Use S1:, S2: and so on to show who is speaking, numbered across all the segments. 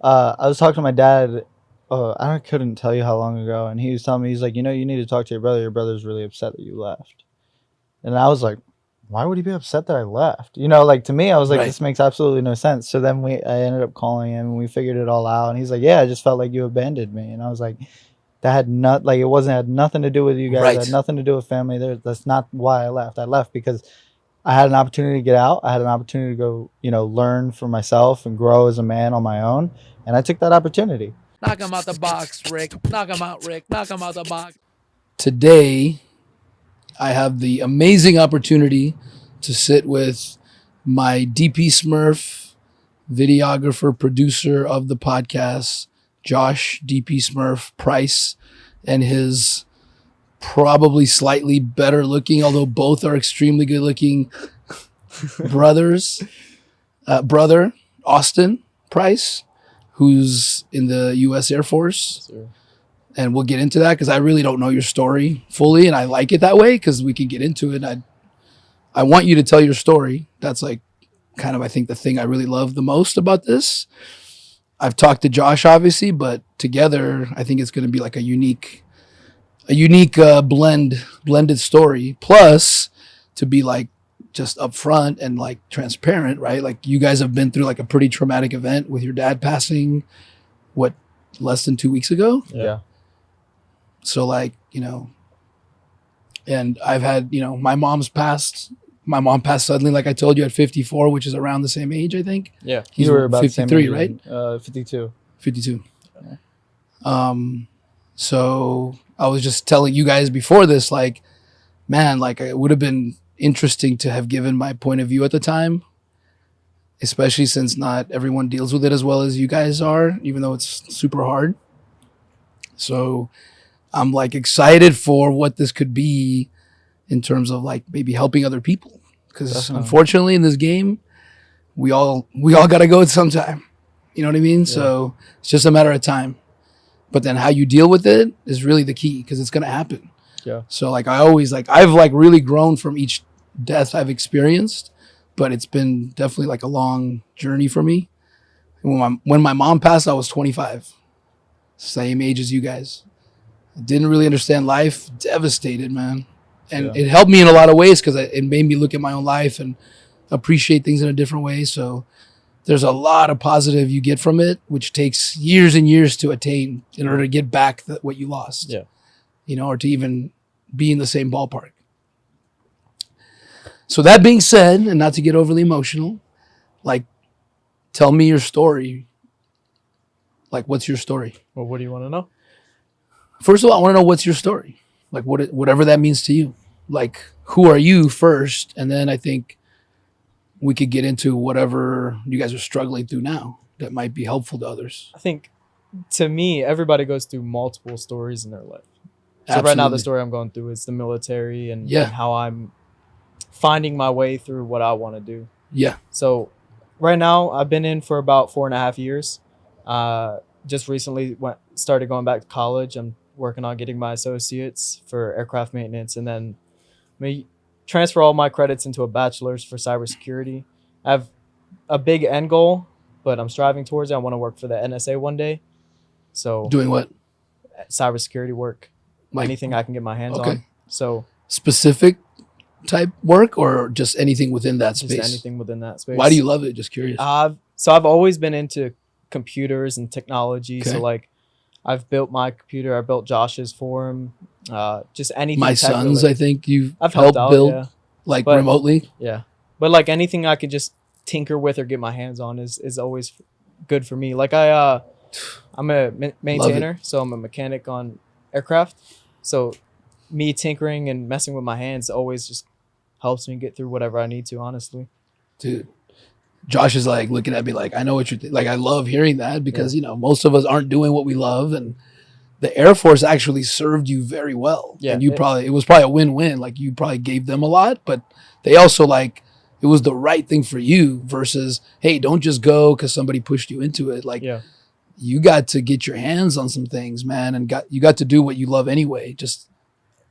S1: I was talking to my dad. I couldn't tell you how long ago, and he was telling me, he's like, you need to talk to your brother. Your brother's really upset that you left. And I was like, why would he be upset that I left? Like to me, I was like,
S2: Right.
S1: this makes absolutely no sense. So then I ended up calling him and we figured it all out. And he's like, yeah, I just felt like you abandoned me. And I was like, that had had nothing to do with you guys.
S2: Right.
S1: It had nothing to do with family. That's not why I left. I left because I had an opportunity to get out. I had an opportunity to go, learn for myself and grow as a man on my own. And I took that opportunity.
S3: Knock him out the box, Rick. Knock him out, Rick. Knock him out the box.
S2: Today, I have the amazing opportunity to sit with my DP Smurf, videographer, producer of the podcast, Josh DP Smurf Price, and his probably slightly better looking, although both are extremely good looking brother, Austin Price, who's in the U.S. Air Force.
S4: Sure.
S2: And we'll get into that because I really don't know your story fully, and I like it that way because we can get into it. I want you to tell your story. That's like kind of, I think, the thing I really love the most about this. I've talked to Josh, obviously, but together, I think it's going to be like a unique blended story. Plus, to be like just upfront and like transparent, right? Like you guys have been through like a pretty traumatic event with your dad passing, less than 2 weeks ago?
S1: Yeah.
S2: So like, and I've had, my mom passed suddenly, like I told you, at 54, which is around the same age, I think.
S4: Yeah.
S1: You were about
S2: 53,
S1: the same age,
S2: right?
S1: 52.
S2: 52. So I was just telling you guys before this, like, man, like it would have been interesting to have given my point of view at the time, especially since not everyone deals with it as well as you guys are, even though it's super hard. So I'm like excited for what this could be in terms of like maybe helping other people. Because unfortunately in this game, we all got to go at some time. You know what I mean? Yeah. So it's just a matter of time. But then how you deal with it is really the key because it's going to happen.
S1: Yeah.
S2: So like I've like really grown from each death I've experienced, but it's been definitely like a long journey for me. And when my mom passed, I was 25, same age as you guys. I didn't really understand life, devastated, man. And it helped me in a lot of ways because it made me look at my own life and appreciate things in a different way. So there's a lot of positive you get from it, which takes years and years to attain in order to get back what you lost.
S4: Yeah.
S2: Or to even be in the same ballpark. So that being said, and not to get overly emotional, like, tell me your story. Like, what's your story?
S4: Well, what do you want to know?
S2: First of all, I want to know what's your story. Like, whatever that means to you. Like, who are you first? And then I think we could get into whatever you guys are struggling through now that might be helpful to others.
S4: I think, to me, everybody goes through multiple stories in their life. So
S2: Absolutely.
S4: right now, the story I'm going through is the military and how I'm finding my way through what I want to do.
S2: Yeah.
S4: So right now, I've been in for about 4.5 years. Just recently started going back to college. I'm working on getting my associates for aircraft maintenance, and then transfer all my credits into a bachelor's for cybersecurity. I have a big end goal, but I'm striving towards it. I want to work for the NSA one day. So
S2: doing what?
S4: Cybersecurity work.
S2: Like,
S4: anything I can get my hands on. So
S2: specific type work or just anything within that space?
S4: Just anything within that space.
S2: Why do you love it? Just curious.
S4: So I've always been into computers and technology. Okay. So like I've built my computer. I built Josh's for him. Just anything.
S2: My sons, I think I've
S4: helped out,
S2: build remotely.
S4: Yeah. But like anything I could just tinker with or get my hands on is always good for me. Like I'm a maintainer, so I'm a mechanic on aircraft. So me tinkering and messing with my hands always just helps me get through whatever I need to, honestly.
S2: Dude, Josh is like looking at me like, I know what you're like. I love hearing that because, most of us aren't doing what we love. And the Air Force actually served you very well. Yeah. And it was probably a win-win. Like you probably gave them a lot, but they also it was the right thing for you versus, hey, don't just go because somebody pushed you into it. Like, you got to get your hands on some things, man, and you got to do what you love anyway, just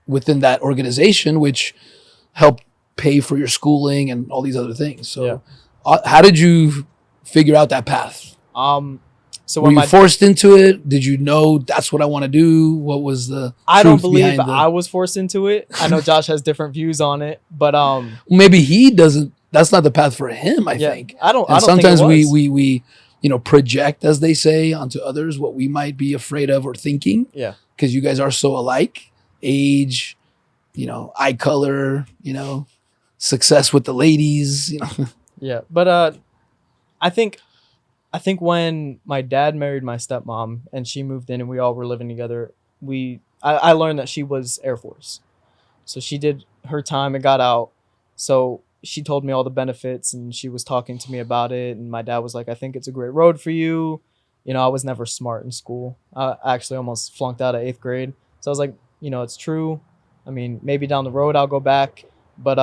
S2: within that organization, which helped pay for your schooling and all these other things. So how did you figure out that path?
S4: So
S2: Were
S4: when
S2: you
S4: my
S2: forced into it? Did you know that's what I want to do? What was the
S4: I don't
S2: truth
S4: believe
S2: behind
S4: I was forced into it. I know Josh has different views on it, but
S2: maybe he doesn't, that's not the path for him, I
S4: yeah,
S2: think.
S4: I
S2: And
S4: don't think it
S2: sometimes
S4: was.
S2: we project, as they say, onto others what we might be afraid of or thinking,
S4: Yeah.
S2: because you guys are so alike. Age, eye color, success with the ladies,
S4: Yeah, but I think when my dad married my stepmom and she moved in and we all were living together, I learned that she was Air Force. So she did her time and got out. So she told me all the benefits and she was talking to me about it. And my dad was like, I think it's a great road for you. I was never smart in school. I actually almost flunked out of 8th grade. So I was like, it's true. I mean, maybe down the road I'll go back. But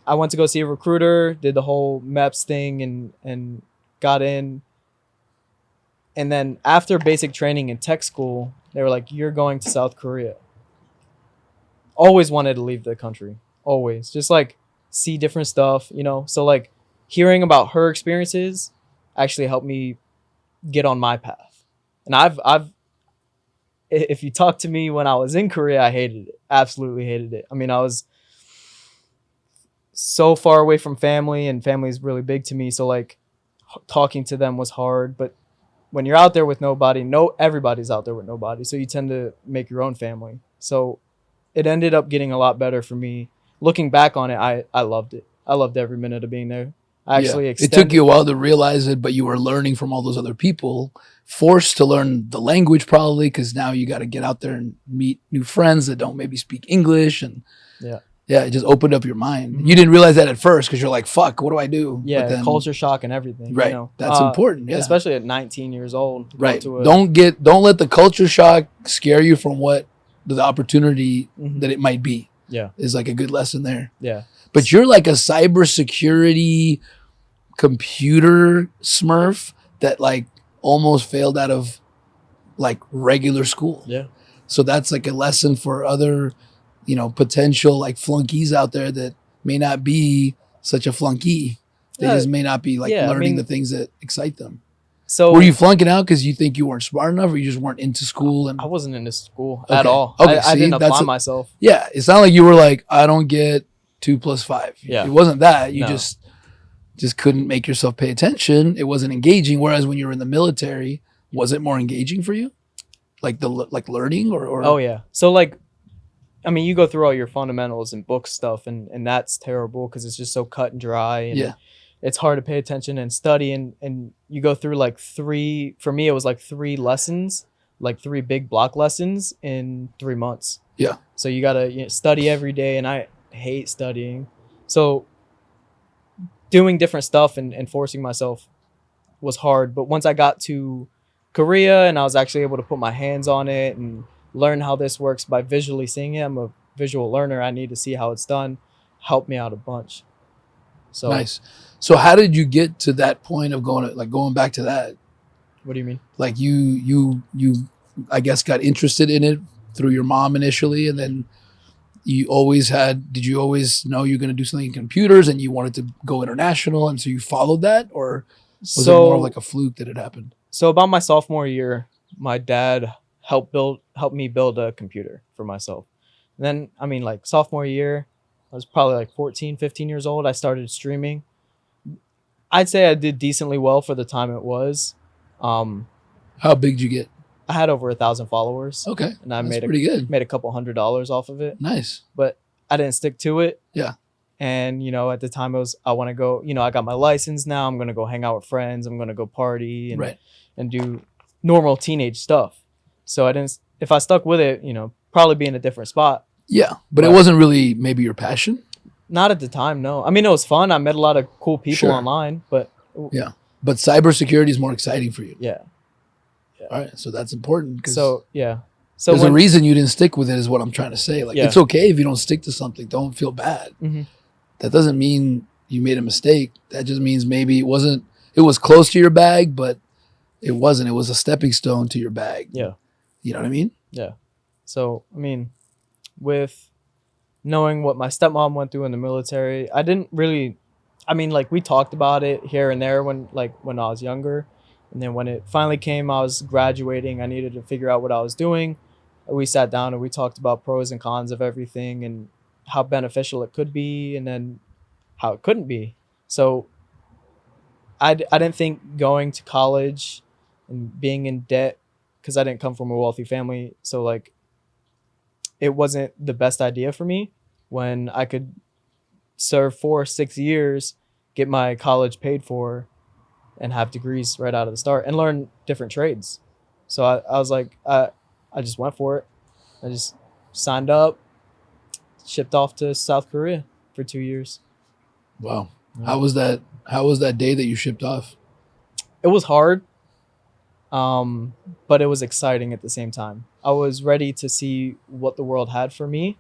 S4: I went to go see a recruiter, did the whole MEPS thing and got in. And then after basic training in tech school, they were like, you're going to South Korea. Always wanted to leave the country. Always. Just like see different stuff. So like hearing about her experiences actually helped me get on my path. And if you talk to me when I was in Korea, I hated it. Absolutely hated it. I mean, I was so far away from family and family is really big to me. So like talking to them was hard, but when you're out there with nobody, everybody's out there with nobody. So you tend to make your own family. So it ended up getting a lot better for me. Looking back on it, I loved it. I loved every minute of being there. I actually
S2: it took you a while to realize it, but you were learning from all those other people, forced to learn the language probably, because now you got to get out there and meet new friends that don't maybe speak English. And it just opened up your mind.
S4: Mm-hmm.
S2: You didn't realize that at first because you're like, fuck, what do I do?
S4: Yeah,
S2: but then,
S4: culture shock and everything.
S2: Right. That's important. Yeah.
S4: Especially at 19 years old.
S2: Right. Don't let the culture shock scare you from what the opportunity that it might be.
S4: Yeah.
S2: Is like a good lesson there.
S4: Yeah.
S2: But you're like a cybersecurity computer smurf that like almost failed out of like regular school.
S4: Yeah.
S2: So that's like a lesson for other, potential like flunkies out there that may not be such a flunky. They just may not be like learning the things that excite them.
S4: So
S2: were you flunking out because you think you weren't smart enough, or you just weren't into school? And
S4: I wasn't into school at all.
S2: Okay,
S4: I didn't apply myself.
S2: Yeah, it's not like you were like, I don't get 2 + 5.
S4: Yeah,
S2: it wasn't that. You
S4: No.
S2: just couldn't make yourself pay attention. It wasn't engaging. Whereas when you were in the military, was it more engaging for you? Like learning or?
S4: Oh yeah. So like, I mean, you go through all your fundamentals and book stuff, and that's terrible because it's just so cut and dry. And it's hard to pay attention and study. And you go through like 3. For me, it was like 3 lessons, like 3 big block lessons in 3 months.
S2: Yeah.
S4: So you gotta study every day, and I hate studying. So doing different stuff and forcing myself was hard. But once I got to Korea and I was actually able to put my hands on it and learn how this works by visually seeing it, I'm a visual learner. I need to see how it's done. Helped me out a bunch. So
S2: nice. So how did you get to that point of going back to that?
S4: What do you mean?
S2: Like you I guess got interested in it through your mom initially, and then did you always know you're going to do something in computers and you wanted to go international, and so you followed that, or was it more of like a fluke that it happened?
S4: So about my sophomore year, my dad helped me build a computer for myself. And then, I mean, like sophomore year, I was probably like 14, 15 years old. I started streaming. I'd say I did decently well for the time it was.
S2: How big did you get?
S4: I had over 1,000 followers.
S2: Okay.
S4: And I
S2: That's pretty good.
S4: made a couple $100s off of it.
S2: Nice.
S4: But I didn't stick to it.
S2: Yeah.
S4: And, at the time I want to go, I got my license now. I'm going to go hang out with friends. I'm going to go party and do normal teenage stuff. So if I stuck with it, probably be in a different spot.
S2: Yeah. But it wasn't really maybe your passion?
S4: Not at the time, no. I mean, it was fun. I met a lot of cool people online, but
S2: yeah. But cybersecurity is more exciting for you.
S4: Yeah.
S2: All right. So that's important.
S4: So
S2: there's a reason you didn't stick with it is what I'm trying to say. Like, it's okay if you don't stick to something. Don't feel bad.
S4: Mm-hmm.
S2: That doesn't mean you made a mistake. That just means maybe it was close to your bag, but it wasn't. It was a stepping stone to your bag.
S4: Yeah.
S2: You know what I mean?
S4: Yeah. So, I mean, with knowing what my stepmom went through in the military, I didn't really, I mean, like we talked about it here and there when I was younger, And then when it finally came, I was graduating. I needed to figure out what I was doing. We sat down and we talked about pros and cons of everything and how beneficial it could be and then how it couldn't be. So I didn't think going to college and being in debt, because I didn't come from a wealthy family. So like it wasn't the best idea for me when I could serve 4 or 6 years, get my college paid for, and have degrees right out of the start and learn different trades. So I was like, I just went for it. I just signed up, shipped off to South Korea for 2 years.
S2: Wow. How was that? How was that day that you shipped off?
S4: It was hard, but it was exciting at the same time. I was ready to see what the world had for me,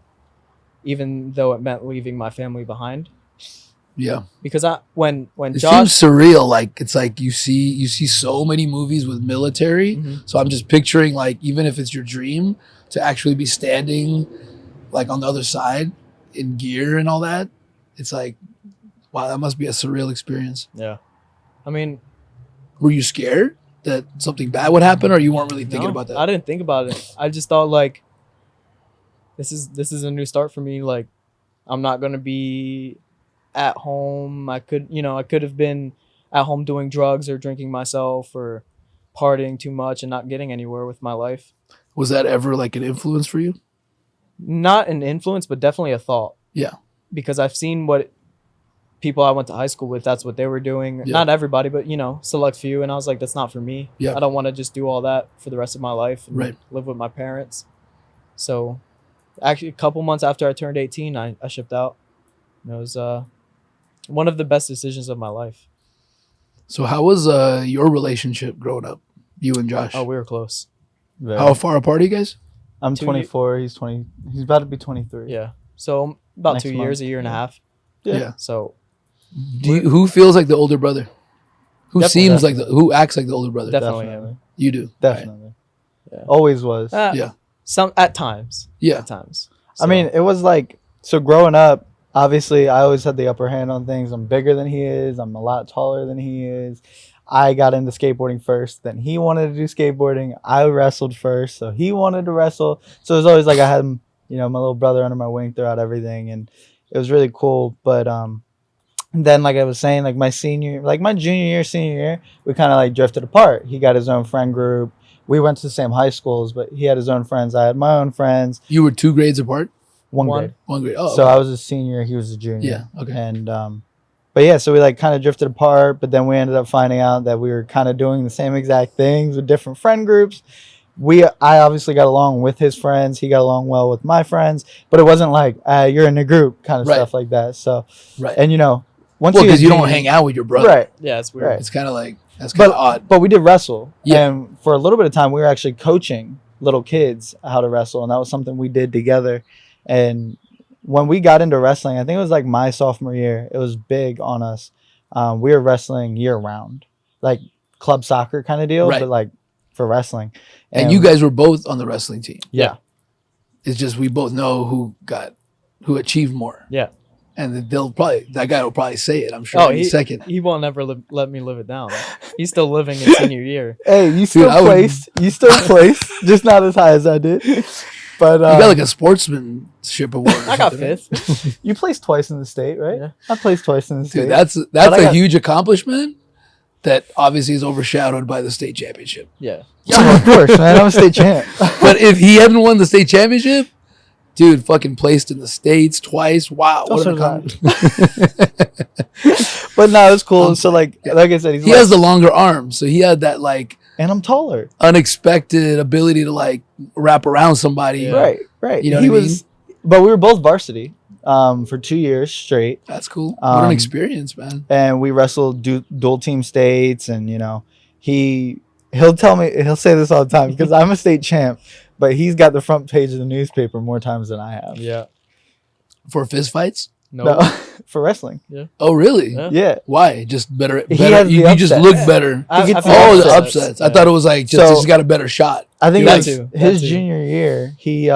S4: even though it meant leaving my family behind.
S2: Yeah.
S4: Because when
S2: It
S4: Josh,
S2: seems surreal. Like it's like you see so many movies with military.
S4: Mhm.
S2: So I'm just picturing like even if it's your dream to actually be standing like on the other side in gear and all that, it's like wow, that must be a surreal experience.
S4: yeah, I mean,
S2: Were you scared that something bad would happen, or you weren't really thinking
S4: no,
S2: about that?
S4: I didn't think about it. I just thought like, this is a new start for me. Like, I'm not gonna be at home. I could have been at home doing drugs or drinking myself or partying too much and not getting anywhere with my life.
S2: Was that ever like an influence for you?
S4: Not an influence, but definitely a thought.
S2: Yeah.
S4: Because I've seen what people I went to high school with, that's what they were doing.
S2: Yeah.
S4: Not everybody, but select few. And I was like, that's not for me.
S2: Yeah.
S4: I don't want to just do all that for the rest of my life and
S2: Right.
S4: live with my parents. So actually a couple months after I turned 18, I shipped out. And it was one of the best decisions of my life.
S2: So how was your relationship growing up, you and Josh?
S4: Oh, we were close.
S1: Very.
S2: How far apart are you guys?
S1: I'm
S4: 2
S1: 24. He's 20. He's about to be 23.
S4: Yeah. So about
S1: Next
S4: 2
S1: month.
S4: years, a year and a half.
S1: Yeah.
S4: So
S2: Who feels like the older brother? Who
S4: Definitely.
S2: seems like who acts like the older brother?
S4: Definitely.
S1: Definitely.
S2: You do. Right.
S1: Definitely.
S4: Yeah.
S1: Always was.
S2: Yeah.
S4: Some at times.
S2: Yeah.
S4: At times.
S1: I mean, it was like, so growing up, obviously I always had the upper hand on things. I'm bigger than he is. I'm a lot taller than he is. I got into skateboarding first. Then he wanted to do skateboarding. I wrestled first. So he wanted to wrestle. So it was always like I had, my little brother under my wing throughout everything. And it was really cool. But then, like I was saying, like my junior year, senior year, we kind of like drifted apart. He got his own friend group. We went to the same high schools, but he had his own friends. I had my own friends.
S2: You were 2 grades apart?
S1: One
S4: One.
S1: grade.
S2: 1 grade. Oh,
S1: So
S2: okay.
S1: I was a senior, he was a junior.
S2: Yeah, okay.
S1: And but yeah, so we like kind of drifted apart, but then we ended up finding out that we were kind of doing the same exact things with different friend groups. I obviously got along with his friends, he got along well with my friends, but it wasn't like you're in a group kind of
S2: Right.
S1: stuff like that. So
S2: Right.
S1: and once
S2: Well,
S1: you
S2: because
S1: get
S2: you don't
S1: junior-
S2: hang out with your brother.
S1: Right.
S4: Yeah, it's weird.
S1: Right.
S2: It's kind of like that's kind of odd.
S1: But we did wrestle.
S2: Yeah.
S1: And for a little bit of time we were actually coaching little kids how to wrestle, and that was something we did together. And when we got into wrestling, I think it was like my sophomore year, it was big on us. We were wrestling year round, like club soccer kind of deal,
S2: Right.
S1: but like for wrestling.
S2: And you guys were both on the wrestling team.
S1: Yeah.
S2: It's just we both know who achieved more.
S4: Yeah.
S2: And that guy will probably say it, I'm sure,
S4: Oh,
S2: in a second.
S4: He won't ever let me live it down. He's still living in senior year.
S1: Hey, you still
S2: I would-
S1: placed. You still placed, just not as high as I did. But
S2: You got like a sportsmanship award. or
S4: I got
S2: something, right?
S4: 5th.
S1: you placed twice in the state, right?
S4: Yeah.
S1: I placed twice in the state.
S2: Dude, that's
S1: But I
S2: a
S1: got-
S2: huge accomplishment that obviously is overshadowed by the state championship.
S4: Yeah.
S1: Yeah, well, of course, man. I'm a state champ.
S2: But if he hadn't won the state championship, dude, fucking placed in the States twice. Wow. What
S1: Also
S2: an
S1: that.
S2: accomplishment.
S1: But no, it was cool. So like I said,
S2: He has the longer arm. So he had that like
S1: and I'm taller.
S2: unexpected ability to like wrap around somebody.
S4: Yeah.
S1: Right.
S2: You know
S1: he
S2: what I
S1: was, but we were both varsity for 2 years straight,
S2: That's cool. What an
S1: Um,
S2: experience, man.
S1: and we wrestled dual team states. And he'll say this all the time because I'm a state champ, but he's got the front page of the newspaper more times than I have.
S4: Yeah.
S2: For fist fights?
S4: No.
S1: No, for wrestling.
S2: Oh, really?
S4: Yeah.
S1: Yeah.
S2: Why? Just better.
S1: He
S2: better
S1: has the
S2: you just
S1: upset.
S2: look better.
S1: He gets
S2: Oh, the
S1: upsets.
S2: upsets. I
S4: Yeah.
S2: thought it was like just
S1: So-
S2: he's got a better shot.
S1: I think
S4: That
S1: it was
S4: too.
S1: his
S4: That too.
S1: junior year. He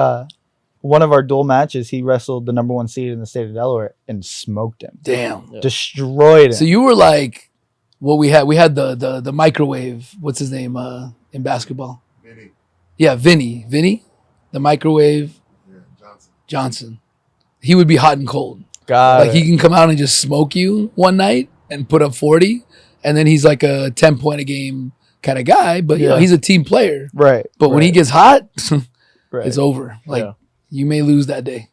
S1: one of our dual matches, he wrestled the number 1 seed in the state of Delaware and smoked him,
S2: Damn.
S4: Yeah.
S1: destroyed him.
S2: So you were like What we had the microwave. What's his name in basketball?
S5: Vinny.
S2: Yeah, Vinny, the microwave
S5: Yeah, Johnson.
S2: Johnson. He would be hot and cold.
S1: Got
S2: Like
S1: it.
S2: he can come out and just smoke you one night and put up 40, and then he's like a 10-point a game kind of guy. But you know,
S1: Yeah.
S2: he's a team player.
S1: Right.
S2: But when he
S1: right,
S2: gets hot,
S1: right.
S2: it's over. Like
S4: Yeah.
S2: you may lose that day.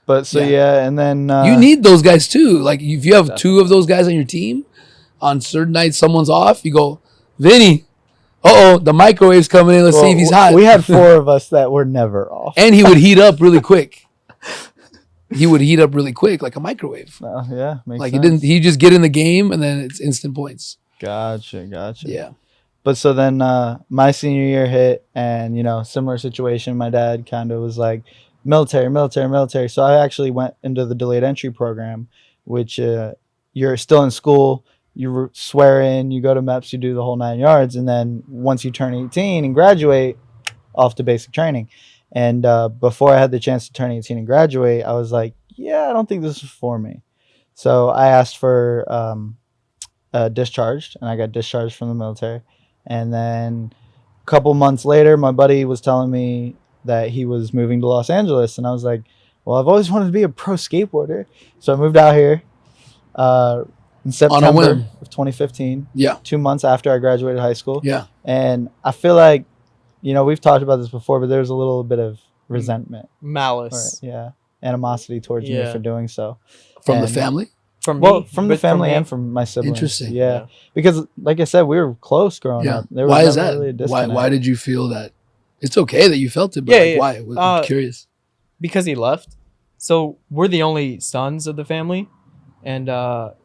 S1: But so
S2: Yeah.
S1: yeah, and then
S2: You need those guys too. Like if you have two of those guys on your team, on certain nights someone's off, you go, Vinny, the microwave's coming in. Let's see if he's hot.
S1: We had 4 of us that were never off.
S2: And he would heat up really quick. He would heat up really quick, like a microwave.
S1: Yeah, makes
S2: Like
S1: sense.
S2: he just get in the game and then it's instant points.
S1: Gotcha.
S2: Yeah.
S1: But so then my senior year hit, and you know, similar situation. My dad kind of was like, military. So I actually went into the delayed entry program, which you're still in school, you swear in, you go to MEPS, you do the whole 9 yards, and then once you turn 18 and graduate, off to basic training. And before I had the chance to turn 18 and graduate, I was like, yeah, I don't think this is for me. So I asked for discharged, and I got discharged from the military. And then a couple months later, my buddy was telling me that he was moving to Los Angeles, and I was like, well, I've always wanted to be a pro skateboarder. So I moved out here in September
S2: whim.
S1: of 2015,
S2: Yeah.
S1: 2 months after I graduated high school.
S2: Yeah.
S1: And I feel like, you know, we've talked about this before, but there's a little bit of resentment
S4: Malice.
S1: or animosity towards me
S4: Yeah.
S1: for doing so.
S2: From the
S1: And-
S2: family?
S4: From
S1: Well,
S4: me,
S1: from the
S4: but
S1: family
S4: me.
S1: and from my siblings.
S2: Interesting.
S1: Yeah.
S4: Yeah.
S1: Because like I said, we were close growing
S2: Yeah.
S1: up. There was
S2: Why is
S1: never
S2: that?
S1: really a disconnect.
S2: Why did you feel that? It's okay that you felt it, but
S4: Yeah,
S2: like,
S4: yeah.
S2: why? I'm curious.
S4: Because he left. So we're the only sons of the family, and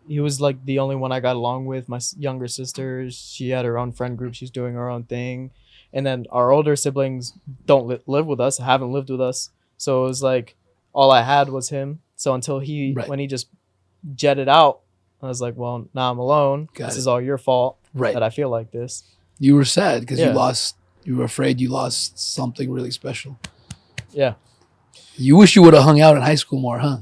S4: he was like the only one I got along with. My younger sister, she had her own friend group. She's doing her own thing, and then our older siblings don't live with us, haven't lived with us. So it was like all I had was him. So until
S2: Right.
S4: when he just jetted out, I was like, well, now I'm alone.
S2: Got
S4: This
S2: it.
S4: is all your fault
S2: Right.
S4: that I feel like this.
S2: You were sad because
S4: Yeah.
S2: you were afraid you lost something really special.
S4: Yeah.
S2: You wish you would have hung out in high school more, huh?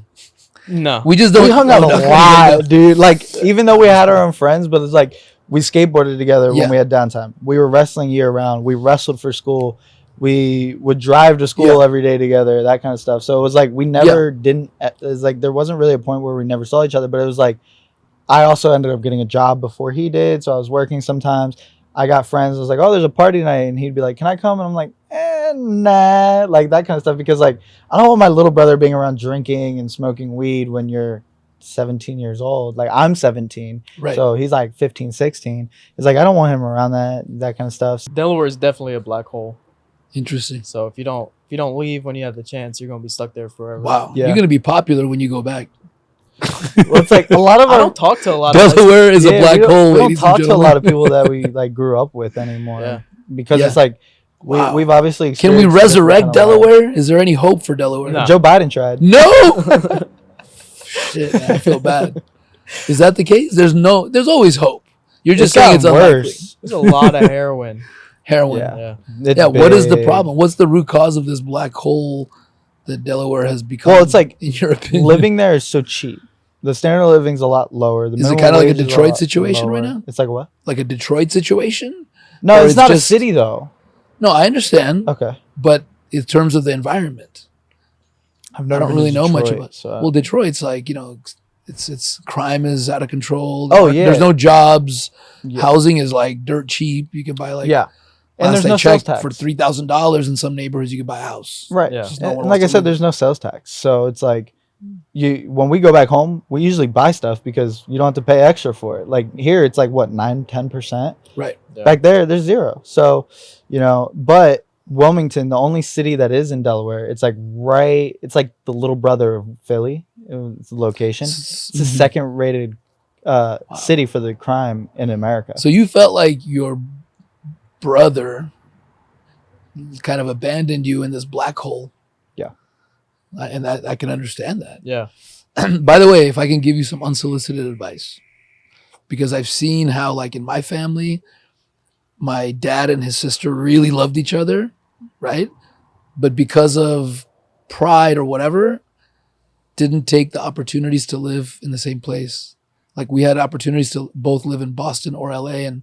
S4: No.
S2: We just don't.
S1: We hung out
S2: no,
S1: a
S2: no,
S1: lot, dude. Like, even though we had our own friends, but it's like we skateboarded together
S2: Yeah.
S1: when we had downtime. We were wrestling year round. We wrestled for school. We would drive to school
S2: Yeah.
S1: every day together, that kind of stuff. So it was like we never didn't. It was like there wasn't really a point where we never saw each other. But it was like I also ended up getting a job before he did, so I was working sometimes. I got friends. I was like, "Oh, there's a party tonight," and he'd be like, "Can I come?" And I'm like, "Nah," like that kind of stuff. Because like I don't want my little brother being around drinking and smoking weed when you're 17 years old. Like I'm 17,
S2: Right.
S1: so he's like 15, 16. It's like I don't want him around that kind of stuff.
S4: Delaware is definitely a black hole.
S2: Interesting.
S4: So if you don't leave when you have the chance, you're gonna be stuck there forever.
S2: Wow.
S1: Yeah.
S2: You're gonna be popular when you go back.
S1: Well, it's like a lot of
S4: I
S1: our
S4: don't talk to a lot of
S2: Delaware is a
S1: Yeah,
S2: black
S1: we don't-
S2: hole.
S1: We don't
S2: ladies and
S1: talk to a
S2: gentlemen.
S1: lot of people that we like grew up with anymore.
S4: Yeah.
S1: Because
S2: Yeah.
S1: it's like
S2: Wow.
S1: we've obviously
S2: Can we
S1: experienced different
S2: resurrect
S1: kind of lives.
S2: Delaware? Is there any hope for Delaware?
S4: No.
S1: Joe Biden tried.
S2: No. Shit, man, I feel bad. Is that the case? There's always hope. You're just saying it's
S1: gotten
S2: unlikely.
S1: worse.
S4: There's a lot of heroin.
S2: Heroin.
S1: Yeah.
S4: Yeah.
S1: It's
S2: Yeah, what is the
S1: big.
S2: problem? What's the root cause of this black hole that Delaware has become?
S1: Well, it's like
S2: in your opinion,
S1: living there is so cheap. The standard of living's a lot lower. The
S2: Is it
S1: minimum
S2: kinda like a
S1: wage is
S2: Detroit
S1: lot
S2: situation right
S1: lower.
S2: now?
S1: It's like what?
S2: like a Detroit situation.
S1: No,
S2: Or
S1: it's
S2: it's
S1: not
S2: just-
S1: a city though.
S2: No, I understand,
S1: Okay,
S2: but in terms of the environment,
S1: I've
S2: I
S1: never
S2: don't
S1: been
S2: really
S1: to
S2: know much
S1: Detroit,
S2: about.
S1: So
S2: Well, Detroit's like it's crime is out of control.
S1: Oh, yeah.
S2: there's no jobs.
S1: yeah.
S2: Housing is like dirt cheap. You can buy like
S1: yeah, and
S2: last
S1: there's
S2: I
S1: no sales
S2: checked,
S1: tax
S2: for $3,000 in some neighborhoods. You could buy a house.
S1: Right.
S4: Yeah.
S2: Just no one
S1: And
S2: wants
S1: like I
S2: to
S1: said,
S2: live
S1: there's no sales tax, so it's like when we go back home, we usually buy stuff because you don't have to pay extra for it. Like here, it's like what 9-10%.
S2: Right.
S4: Yeah.
S1: Back there's zero. So but Wilmington, the only city that is in Delaware, it's like it's like the little brother of Philly. It's the location. It's the second rated city for the crime in America.
S2: So you felt like your brother kind of abandoned you in this black hole.
S1: Yeah.
S2: And that I can understand that.
S4: Yeah.
S2: By the way, if I can give you some unsolicited advice, because I've seen how, like in my family, my dad and his sister really loved each other, right? But because of pride or whatever, didn't take the opportunities to live in the same place. Like we had opportunities to both live in Boston or LA, and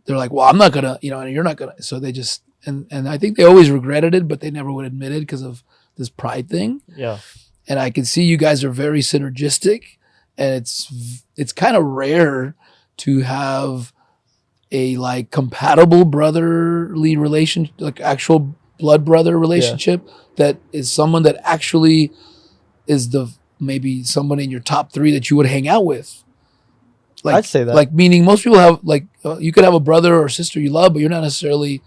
S2: they're like, well, I'm not gonna, and you're not gonna. So they just, and I think they always regretted it, but they never would admit it because of this pride thing.
S4: Yeah.
S2: And I can see you guys are very synergistic, and it's kind of rare to have a like compatible brotherly relationship, like actual blood brother relationship that is someone that actually is maybe someone in your top 3 that you would hang out with. Like,
S1: I'd say that.
S2: Like meaning most people have like you could have a brother or sister you love, but you're not necessarily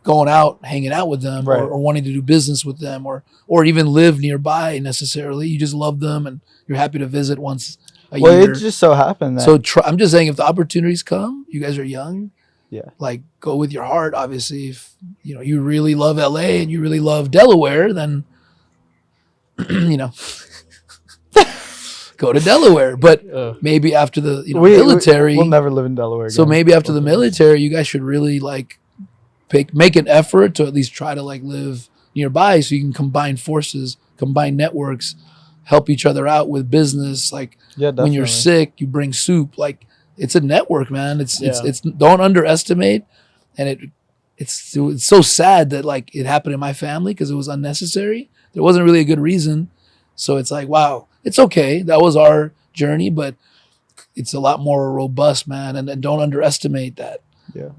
S2: going out hanging out with them
S1: Right.
S2: or wanting to do business with them or even live nearby necessarily. You just love them and you're happy to visit once a
S1: Well,
S2: year.
S1: it just so happened that
S2: So I'm just saying, if the opportunities come, you guys are young.
S1: Yeah.
S2: Like go with your heart. Obviously, if you really love LA and you really love Delaware, then go to Delaware. But maybe after the military,
S1: we'll never live in Delaware again.
S2: so maybe after the military, you guys should really like make an effort to at least try to like live nearby, so you can combine forces, combine networks, help each other out with business. Like
S1: Yeah,
S2: when you're
S1: definitely.
S2: sick, you bring soup. Like it's a network, man. It's
S4: Yeah.
S2: it's don't underestimate. And it's so sad that like it happened in my family because it was unnecessary. There wasn't really a good reason. So it's like, wow, it's okay. That was our journey, but it's a lot more robust, man. And don't underestimate that.
S1: Yeah.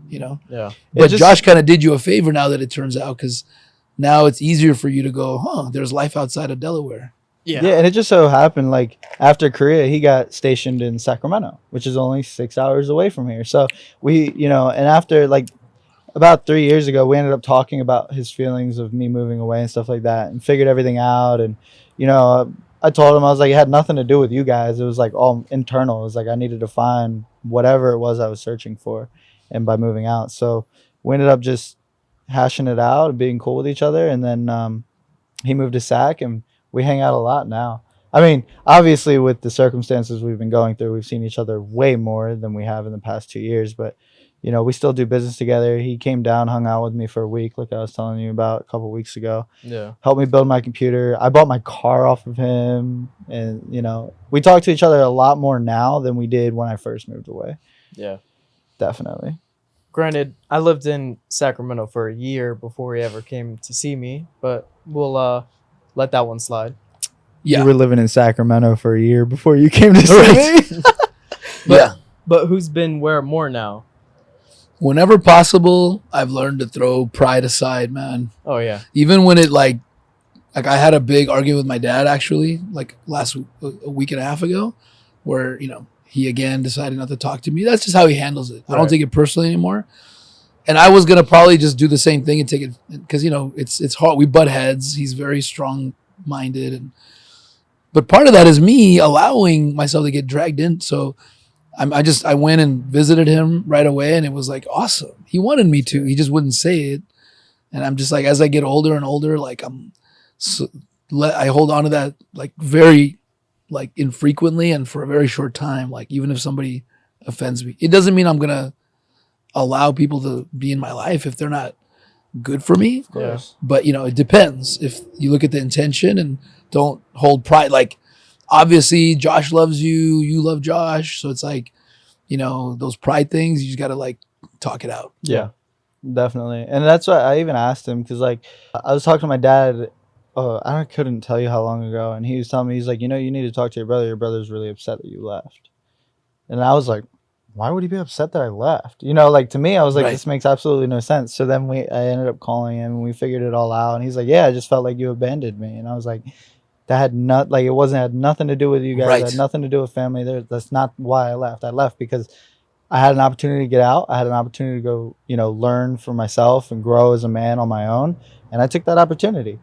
S4: Yeah.
S2: But
S1: just-
S2: Josh kind of did you a favor now that it turns out, because now it's easier for you to go, there's life outside of Delaware.
S1: Yeah, and it just so happened like after Korea, he got stationed in Sacramento, which is only 6 hours away from here. So we, and after like about 3 years ago, we ended up talking about his feelings of me moving away and stuff like that, and figured everything out. And I told him, I was like, it had nothing to do with you guys. It was like all internal. It was like I needed to find whatever it was I was searching for, and by moving out, so we ended up just hashing it out and being cool with each other. And then he moved to Sac, and we hang out a lot now. I mean, obviously with the circumstances we've been going through, we've seen each other way more than we have in the past 2 years, but we still do business together. He came down, hung out with me for a week, like I was telling you about a couple weeks ago.
S4: Yeah.
S1: Helped me build my computer. I bought my car off of him, and we talk to each other a lot more now than we did when I first moved away.
S4: Yeah.
S1: Definitely.
S4: Granted, I lived in Sacramento for a year before he ever came to see me, but we'll let that one slide.
S2: Yeah.
S1: You were living in Sacramento for a year before you came to see me.
S4: But who's been where more now?
S2: Whenever possible, I've learned to throw pride aside, man.
S4: Oh yeah.
S2: Even when it like I had a big argument with my dad actually, like a week and a half ago, where he again decided not to talk to me. That's just how he handles it. I don't
S4: Right.
S2: take it personally anymore. And I was gonna probably just do the same thing and take it because it's hard. We butt heads. He's very strong minded, but part of that is me allowing myself to get dragged in. So I went and visited him right away, and it was like awesome. He wanted me to. He just wouldn't say it. And I'm just like, as I get older and older, like I hold on to that like very like infrequently and for a very short time. Like even if somebody offends me, it doesn't mean I'm gonna allow people to be in my life if they're not good for me.
S1: Of course.
S2: But it depends. If you look at the intention and don't hold pride, like obviously Josh loves you, you love Josh, so it's like those pride things, you just gotta like talk it out.
S1: Yeah, definitely. And that's why I even asked him, because like I was talking to my dad, I couldn't tell you how long ago, and he was telling me, he's like, you need to talk to your brother. Your brother's really upset that you left. And I was like, why would he be upset that I left? Like to me, I was like,
S2: Right.
S1: This makes absolutely no sense. So then I ended up calling him, and we figured it all out. And he's like, yeah, I just felt like you abandoned me. And I was like, that had had nothing to do with you guys.
S2: Right.
S1: It had nothing to do with family. That's not why I left. I left because I had an opportunity to get out. I had an opportunity to go, learn for myself and grow as a man on my own. And I took that opportunity,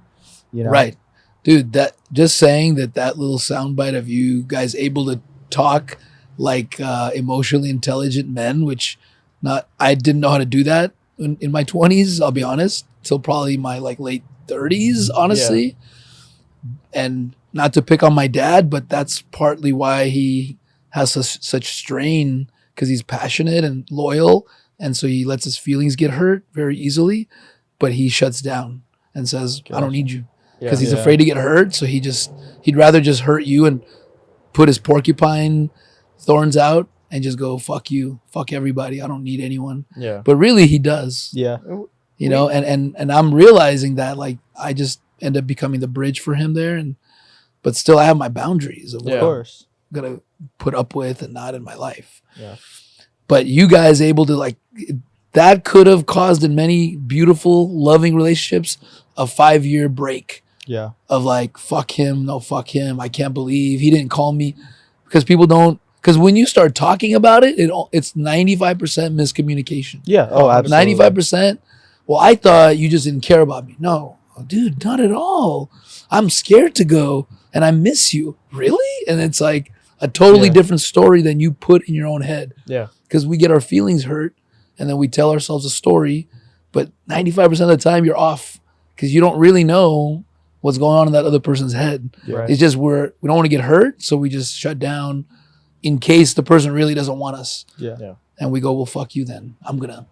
S2: Right. Dude, that just saying that little soundbite of you guys able to talk like emotionally intelligent men, which I didn't know how to do that in my 20s, I'll be honest, till probably my like late 30s, honestly. And not to pick on my dad, but that's partly why he has such strain, because he's passionate and loyal, and so he lets his feelings get hurt very easily, but he shuts down and says, I don't need you, because he's afraid to get hurt. So he'd rather just hurt you and put his porcupine thorns out and just go, fuck you, fuck everybody. I don't need anyone.
S4: Yeah.
S2: But really he does,
S1: Yeah.
S2: you know, and I'm realizing that like I just end up becoming the bridge for him there. But still I have my boundaries of what
S1: Of course.
S2: I'm going to put up with and not in my life.
S4: Yeah.
S2: But you guys able to like, that could have caused in many beautiful, loving relationships a 5-year break
S1: Yeah.
S2: of like, fuck him, no, fuck him. I can't believe he didn't call me. Because people don't, because when you start talking about it, it's 95% miscommunication.
S1: Yeah. Oh, absolutely.
S2: 95%. Well, I thought you just didn't care about me. No, dude, not at all. I'm scared to go and I miss you. Really? And it's like a totally
S1: Yeah.
S2: different story than you put in your own head.
S4: Yeah.
S2: Because we get our feelings hurt and then we tell ourselves a story. But 95% of the time you're off because you don't really know what's going on in that other person's head.
S1: Yeah.
S4: Right.
S2: It's just we don't want to get hurt. So we just shut down in case the person really doesn't want us.
S1: Yeah.
S4: Yeah.
S2: And we go, well, fuck you then. I'm going to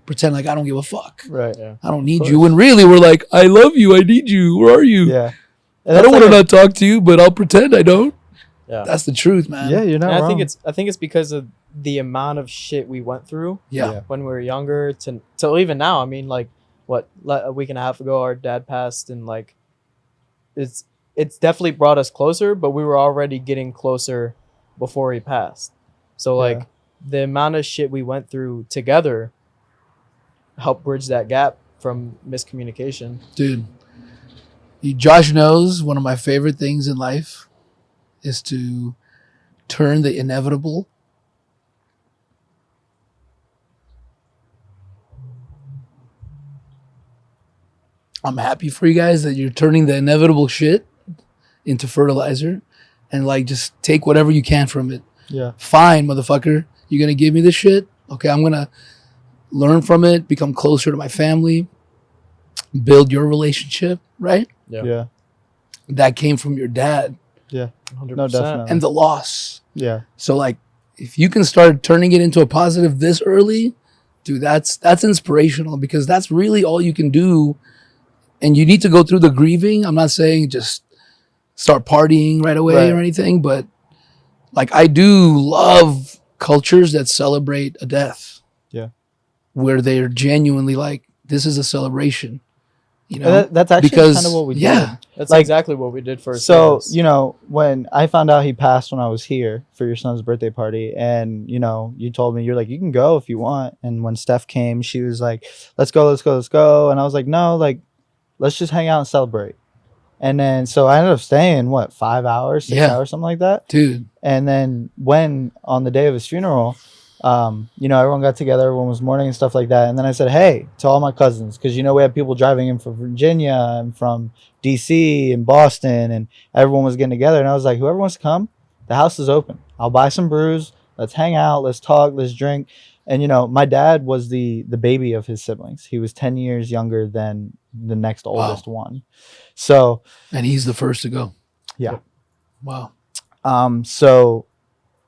S2: pretend like I don't give a fuck.
S1: Right.
S4: Yeah.
S2: I don't need
S1: course.
S2: you. When really we're like, I love you. I need you. Where are you?
S1: Yeah. And
S2: I
S1: that's
S2: don't want to
S1: like
S2: not talk to you, but I'll pretend I don't.
S4: Yeah.
S2: That's the truth, man.
S1: Yeah, you're not
S4: And
S1: wrong.
S4: I think it's because of the amount of shit we went through
S2: Yeah.
S4: when we were younger to even now. I mean, like a week and a half ago, our dad passed, and like it's definitely brought us closer, but we were already getting closer before he passed. So like
S1: Yeah.
S4: the amount of shit we went through together helped bridge that gap from miscommunication.
S2: Dude. Josh knows one of my favorite things in life is to turn the inevitable I'm happy for you guys that you're turning the inevitable shit into fertilizer and like just take whatever you can from it.
S1: Yeah.
S2: Fine, motherfucker. You're going to give me this shit? Okay, I'm going to learn from it, become closer to my family, build your relationship, right?
S4: Yeah.
S1: Yeah.
S2: That came from your dad
S4: 100%.
S1: No, definitely.
S2: and the loss.
S1: Yeah.
S2: So like if you can start turning it into a positive this early, dude, that's inspirational because that's really all you can do. And you need to go through the grieving. I'm not saying just start partying right away
S1: Right.
S2: or anything, but like I do love cultures that celebrate a death.
S1: Yeah.
S2: Where they're genuinely like, this is a celebration. You know?
S1: And that's actually kind of what we
S2: yeah.
S1: did.
S4: That's
S1: Like-
S4: exactly what we did for
S1: So,
S4: service.
S1: you know, when I found out he passed when I was here for your son's birthday party, and, you know, you told me, you're like, you can go if you want. And when Steph came, she was like, let's go, let's go, let's go. And I was like, no, like, let's just hang out and celebrate. And then, so I ended up staying, 5 hours, 6
S2: Yeah.
S1: hours, something like that.
S2: Dude.
S1: And then when, on the day of his funeral, you know, everyone got together, everyone was mourning and stuff like that. And then I said, hey, to all my cousins, because, you know, we had people driving in from Virginia and from DC and Boston, and everyone was getting together. And I was like, whoever wants to come, the house is open. I'll buy some brews. Let's hang out. Let's talk. Let's drink. And, you know, my dad was the baby of his siblings. He was 10 years younger than the next oldest one. So,
S2: And he's the first to go.
S1: yeah.
S2: Wow.
S1: So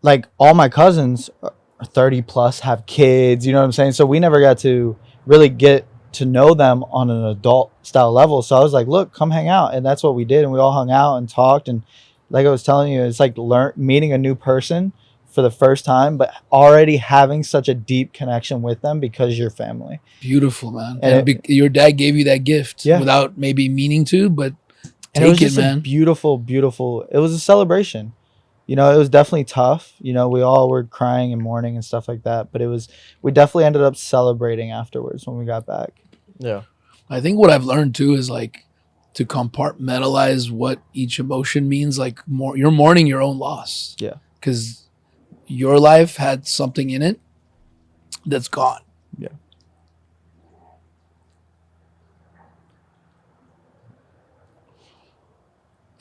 S1: like all my cousins are 30 plus, have kids, you know what I'm saying? So we never got to really get to know them on an adult style level. So I was like, look, come hang out. And that's what we did. And we all hung out and talked. And like I was telling you, it's like meeting a new person for the first time, but already having such a deep connection with them because you're family.
S2: Beautiful, man.
S1: And
S2: And your dad gave you that gift
S1: Yeah.
S2: without maybe meaning to, but
S1: And it was
S2: take it,
S1: just
S2: man.
S1: a beautiful, beautiful, it was a celebration. You know, it was definitely tough. You know, we all were crying and mourning and stuff like that, but we definitely ended up celebrating afterwards when we got back.
S4: Yeah.
S2: I think what I've learned too is like to compartmentalize what each emotion means. Like you're mourning your own loss.
S1: Yeah.
S2: Because your life had something in it that's gone.
S1: Yeah.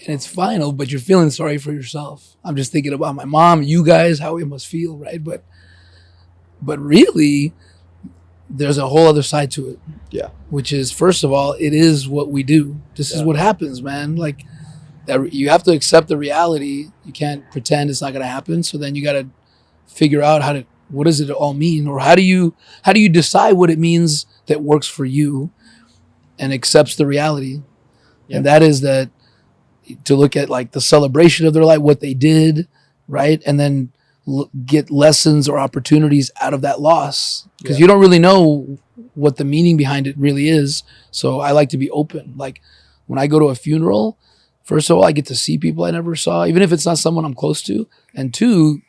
S2: And it's final, but you're feeling sorry for yourself. I'm just thinking about my mom, you guys, how it must feel, right? But really, there's a whole other side to it.
S1: Yeah.
S2: Which is, first of all, it is what we do. This is
S4: Yeah.
S2: what happens, man. Like, that you have to accept the reality. You can't pretend it's not going to happen. So then you got to figure out what does it all mean? Or how do you decide what it means that works for you and accepts the reality?
S4: Yeah.
S2: And that is that to look at like the celebration of their life, what they did, right? And then get lessons or opportunities out of that loss, because
S1: Yeah.
S2: you don't really know what the meaning behind it really is. So I like to be open. Like when I go to a funeral, first of all, I get to see people I never saw, even if it's not someone I'm close to. And two,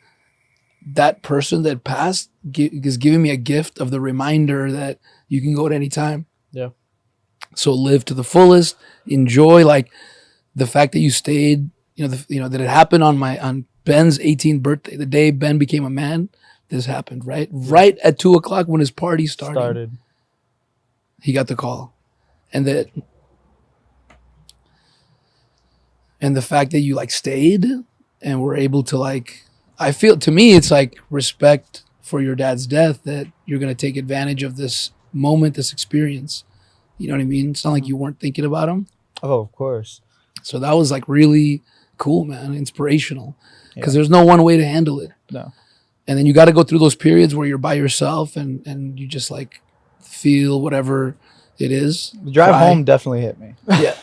S2: that person that passed is giving me a gift of the reminder that you can go at any time.
S4: Yeah.
S2: So live to the fullest, enjoy like the fact that you stayed, that it happened on Ben's 18th birthday, the day Ben became a man. This happened, right? Right at 2:00 when his party started. He got the call. And the fact that you like stayed and were able to like, I feel, to me, it's like respect for your dad's death, that you're going to take advantage of this moment, this experience. You know what I mean? It's not like you weren't thinking about him.
S1: Oh, of course.
S2: So that was like really cool, man. Inspirational. Because
S1: Yeah.
S2: there's no one way to handle it.
S1: No.
S2: And then you got to go through those periods where you're by yourself and you just like feel whatever it is.
S1: The drive
S2: Cry.
S1: home definitely hit me.
S2: Yeah.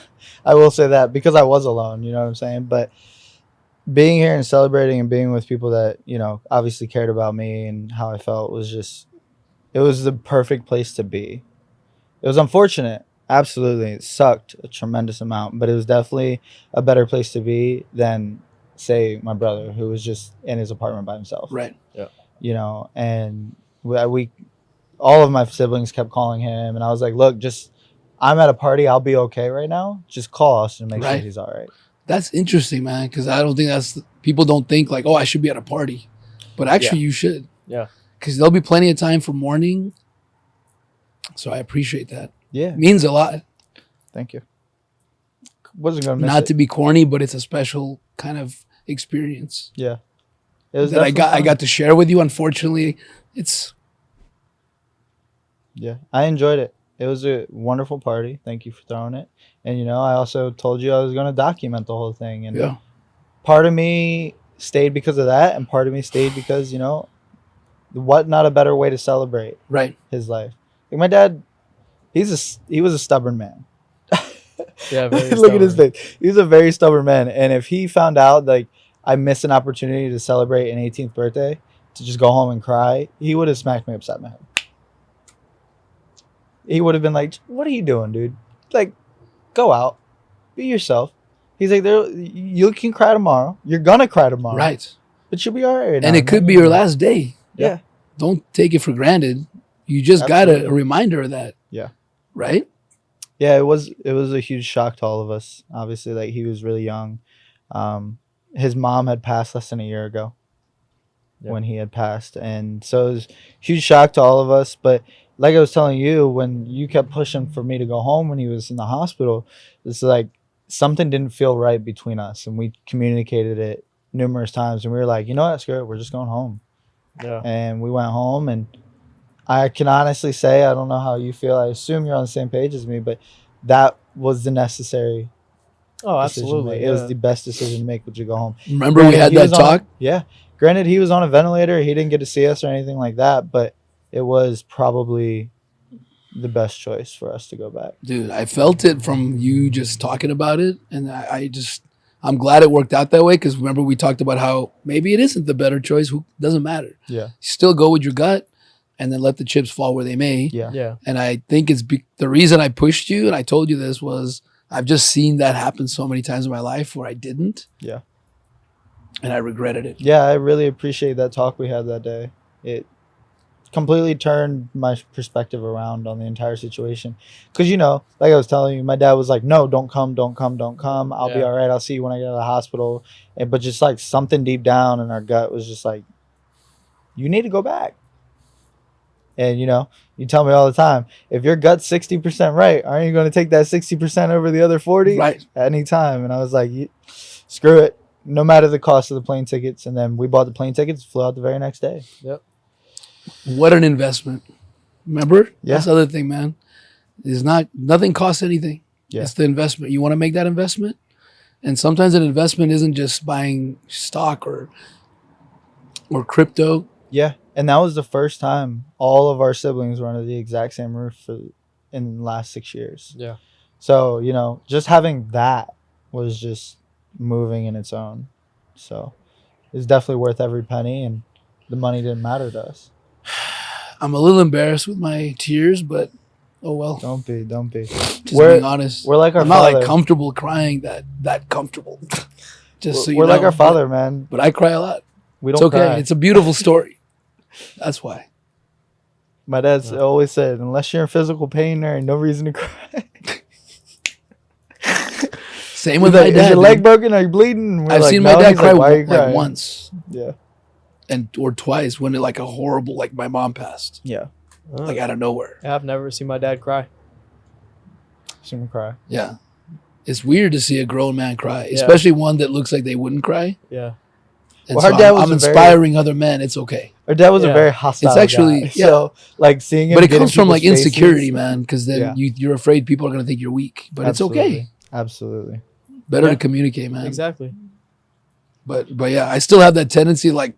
S1: I will say that, because I was alone, you know what I'm saying? But being here and celebrating and being with people that, obviously cared about me and how I felt it was the perfect place to be. It was unfortunate. Absolutely. It sucked a tremendous amount, but it was definitely a better place to be than, say, my brother, who was just in his apartment by himself.
S2: Right.
S1: And we all of my siblings kept calling him, and I was like, look, I'm at a party. I'll be okay right now. Just call us and make sure
S2: Right.
S1: he's all right.
S2: That's interesting, man, because I don't think people don't think like, oh, I should be at a party. But actually, you should.
S4: Yeah.
S2: Because there'll be plenty of time for mourning. So I appreciate that.
S1: Yeah.
S2: It means a lot.
S1: Thank you. Wasn't going to miss
S2: Not
S1: it.
S2: to be corny, but it's a special kind of experience
S1: Yeah. It was
S2: that I
S1: definitely fun.
S2: got to share with you. Unfortunately,
S1: Yeah. I enjoyed it. It was a wonderful party. Thank you for throwing it. And, I also told you I was going to document the whole thing. And
S2: yeah.
S1: part of me stayed because of that, and part of me stayed because, what not a better way to celebrate
S2: Right.
S1: his life. Like my dad, he was a stubborn man.
S4: Yeah, very
S1: Look at his
S4: stubborn.
S1: face. He was a very stubborn man. And if he found out like I missed an opportunity to celebrate an 18th birthday, to just go home and cry, he would have smacked me upside my head. He would have been like, "What are you doing, dude? Like, go out, be yourself." He's like, "You can cry tomorrow. You're gonna cry tomorrow,
S2: Right.
S1: But you'll be all right."
S2: And it could be your last day.
S1: Yeah.
S2: Don't take it for granted. You just got a
S1: Absolutely.
S2: reminder of that.
S1: Yeah.
S2: Right?
S1: Yeah, it was a huge shock to all of us. Obviously, like he was really young. His mom had passed less than a year ago when he had passed, and so it was a huge shock to all of us. But like I was telling you, when you kept pushing for me to go home when he was in the hospital, it's like something didn't feel right between us, and we communicated it numerous times, and we were like, you know what, screw it, we're just going home.
S4: Yeah.
S1: And we went home, and I can honestly say, I don't know how you feel. I assume you're on the same page as me, but that was the necessary
S4: Oh,
S1: decision to
S4: absolutely.
S1: make. It was the best decision to make, to go home.
S2: Remember we had
S1: he
S2: that
S1: was on-
S2: talk?
S1: Yeah. Granted, he was on a ventilator. He didn't get to see us or anything like that, but it was probably the best choice for us to go back.
S2: Dude, I felt it from you just talking about it. And I'm glad it worked out that way, because remember we talked about how maybe it isn't the better choice. Who doesn't matter.
S1: Yeah.
S2: Still go with your gut and then let the chips fall where they may.
S1: Yeah.
S4: Yeah.
S2: And I think the reason I pushed you and I told you this was I've just seen that happen so many times in my life where I didn't.
S1: Yeah.
S2: And I regretted it.
S1: Yeah, I really appreciate that talk we had that day. It completely turned my perspective around on the entire situation. Because, like I was telling you, my dad was like, no, don't come. I'll be
S4: Yeah.
S1: all right. I'll see you when I get out of the hospital. But just like something deep down in our gut was just like, you need to go back. And, you tell me all the time, if your gut's 60% right, aren't you going to take that 60% over the other 40?
S2: Right.
S1: At any time. And I was like, screw it. No matter the cost of the plane tickets. And then we bought the plane tickets, flew out the very next day.
S4: Yep.
S2: What an investment. Remember?
S1: Yeah.
S2: That's the other thing, man. Nothing costs anything.
S1: Yeah.
S2: It's the investment. You want to make that investment? And sometimes an investment isn't just buying stock or crypto.
S1: Yeah. And that was the first time all of our siblings were under the exact same roof in the last 6 years.
S4: Yeah.
S1: So, just having that was just moving in its own. So is definitely worth every penny, and the money didn't matter to us.
S2: I'm a little embarrassed with my tears, but oh well.
S1: Don't be.
S2: Just
S1: We're-
S2: being honest.
S1: We're like our
S2: I'm not
S1: father.
S2: like comfortable crying that comfortable. Just so you
S1: we're
S2: know.
S1: like our father, man.
S2: But I cry a lot.
S1: We
S2: It's
S1: don't
S2: okay.
S1: cry.
S2: It's a beautiful story. That's why.
S1: My dad's always said, unless you're in physical pain, there ain't no reason to cry.
S2: Same with
S1: He's
S2: my
S1: like,
S2: dad.
S1: is your
S2: dude.
S1: leg broken? Are you bleeding? And we're
S2: I've
S1: like,
S2: seen
S1: "No."
S2: my dad
S1: He's
S2: cry
S1: like, why are you
S2: like
S1: crying?
S2: once
S1: Yeah.
S2: or twice when it like a horrible like my mom passed
S1: Yeah.
S2: like out of nowhere.
S4: Yeah, I've never seen my dad cry.
S1: Seen him cry.
S2: Yeah, it's weird to see a grown man cry,
S4: Yeah.
S2: especially one that looks like they wouldn't cry.
S4: Yeah.
S2: And
S1: Well,
S2: so
S1: our dad was
S2: I'm
S1: a very-
S2: inspiring other men. It's okay,
S1: Our dad was a
S4: Yeah.
S1: very hostile
S2: actually-
S1: guy.
S2: yeah.
S1: So, like, seeing him
S2: but it
S1: get in
S2: comes from like
S1: people's
S2: insecurity,
S1: faces-
S2: man. Because then
S1: Yeah.
S2: you're afraid people are gonna think you're weak. But it's okay.
S1: Absolutely.
S2: Better
S4: Yeah.
S2: to communicate, man.
S4: Exactly.
S2: But yeah, I still have that tendency to, like,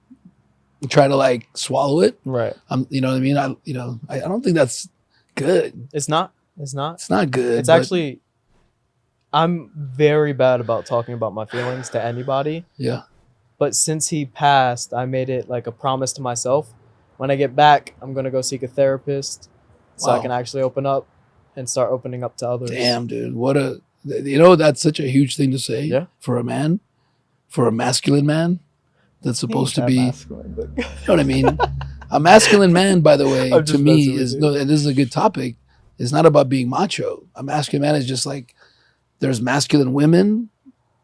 S2: try to like swallow it.
S1: Right.
S2: You know what I mean? I don't think that's good.
S4: It's not. It's not.
S2: It's not good.
S4: It's
S2: but-
S4: actually. I'm very bad about talking about my feelings to anybody.
S2: yeah.
S4: But since he passed, I made it like a promise to myself. When I get back, I'm gonna go seek a therapist, so I
S2: Wow.
S4: can actually open up and start opening up to others.
S2: Damn, dude. That's such a huge thing to say
S4: Yeah.
S2: for a man, for a masculine man that's supposed to
S1: That
S2: be, you
S1: masculine, but-
S2: know what I mean? A masculine man, by the way,
S1: I'm
S2: to
S1: just
S2: me
S1: messing with
S2: is,
S1: you.
S2: no, and this is a good topic. It's not about being macho. A masculine man is just like, there's masculine women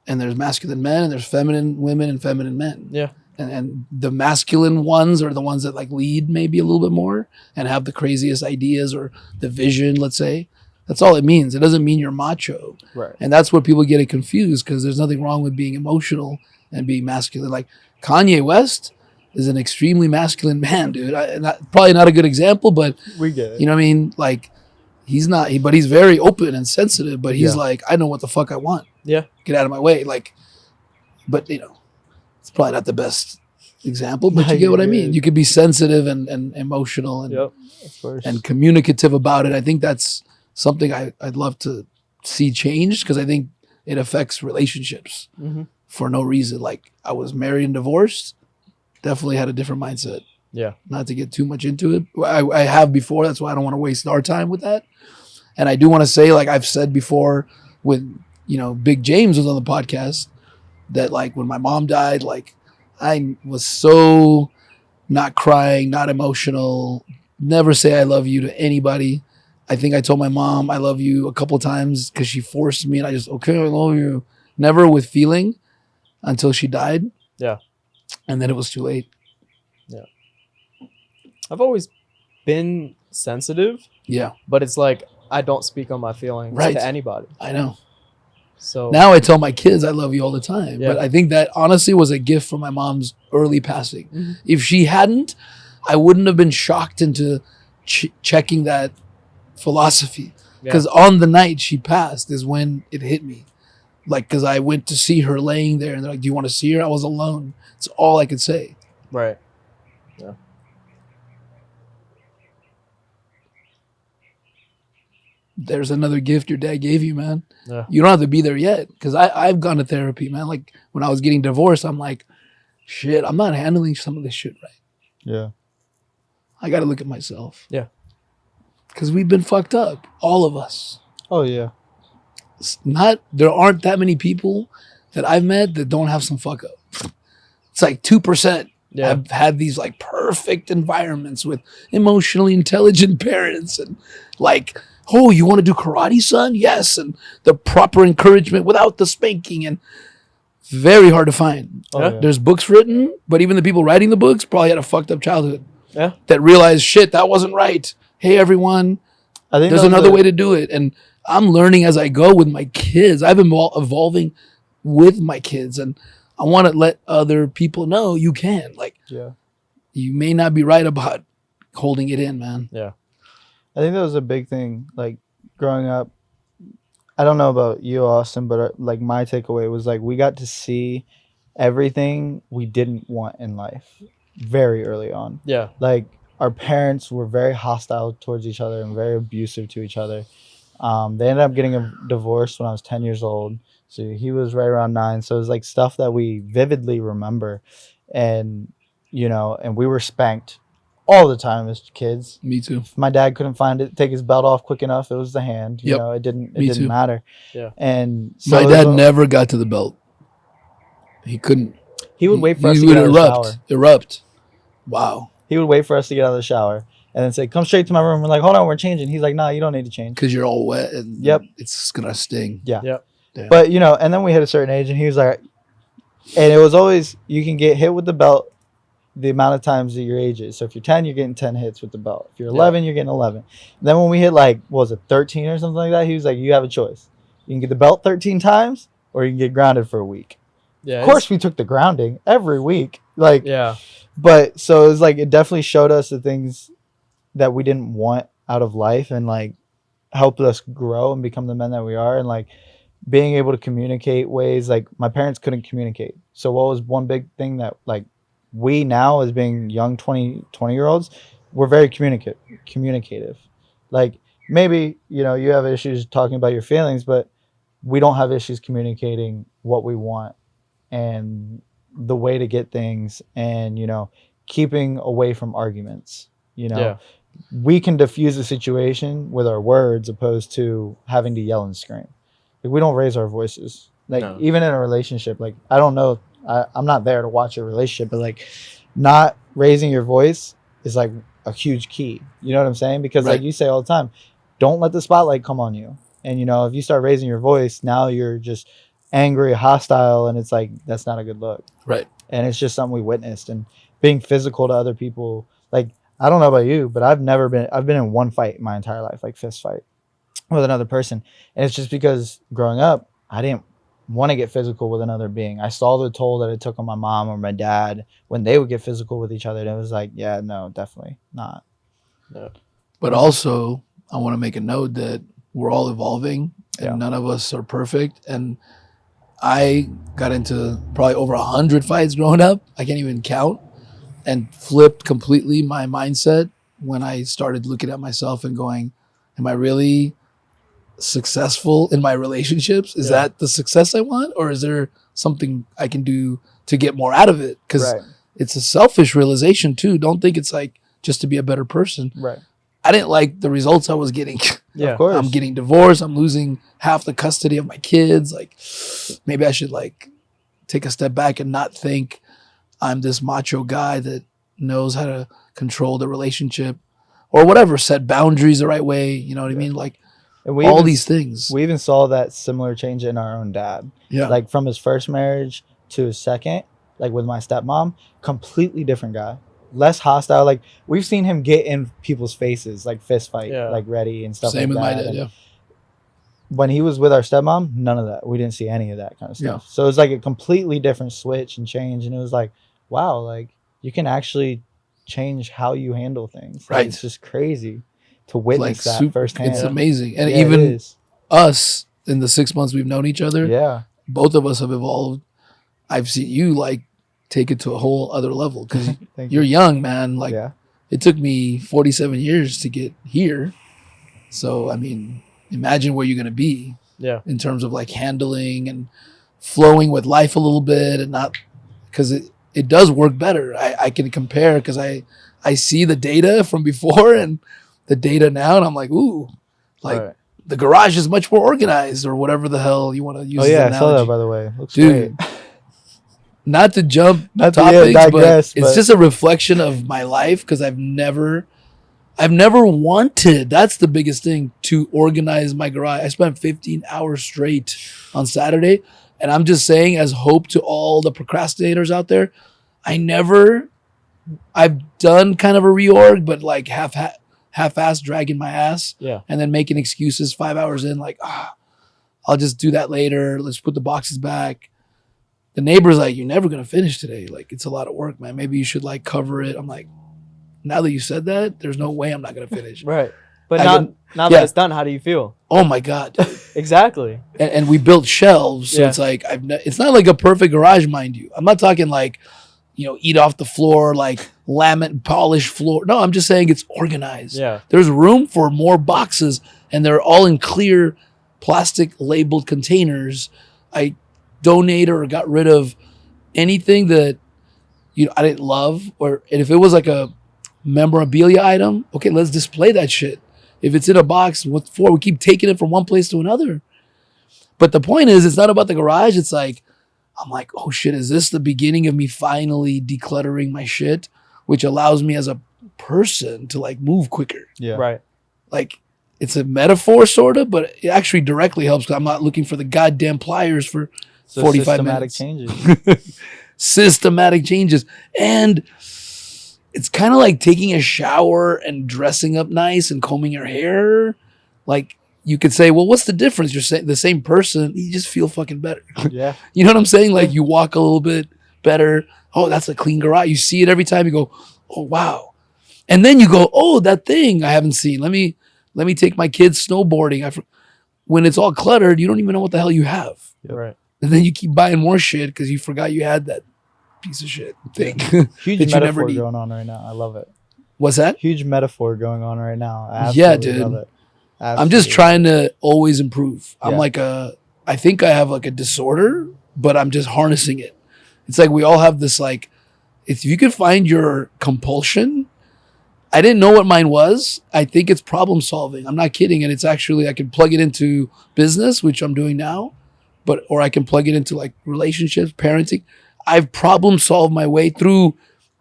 S2: and there's masculine men and there's feminine women and feminine men.
S4: Yeah.
S2: And the masculine ones are the ones that like lead maybe a little bit more and have the craziest ideas or the vision, let's say. That's all it means. It doesn't mean you're macho.
S4: Right.
S2: And that's where people get it confused because there's nothing wrong with being emotional and being masculine. Like Kanye West is an extremely masculine man, dude. Probably not a good example, but
S1: We get it.
S2: you know what I mean? Like he's not, but he's very open and sensitive, but he's
S1: Yeah.
S2: like, I know what the fuck I want.
S4: Yeah.
S2: Get out of my way. Like, but it's probably not the best example, but
S1: No,
S2: you get what I
S1: you're
S2: mean?
S1: good.
S2: You could be sensitive and emotional and,
S4: Yep.
S1: Of course.
S2: and communicative about it. I think that's something I'd love to see changed because I think it affects relationships
S4: Mm-hmm.
S2: for no reason. Like I was married and divorced, definitely had a different mindset.
S4: Yeah.
S2: Not to get too much into it. I have before, that's why I don't want to waste our time with that. And I do want to say, like I've said before when, Big James was on the podcast, that like when my mom died, like I was so not crying, not emotional, never say I love you to anybody. I think I told my mom I love you a couple times because she forced me and I just, okay, I love you. Never with feeling until she died.
S4: Yeah.
S2: And then it was too late.
S4: I've always been sensitive,
S2: Yeah,
S4: but it's like I don't speak on my feelings
S2: Right.
S4: to anybody.
S2: I know.
S4: So
S2: Now I tell my kids I love you all the time.
S4: Yeah.
S2: But I think that honestly was a gift from my mom's early passing.
S4: Mhm.
S2: If she hadn't, I wouldn't have been shocked into checking that philosophy. Because on the night she passed is when it hit me. Like, because I went to see her laying there and they're like, do you want to see her? I was alone. It's all I could say.
S4: right.
S2: There's another gift your dad gave you, man.
S4: Yeah.
S2: You don't have to be there yet. Because I've gone to therapy, man. Like, when I was getting divorced, I'm like, shit, I'm not handling some of this shit right.
S1: Yeah.
S2: I got to look at myself.
S4: Yeah.
S2: Because we've been fucked up. All of us.
S1: Oh yeah.
S2: There aren't that many people that I've met that don't have some fuck up. It's like 2%.
S4: Yeah.
S2: I've had these like perfect environments with emotionally intelligent parents and like, oh, you want to do karate, son? Yes. And the proper encouragement without the spanking and very hard to find.
S1: Oh,
S4: Yeah.
S1: yeah.
S2: There's books written, but even the people writing the books probably had a fucked up childhood
S4: Yeah.
S2: that realized, shit, that wasn't right. Hey, everyone,
S1: I think
S2: there's
S1: that was
S2: another
S1: a-
S2: way to do it. And I'm learning as I go with my kids. I've been evolving with my kids. And I want to let other people know you can. Like,
S1: Yeah.
S2: you may not be right about holding it in, man.
S1: I think that was a big thing. Like growing up, I don't know about you, Austin, but like my takeaway was like we got to see everything we didn't want in life very early on.
S4: Yeah.
S1: Like our parents were very hostile towards each other and very abusive to each other. They ended up getting a divorce when I was 10 years old. So he was right around 9. So it was like stuff that we vividly remember. and and we were spanked all the time as kids.
S2: Me too.
S1: If my dad couldn't take his belt off quick enough, it was the hand.
S2: Yep.
S1: It didn't
S2: Me too.
S1: matter.
S4: Yeah.
S1: And so
S2: My dad never got to the belt. He couldn't.
S1: he would wait for
S2: He
S1: us to
S2: would
S1: get out of the shower.
S2: erupt. Wow.
S1: He would wait for us to get out of the shower and then say, "Come straight to my room." We're like, "Hold on, we're changing." He's like, "Nah, you don't need to change."
S2: Because you're all wet and
S1: Yep.
S2: it's gonna sting.
S1: Yeah.
S4: Yep.
S2: Yeah.
S1: But and then we hit a certain age, and he was like, and it was always, you can get hit with the belt the amount of times that your age is. So if you're 10, you're getting 10 hits with the belt. If you're 11, you're getting 11. And then when we hit what was it, 13 or something like that, he was like, you have a choice. You can get the belt 13 times, or you can get grounded for a week.
S4: Yeah.
S1: Of course, we took the grounding every week.
S4: Yeah.
S1: But so it was it definitely showed us the things that we didn't want out of life, and helped us grow and become the men that we are. And being able to communicate ways my parents couldn't communicate. So what was one big thing that we now, as being young 20-year-olds, we're very communicative. Maybe you have issues talking about your feelings, but we don't have issues communicating what we want and the way to get things, and keeping away from arguments.
S4: Yeah.
S1: We can diffuse a situation with our words opposed to having to yell and scream. We don't raise our voices.
S4: No.
S1: Even in a relationship, I don't know, I'm not there to watch a relationship, but not raising your voice is a huge key. You know what I'm saying? Because
S2: Right.
S1: you say all the time, don't let the spotlight come on you. And if you start raising your voice, now you're just angry, hostile, and it's that's not a good look.
S2: Right.
S1: And it's just something we witnessed. And being physical to other people, I don't know about you, but I've been in one fight my entire life, fist fight with another person. And it's just because growing up, I didn't want to get physical with another being. I saw the toll that it took on my mom or my dad when they would get physical with each other. And it was yeah, no, definitely not.
S4: Yeah.
S2: But also, I want to make a note that we're all evolving and
S1: Yeah.
S2: none of us are perfect. And I got into probably over 100 fights growing up. I can't even count, and flipped completely my mindset when I started looking at myself and going, am I really successful in my relationships? Is
S4: Yeah.
S2: that the success I want? Or is there something I can do to get more out of it? Because
S1: Right.
S2: it's a selfish realization too. Don't think it's just to be a better person.
S1: Right.
S2: I didn't like the results I was getting.
S4: Yeah.
S1: Of course.
S2: I'm getting divorced. I'm losing half the custody of my kids. Maybe I should take a step back and not think I'm this macho guy that knows how to control the relationship or whatever, set boundaries the right way. You know what I mean?
S1: And we
S2: all
S1: even,
S2: these things.
S1: we even saw that similar change in our own dad.
S2: Yeah.
S1: From his first marriage to his second, with my stepmom, completely different guy. Less hostile. We've seen him get in people's faces, fist fight,
S4: Yeah.
S1: ready and stuff
S2: Same with
S1: like that.
S2: my dad.
S1: And
S2: Yeah.
S1: when he was with our stepmom, none of that. We didn't see any of that kind of stuff.
S2: Yeah.
S1: So it was a completely different switch and change. And it was wow, you can actually change how you handle things.
S2: Right.
S1: It's just crazy to witness that
S2: Super,
S1: firsthand.
S2: it's amazing. And
S1: Yeah, it
S2: even
S1: is.
S2: us in the 6 months we've known each other,
S1: Yeah.
S2: both of us have evolved. I've seen you take it to a whole other level because
S1: Thank
S2: you're
S1: you.
S2: young, man.
S1: Yeah.
S2: It took me 47 years to get here. So, imagine where you're going to be
S4: Yeah.
S2: in terms of handling and flowing with life a little bit, and not because it does work better. I can compare because I see the data from before and the data now, and I'm ooh,
S1: Right.
S2: the garage is much more organized or whatever the hell you want to use.
S1: Oh
S2: as
S1: yeah,
S2: an
S1: I saw that,
S2: analogy.
S1: by the way. Looks
S2: Dude,
S1: great.
S2: Not to jump
S1: Not to,
S2: topics,
S1: digress,
S2: but it's just a reflection of my life because I've never wanted, that's the biggest thing, to organize my garage. I spent 15 hours straight on Saturday, and I'm just saying, as hope to all the procrastinators out there, I've done kind of a reorg, but half-ass dragging my ass,
S4: Yeah.
S2: and then making excuses 5 hours in, I'll just do that later. Let's put the boxes back. The neighbor's you're never going to finish today. It's a lot of work, man. Maybe you should cover it. I'm now that you said that, there's no way I'm not going to finish.
S4: Right. But
S2: I
S4: now,
S2: can-
S4: now
S2: yeah.
S4: that it's done, how do you feel?
S2: Oh my God.
S4: Exactly.
S2: And we built shelves. So
S4: Yeah.
S2: it's it's not a perfect garage, mind you. I'm not talking eat off the floor, laminate polished floor. No, I'm just saying it's organized.
S4: Yeah.
S2: There's room for more boxes, and they're all in clear plastic labeled containers. I donated or got rid of anything that I didn't love, and if it was like a memorabilia item, okay, let's display that shit. If it's in a box, what for? We keep taking it from one place to another. But the point is, it's not about the garage. It's like, I'm like, oh shit, is this the beginning of me finally decluttering my shit, which allows me as a person to like move quicker?
S1: Yeah.
S4: Right.
S2: Like, it's a metaphor sort of, but it actually directly helps because I'm not looking for the goddamn pliers for
S1: So
S2: 45
S1: systematic
S2: minutes.
S1: changes.
S2: Systematic changes. And it's kind of like taking a shower and dressing up nice and combing your hair. Like, you could say, well, what's the difference? You're the same person. You just feel fucking better.
S1: Yeah.
S2: You know what I'm saying? Like, you walk a little bit better. Oh, that's a clean garage. You see it every time. You go, oh, wow. And then you go, oh, that thing I haven't seen. Let me take my kids snowboarding. When it's all cluttered, you don't even know what the hell you have.
S1: Yep.
S4: Right.
S2: And then you keep buying more shit because you forgot you had that piece of shit thing.
S1: Huge
S2: that you never
S1: metaphor
S2: need.
S1: going on right now. I love it.
S2: What's that?
S1: Huge metaphor going on right now. I
S2: Yeah,
S1: absolutely
S2: dude.
S1: love it.
S2: I'm just
S1: Absolutely.
S2: trying to always improve. I'm
S1: Yeah.
S2: like I think I have like a disorder, but I'm just harnessing it. It's like we all have this like, if you could find your compulsion, I didn't know what mine was. I think it's problem solving. I'm not kidding. And it's actually, I can plug it into business, which I'm doing now, or I can plug it into like relationships, parenting. I've problem solved my way through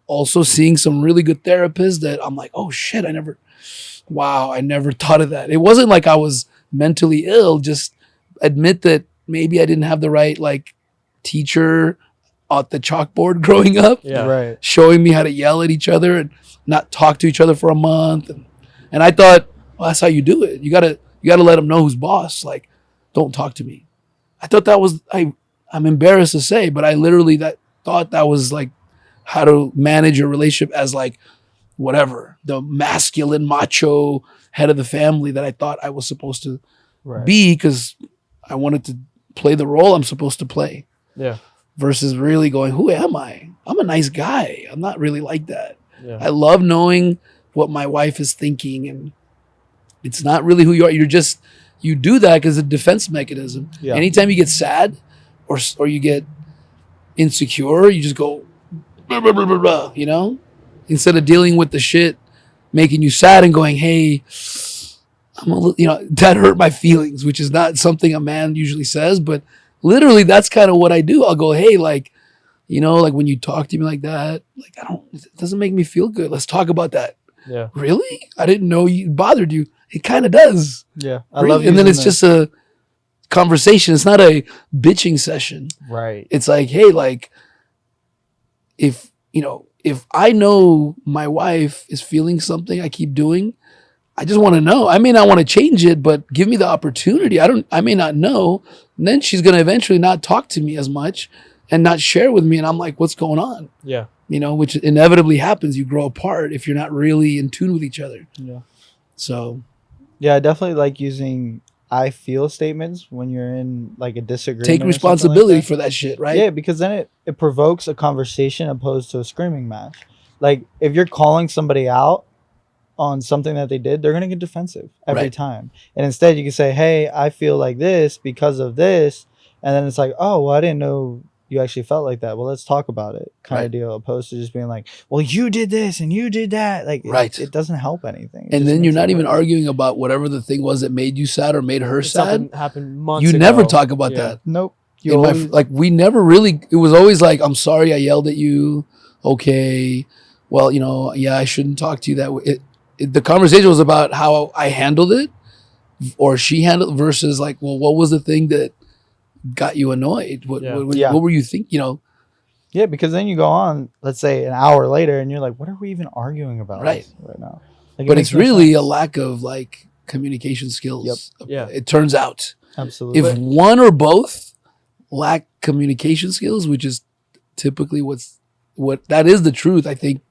S2: also seeing some really good therapists that I'm like, oh shit, I never thought of that. It wasn't like I was mentally ill. Just admit that maybe I didn't have the right like teacher at the chalkboard growing up,
S4: Yeah.
S1: Right.
S2: showing me how to yell at each other and not talk to each other for a month. And I thought, well, that's how you do it. You gotta let them know who's boss. Like, don't talk to me. I thought that was, I'm embarrassed to say, but I literally thought that was like how to manage a relationship as like whatever, the masculine macho head of the family that I thought I was supposed to
S1: Right.
S2: be because I wanted to play the role I'm supposed to play.
S4: Yeah.
S2: Versus really going, who am I? I'm a nice guy. I'm not really like that.
S4: Yeah.
S2: I love knowing what my wife is thinking, and it's not really who you are. You do that because it's a defense mechanism.
S1: Yeah.
S2: Anytime you get sad or you get insecure, you just go, blah, blah, blah, blah, blah, you know? Instead of dealing with the shit making you sad and going, hey, I'm a little, that hurt my feelings, which is not something a man usually says, but literally that's kind of what I do. I'll go, hey, like, like when you talk to me like that, like, it doesn't make me feel good. Let's talk about that.
S4: Yeah.
S2: Really? I didn't know it bothered you. It kind of does.
S1: Yeah. I
S2: Really?
S1: love
S2: And then
S1: using
S2: it's just a conversation. It's not a bitching session.
S1: right.
S2: It's like, hey, like, if I know my wife is feeling something I keep doing, I just want to know. I may not want to change it, but give me the opportunity. I may not know. And then she's going to eventually not talk to me as much and not share with me. And I'm like, what's going on?
S4: Yeah.
S2: Which inevitably happens. You grow apart if you're not really in tune with each other.
S1: Yeah.
S2: So,
S1: Yeah, I definitely like using I feel statements when you're in like a disagreement.
S2: take
S1: or something
S2: responsibility
S1: like that.
S2: for that shit, right?
S1: Yeah, because then it provokes a conversation opposed to a screaming match. Like if you're calling somebody out on something that they did, they're gonna get defensive every
S2: Right.
S1: time. And instead you can say, hey, I feel like this because of this. And then it's like, oh, well, I didn't know you actually felt like that. Well, let's talk about it kind
S2: Right.
S1: of deal, opposed to just being like, well, you did this and you did that. Like
S2: Right.
S1: it doesn't help anything. It
S2: And
S1: just
S2: then you're
S1: makes it
S2: not even
S1: worse.
S2: arguing about whatever the thing was that made you sad or made her
S4: If
S2: sad.
S4: something happened months
S2: You
S4: ago.
S2: never talk about
S4: Yeah.
S2: that.
S1: Nope. You
S2: In my,
S1: always,
S2: like we never really, it was always like, I'm sorry I yelled at you. Okay. Well, yeah, I shouldn't talk to you that way. The conversation was about how I handled it or she handled it versus like, well, what was the thing that got you annoyed? What were you thinking?
S1: yeah, because then you go on, let's say an hour later, and you're like, what are we even arguing about
S2: Right.
S1: right now? Like, it
S2: But
S1: makes
S2: it's
S1: no
S2: really a
S1: sense.
S2: lack of like communication skills.
S4: Yeah.
S2: It turns out
S1: Absolutely.
S2: if one or both lack communication skills, which is typically what that is the truth. I think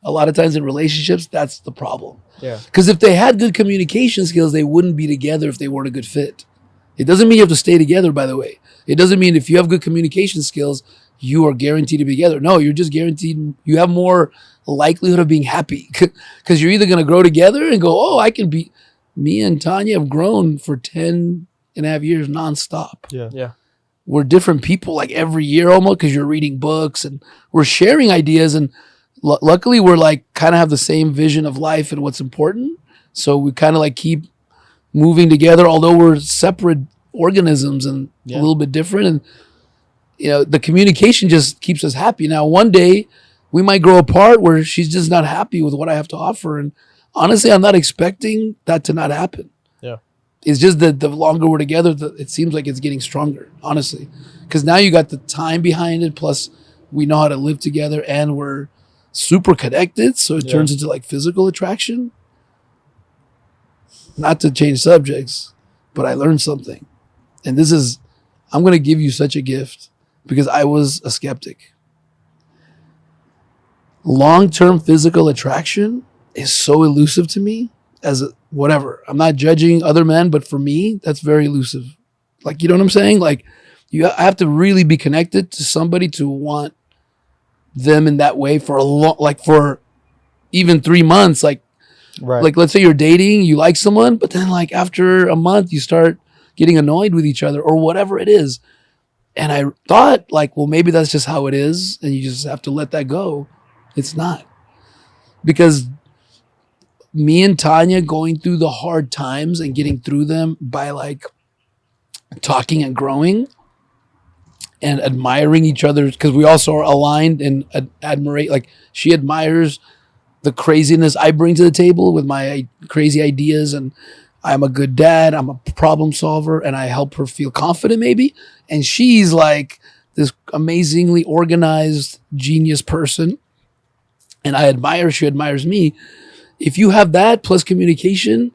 S2: a lot of times in relationships, that's the problem.
S4: Yeah.
S2: Because if they had good communication skills, they wouldn't be together if they weren't a good fit. It doesn't mean you have to stay together, by the way. It doesn't mean if you have good communication skills, you are guaranteed to be together. No, you're just guaranteed. You have more likelihood of being happy because you're either going to grow together and go, oh, me and Tanya have grown for 10 and a half years nonstop.
S1: yeah.
S4: Yeah.
S2: we're different people like every year almost because you're reading books and we're sharing ideas. And luckily, we're like kind of have the same vision of life and what's important. So we kind of like keep moving together, although we're separate organisms and a little bit different. And, you know, the communication just keeps us happy. Now, one day we might grow apart where she's just not happy with what I have to offer. And honestly, I'm not expecting that to not happen.
S4: Yeah.
S2: It's just that the longer we're together, it seems like it's getting stronger, honestly. Because now you got the time behind it, plus we know how to live together and we're super connected. So it turns into like physical attraction. Not to change subjects, but I learned something. And this is, I'm going to give you such a gift because I was a skeptic. Long-term physical attraction is so elusive to me whatever. I'm not judging other men, but for me, that's very elusive. Like, you know what I'm saying? Like, I have to really be connected to somebody to want them in that way for for even 3 months. Like, let's say you're dating, you like someone, but then like after a month, you start getting annoyed with each other or whatever it is. And I thought like, well, maybe that's just how it is. And you just have to let that go. It's not. Because me and Tanya going through the hard times and getting through them by like talking and growing and admiring each other, because we also are aligned and admirate. Like, she admires the craziness I bring to the table with my crazy ideas, and I'm a good dad, I'm a problem solver, and I help her feel confident maybe. And she's like this amazingly organized genius person, and I admire her, she admires me. If you have that plus communication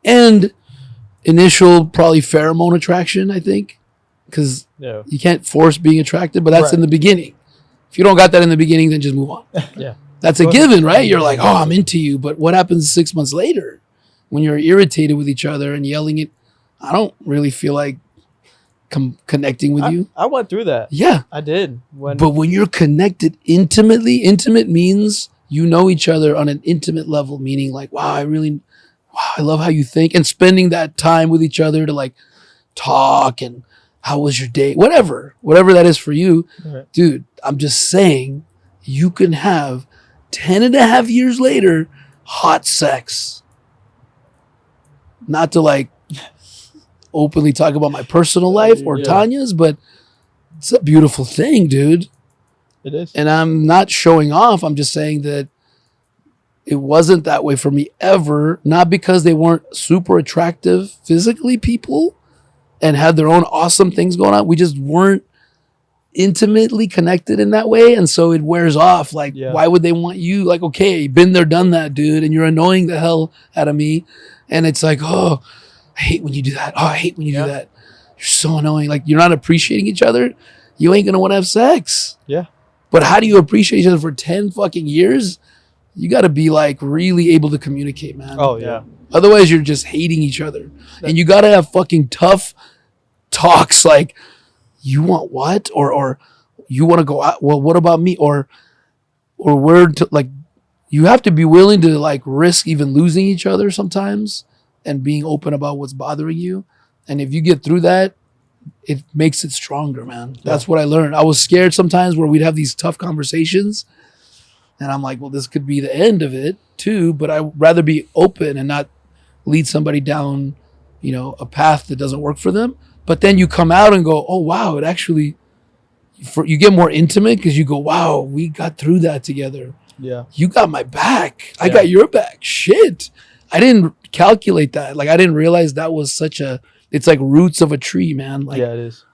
S2: and initial probably pheromone attraction, I think, because you can't force being attracted, but that's in the beginning. If you don't got that in the beginning, then just move on. That's a given, right? You're like, oh, I'm into you. But what happens 6 months later when you're irritated with each other and yelling it? I don't really feel like connecting with you.
S4: I went through that.
S2: Yeah.
S4: I did.
S2: But when you're connected intimately, intimate means you know each other on an intimate level, meaning like, wow, I love how you think. And spending that time with each other to like talk and how was your day? Whatever that is for you. Right. Dude, I'm just saying you can have 10 and a half years later, hot sex. Not to like openly talk about my personal life or Tanya's, but it's a beautiful thing, dude.
S1: It is.
S2: And I'm not showing off. I'm just saying that it wasn't that way for me ever. Not because they weren't super attractive physically people and had their own awesome things going on. We just weren't intimately connected in that way, and so it wears off. Like, why would they want you? Like, okay, been there, done that, dude, and you're annoying the hell out of me, and it's like, oh, I hate when you do that. Oh, I hate when you do that. You're so annoying. Like, you're not appreciating each other. You ain't gonna want to have sex.
S1: Yeah.
S2: But how do you appreciate each other for 10 fucking years? You got to be like really able to communicate, man.
S1: Oh yeah.
S2: Otherwise, you're just hating each other, and you got to have fucking tough talks like, you want what? Or you want to go out? Well, what about me? Or we're like, you have to be willing to like risk even losing each other sometimes and being open about what's bothering you. And if you get through that, it makes it stronger, man. That's what I learned. I was scared sometimes where we'd have these tough conversations and I'm like, well, this could be the end of it too, but I'd rather be open and not lead somebody down, you know, a path that doesn't work for them. But then you come out and go, oh, wow, it actually, you get more intimate because you go, wow, we got through that together.
S1: Yeah.
S2: You got my back. I got your back. Shit. I didn't calculate that. Like, I didn't realize that was it's like roots of a tree, man. Like,
S1: yeah, it is.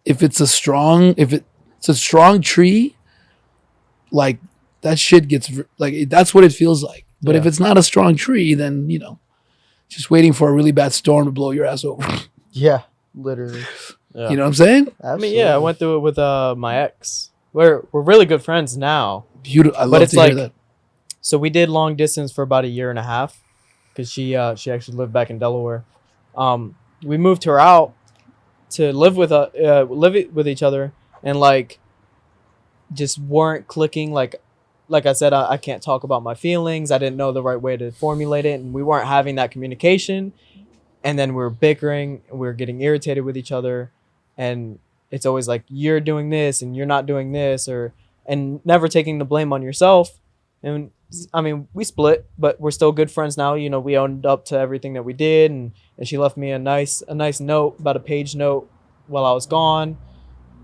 S2: If it's a strong tree, like that shit gets, like, that's what it feels like. But if it's not a strong tree, then, you know, just waiting for a really bad storm to blow your ass over.
S1: Yeah. Literally.
S2: Yeah. You know what I'm saying?
S1: Absolutely.
S4: I mean, I went through it with my ex. We're really good friends now.
S2: Beautiful. I love to hear that.
S4: So we did long distance for about 1.5 years because she actually lived back in Delaware. We moved her out to live with each other, and like just weren't clicking. Like I said, I can't talk about my feelings. I didn't know the right way to formulate it, and we weren't having that communication. And then we were bickering, we were getting irritated with each other, and it's always like you're doing this and you're not doing this, and never taking the blame on yourself. And I mean, we split, but we're still good friends now. You know, we owned up to everything that we did, and she left me a nice note, about a page note, while I was gone.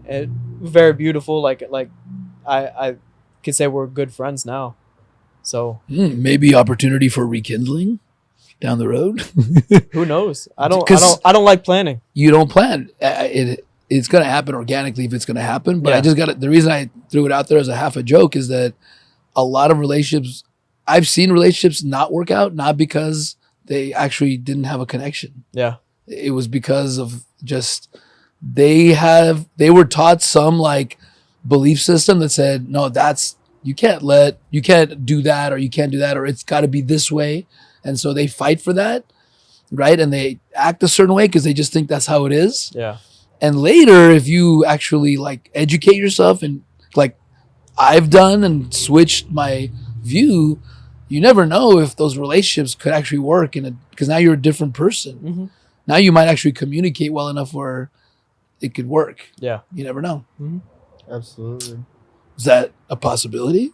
S4: And very beautiful. Like I could say we're good friends now. So
S2: Maybe opportunity for rekindling down the road.
S4: who knows? I don't like planning.
S2: You don't plan. It's going to happen organically if it's going to happen. But
S4: Yeah.
S2: I just got the reason I threw it out there as a half a joke is that a lot of relationships, I've seen relationships not work out, not because they actually didn't have a connection.
S4: Yeah.
S2: It was because of just they were taught some like belief system that said, no, you can't do that, or you can't do that, or it's got to be this way. And so they fight for that, right? And they act a certain way because they just think that's how it is.
S4: Yeah.
S2: And later, if you actually like educate yourself and like I've done and switched my view, you never know if those relationships could actually work because now you're a different person.
S4: Mm-hmm.
S2: Now you might actually communicate well enough where it could work.
S4: Yeah.
S2: You never know.
S4: Mm-hmm.
S1: Absolutely.
S2: Is that a possibility?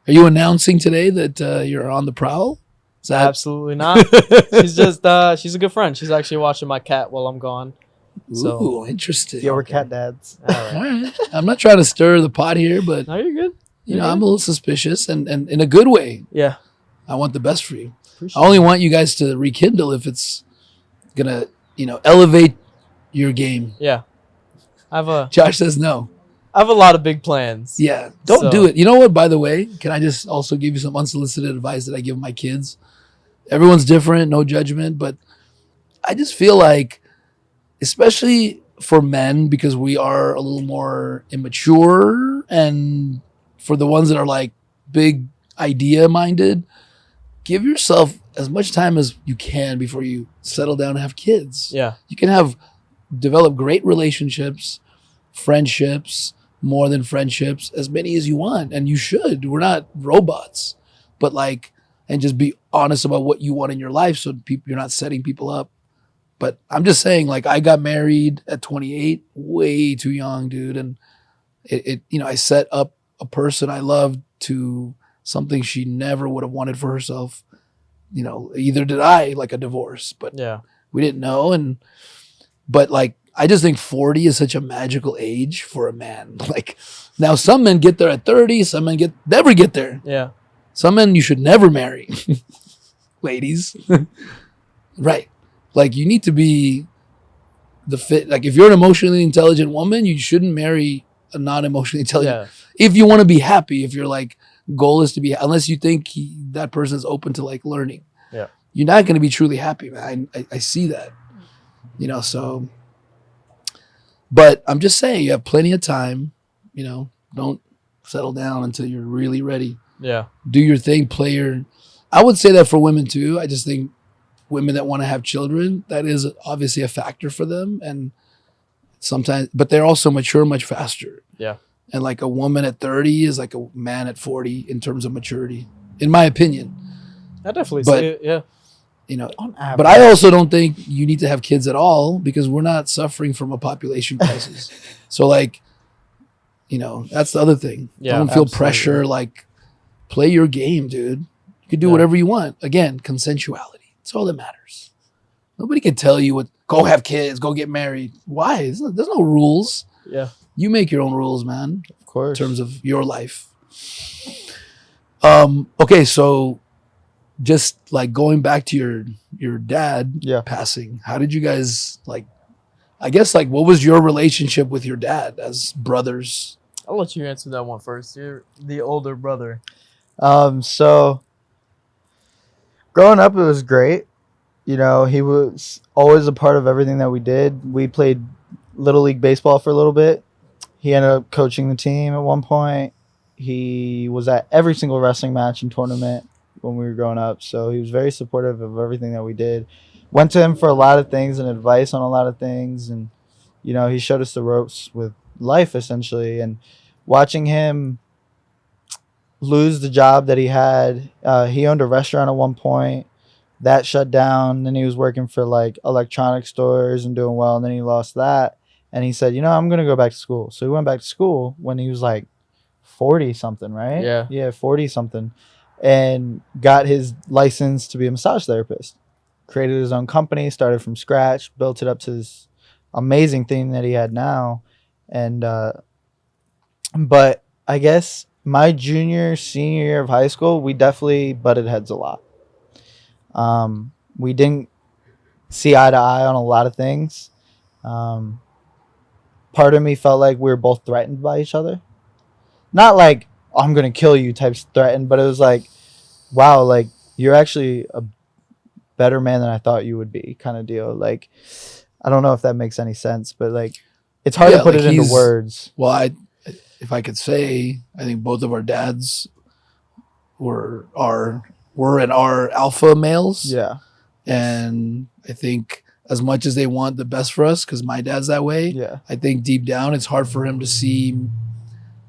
S2: Are you announcing today that you're on the prowl? Is that
S4: Absolutely not. She's just she's a good friend. She's actually watching my cat while I'm gone. So
S2: Ooh, interesting.
S1: Yeah, we're cat dads.
S4: all right.
S2: All right. I'm not trying to stir the pot here, but
S4: No, you're good.
S2: you know, I'm a little suspicious and in a good way.
S4: Yeah.
S2: I want the best for you.
S4: Appreciate
S2: I only want you guys to rekindle if it's gonna, elevate your game.
S4: Yeah. I have
S2: Josh says no.
S4: a lot of big plans.
S2: Yeah, don't
S4: So-
S2: do it. You know what? By the way, can I just also give you some unsolicited advice that I give my kids? Everyone's different, no judgment, but I just feel like, especially for men, because we are a little more immature, and for the ones that are like big idea minded, give yourself as much time as you can before you settle down and have kids.
S4: Yeah.
S2: You can develop great relationships, friendships, more than friendships, as many as you want. And you should. We're not robots. But and just be honest about what you want in your life so you're not setting people up. But I'm just saying, I got married at 28, way too young, dude. And I set up a person I loved to something she never would have wanted for herself. Either did I, like a divorce, but
S4: Yeah.
S2: we didn't know. But I just think 40 is such a magical age for a man. Now some men get there at 30, some men never get there.
S4: Yeah.
S2: Some men you should never marry. Ladies. Right. You need to be the fit. If you're an emotionally intelligent woman, you shouldn't marry a non-emotionally intelligent.
S4: Yeah.
S2: If you want to be happy, if your goal is to be, unless you think that person is open to learning.
S4: Yeah.
S2: You're not going to be truly happy, man. I see that. So, but I'm just saying you have plenty of time, don't settle down until you're really ready.
S4: Yeah.
S2: Do your thing, I would say that for women too. I just think women that want to have children, that is obviously a factor for them. And sometimes, but they're also mature much faster.
S4: Yeah.
S2: And a woman at 30 is like a man at 40 in terms of maturity, in my opinion.
S4: I definitely
S2: But-
S4: see it. Yeah.
S1: On average.
S2: But I also don't think you need to have kids at all because we're not suffering from a population crisis. So that's the other thing.
S4: Yeah,
S2: Don't feel
S1: absolutely.
S2: pressure. Play your game, dude. You can do
S4: Yeah.
S2: whatever you want. Again, consensuality. It's all that matters. Nobody can tell you go have kids, go get married. Why? There's no rules.
S4: Yeah.
S2: You make your own rules, man,
S1: of
S2: in
S1: course.
S2: terms of your life. Okay, so just going back to your dad
S1: Yeah.
S2: passing, how did you guys I guess what was your relationship with your dad as brothers?
S4: I'll let you answer that one first. You're the older brother.
S1: So growing up, it was great. He was always a part of everything that we did. We played Little League baseball for a little bit. He ended up coaching the team at one point. He was at every single wrestling match and tournament when we were growing up. So he was very supportive of everything that we did. Went to him for a lot of things and advice on a lot of things. And, he showed us the ropes with life, essentially. And watching him lose the job that he had, he owned a restaurant at one point. That shut down. Then he was working for electronic stores and doing well. And then he lost that. And he said, I'm going to go back to school. So he went back to school when he was like 40 something, right?
S4: Yeah.
S1: Yeah, 40 something. And got his license to be a massage therapist. Created his own company, started from scratch, built it up to this amazing thing that he had now. And, but I guess my senior year of high school, we definitely butted heads a lot. We didn't see eye to eye on a lot of things. Part of me felt like we were both threatened by each other. Not like, oh, I'm going to kill you type threatened, but it was like, wow, like you're actually a better man than I thought you would be kind of deal. Like, I don't know if that makes any sense, but like, it's hard to put it into words.
S2: Well, if I could say, I think both of our dads were and are alpha males.
S1: Yeah.
S2: And I think as much as they want the best for us, because my dad's that way,
S1: Yeah.
S2: I think deep down it's hard for him to see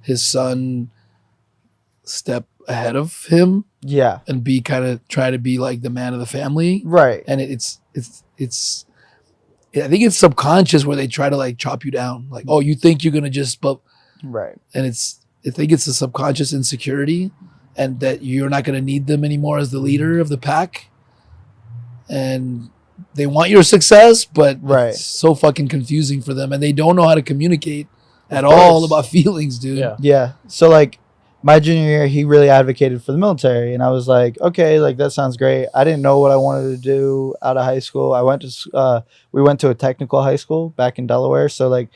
S2: his son step ahead of him.
S1: Yeah.
S2: And be kind of try to be like the man of the family.
S1: Right.
S2: And it's I think it's subconscious where they try to like chop you down. Like, oh, you think you're gonna just
S1: right.
S2: And I think it's a subconscious insecurity and that you're not gonna need them anymore as the leader of the pack. And they want your success, but it's so fucking confusing for them and they don't know how to communicate at all about feelings, dude.
S4: Yeah.
S1: Yeah. So like my junior year, he really advocated for the military, and I was like, okay, like that sounds great. I didn't know what I wanted to do out of high school. We went to a technical high school back in Delaware, so like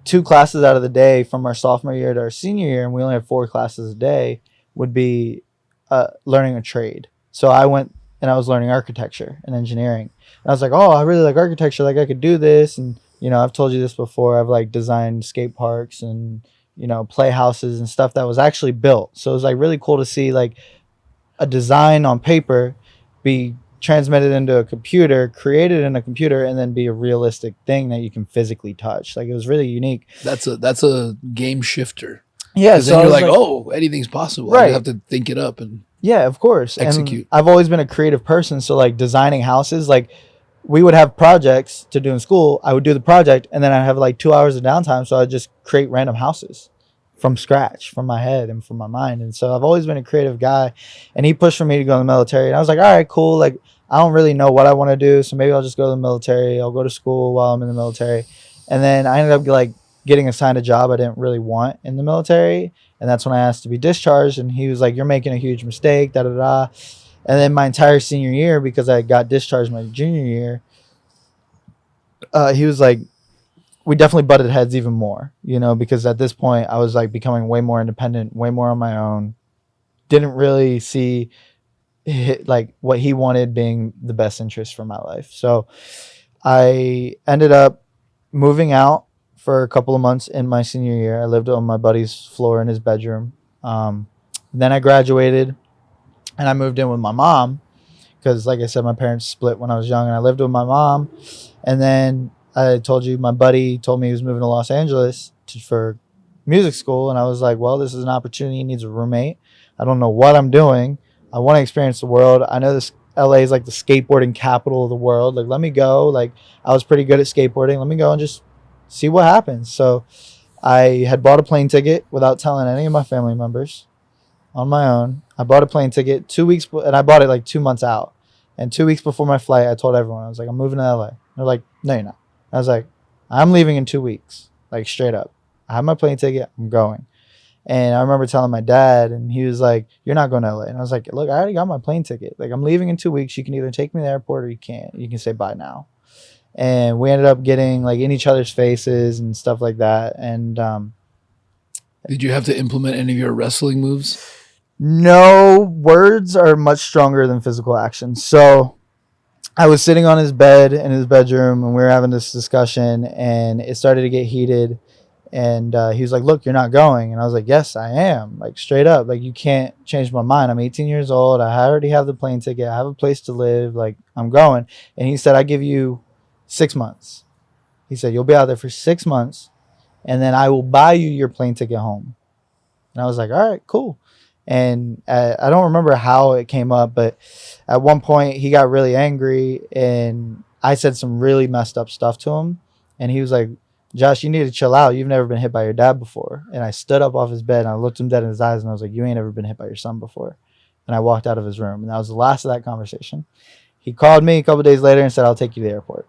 S1: 2 classes out of the day from our sophomore year to our senior year, and we only had 4 classes a day, would be learning a trade. So I went and I was learning architecture and engineering, and I was like, oh, I really like architecture, like I could do this. And I've told you this before, I've like designed skate parks and playhouses and stuff that was actually built. So it was like really cool to see like a design on paper be transmitted into a computer, created in a computer, and then be a realistic thing that you can physically touch. Like it was really unique.
S2: That's a game shifter.
S1: Yeah.
S2: So then you're like, oh, anything's possible. Right. You have to think it up and
S1: yeah, of course.
S2: Execute.
S1: And I've always been a creative person. So like designing houses, like we would have projects to do in school. I would do the project and then I'd have like 2 hours of downtime. So I'd just create random houses from scratch, from my head and from my mind. And so I've always been a creative guy, and he pushed for me to go in the military. And I was like, all right, cool. Like, I don't really know what I want to do. So maybe I'll just go to the military. I'll go to school while I'm in the military. And then I ended up like getting assigned a job I didn't really want in the military. And that's when I asked to be discharged. And he was like, you're making a huge mistake, da, da, da. And then my entire senior year, because I got discharged my junior year, he was like, we definitely butted heads even more, because at this point I was like becoming way more independent, way more on my own. Didn't really see like what he wanted being the best interest for my life. So I ended up moving out for a couple of months in my senior year. I lived on my buddy's floor in his bedroom. Then I graduated and I moved in with my mom because, like I said, my parents split when I was young, and I lived with my mom. And then I told you my buddy told me he was moving to Los Angeles for music school. And I was like, well, this is an opportunity. He needs a roommate. I don't know what I'm doing. I want to experience the world. I know this LA is like the skateboarding capital of the world. Like, let me go. Like, I was pretty good at skateboarding. Let me go and just see what happens. So I had bought a plane ticket without telling any of my family members on my own. I bought a plane ticket 2 weeks, and I bought it like 2 months out. And 2 weeks before my flight, I told everyone, I was like, I'm moving to LA. They're like, no, you're not. I was like, I'm leaving in 2 weeks, like straight up. I have my plane ticket. I'm going. And I remember telling my dad, and he was like, you're not going to LA. And I was like, look, I already got my plane ticket. Like, I'm leaving in 2 weeks. You can either take me to the airport or you can't. You can say bye now. And we ended up getting like in each other's faces and stuff like that. And
S2: did you have to implement any of your wrestling moves?
S1: No, words are much stronger than physical action. So I was sitting on his bed in his bedroom, and we were having this discussion, and it started to get heated. And he was like, look, you're not going. And I was like, yes, I am. Like, straight up. Like, you can't change my mind. I'm 18 years old. I already have the plane ticket. I have a place to live. Like, I'm going. And he said, I give you 6 months. He said, you'll be out there for 6 months, and then I will buy you your plane ticket home. And I was like, all right, cool. And I don't remember how it came up, but at one point he got really angry, and I said some really messed up stuff to him. And he was like, Josh, you need to chill out. You've never been hit by your dad before. And I stood up off his bed and I looked him dead in his eyes and I was like, you ain't ever been hit by your son before. And I walked out of his room. And that was the last of that conversation. He called me a couple days later and said, I'll take you to the airport.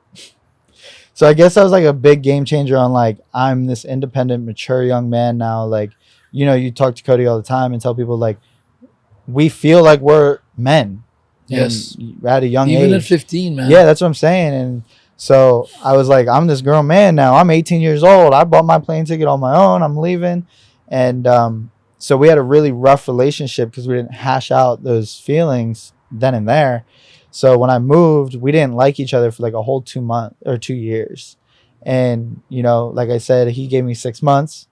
S1: So I guess that was like a big game changer on like, I'm this independent, mature young man now. Like, you know, you talk to Cody all the time and tell people like, we feel like we're men.
S2: Yes.
S1: At a young age.
S2: Even at 15, man.
S1: Yeah, that's what I'm saying. And so I was like, I'm this grown man now. I'm 18 years old. I bought my plane ticket on my own. I'm leaving. And so we had a really rough relationship because we didn't hash out those feelings then and there. So when I moved, we didn't like each other for like a whole 2 months or 2 years. And, you know, like I said, he gave me 6 months.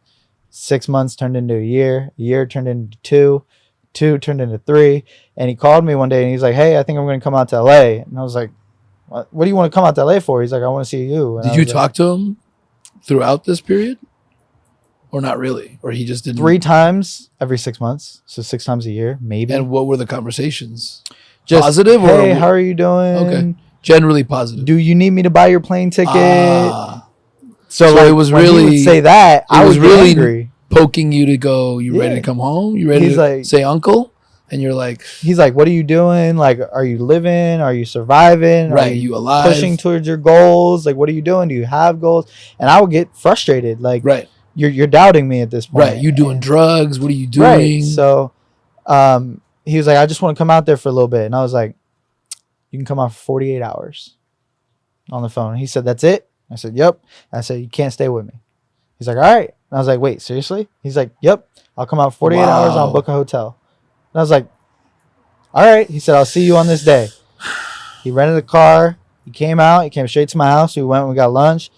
S1: 6 months turned into a year turned into two turned into 3. And he called me one day and he's like, hey, I think I'm going to come out to LA. And I was like, what do you want to come out to LA for? He's like, I want to see you. And
S2: Did you talk to him throughout this period? Or not really? Or he just didn't?
S1: 3 times every 6 months. So 6 times a year, maybe.
S2: And what were the conversations?
S1: Just,
S2: positive?
S1: Hey,
S2: or
S1: how are you doing?
S2: Okay. Generally positive.
S1: Do you need me to buy your plane ticket?
S2: So
S1: like,
S2: it was
S1: when
S2: really,
S1: he would say that, I was really angry.
S2: Poking you to go, you ready to come home? You ready to say uncle? And you're like,
S1: he's like, what are you doing? Like, are you living? Are you surviving?
S2: Right,
S1: are
S2: you alive?
S1: Pushing towards your goals? Like, what are you doing? Do you have goals? And I would get frustrated. Like,
S2: right,
S1: you're doubting me at this point.
S2: Right, you doing drugs? What are you doing?
S1: Right. So, he was like, I just want to come out there for a little bit. And I was like, you can come out for 48 hours on the phone. He said, that's it? I said, yep. I said, you can't stay with me. He's like, all right. And I was like, wait, seriously? He's like, yep. I'll come out 48 hours. I'll book a hotel. And I was like, all right. He said, I'll see you on this day. He rented a car. He came out. He came straight to my house. We went and we got lunch.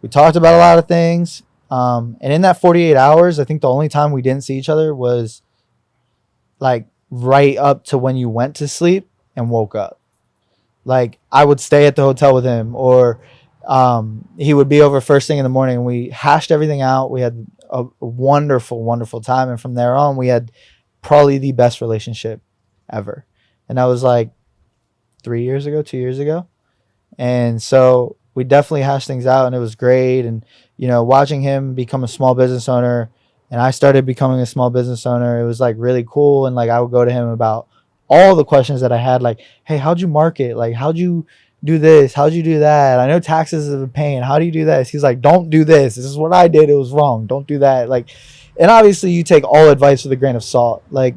S1: We talked about a lot of things. And in that 48 hours, I think the only time we didn't see each other was like right up to when you went to sleep and woke up. Like I would stay at the hotel with him, or he would be over first thing in the morning, and we hashed everything out. We had a wonderful, wonderful time. And from there on, we had probably the best relationship ever. And that was like 2 years ago. And so we definitely hashed things out, and it was great. And, you know, watching him become a small business owner and I started becoming a small business owner, it was like really cool. And like, I would go to him about all the questions that I had, like, hey, how'd you market? Like, how'd you do this? How'd you do that? I know taxes is a pain. How do you do this? He's like, don't do this. This is what I did. It was wrong. Don't do that. Like, and obviously you take all advice with a grain of salt. Like,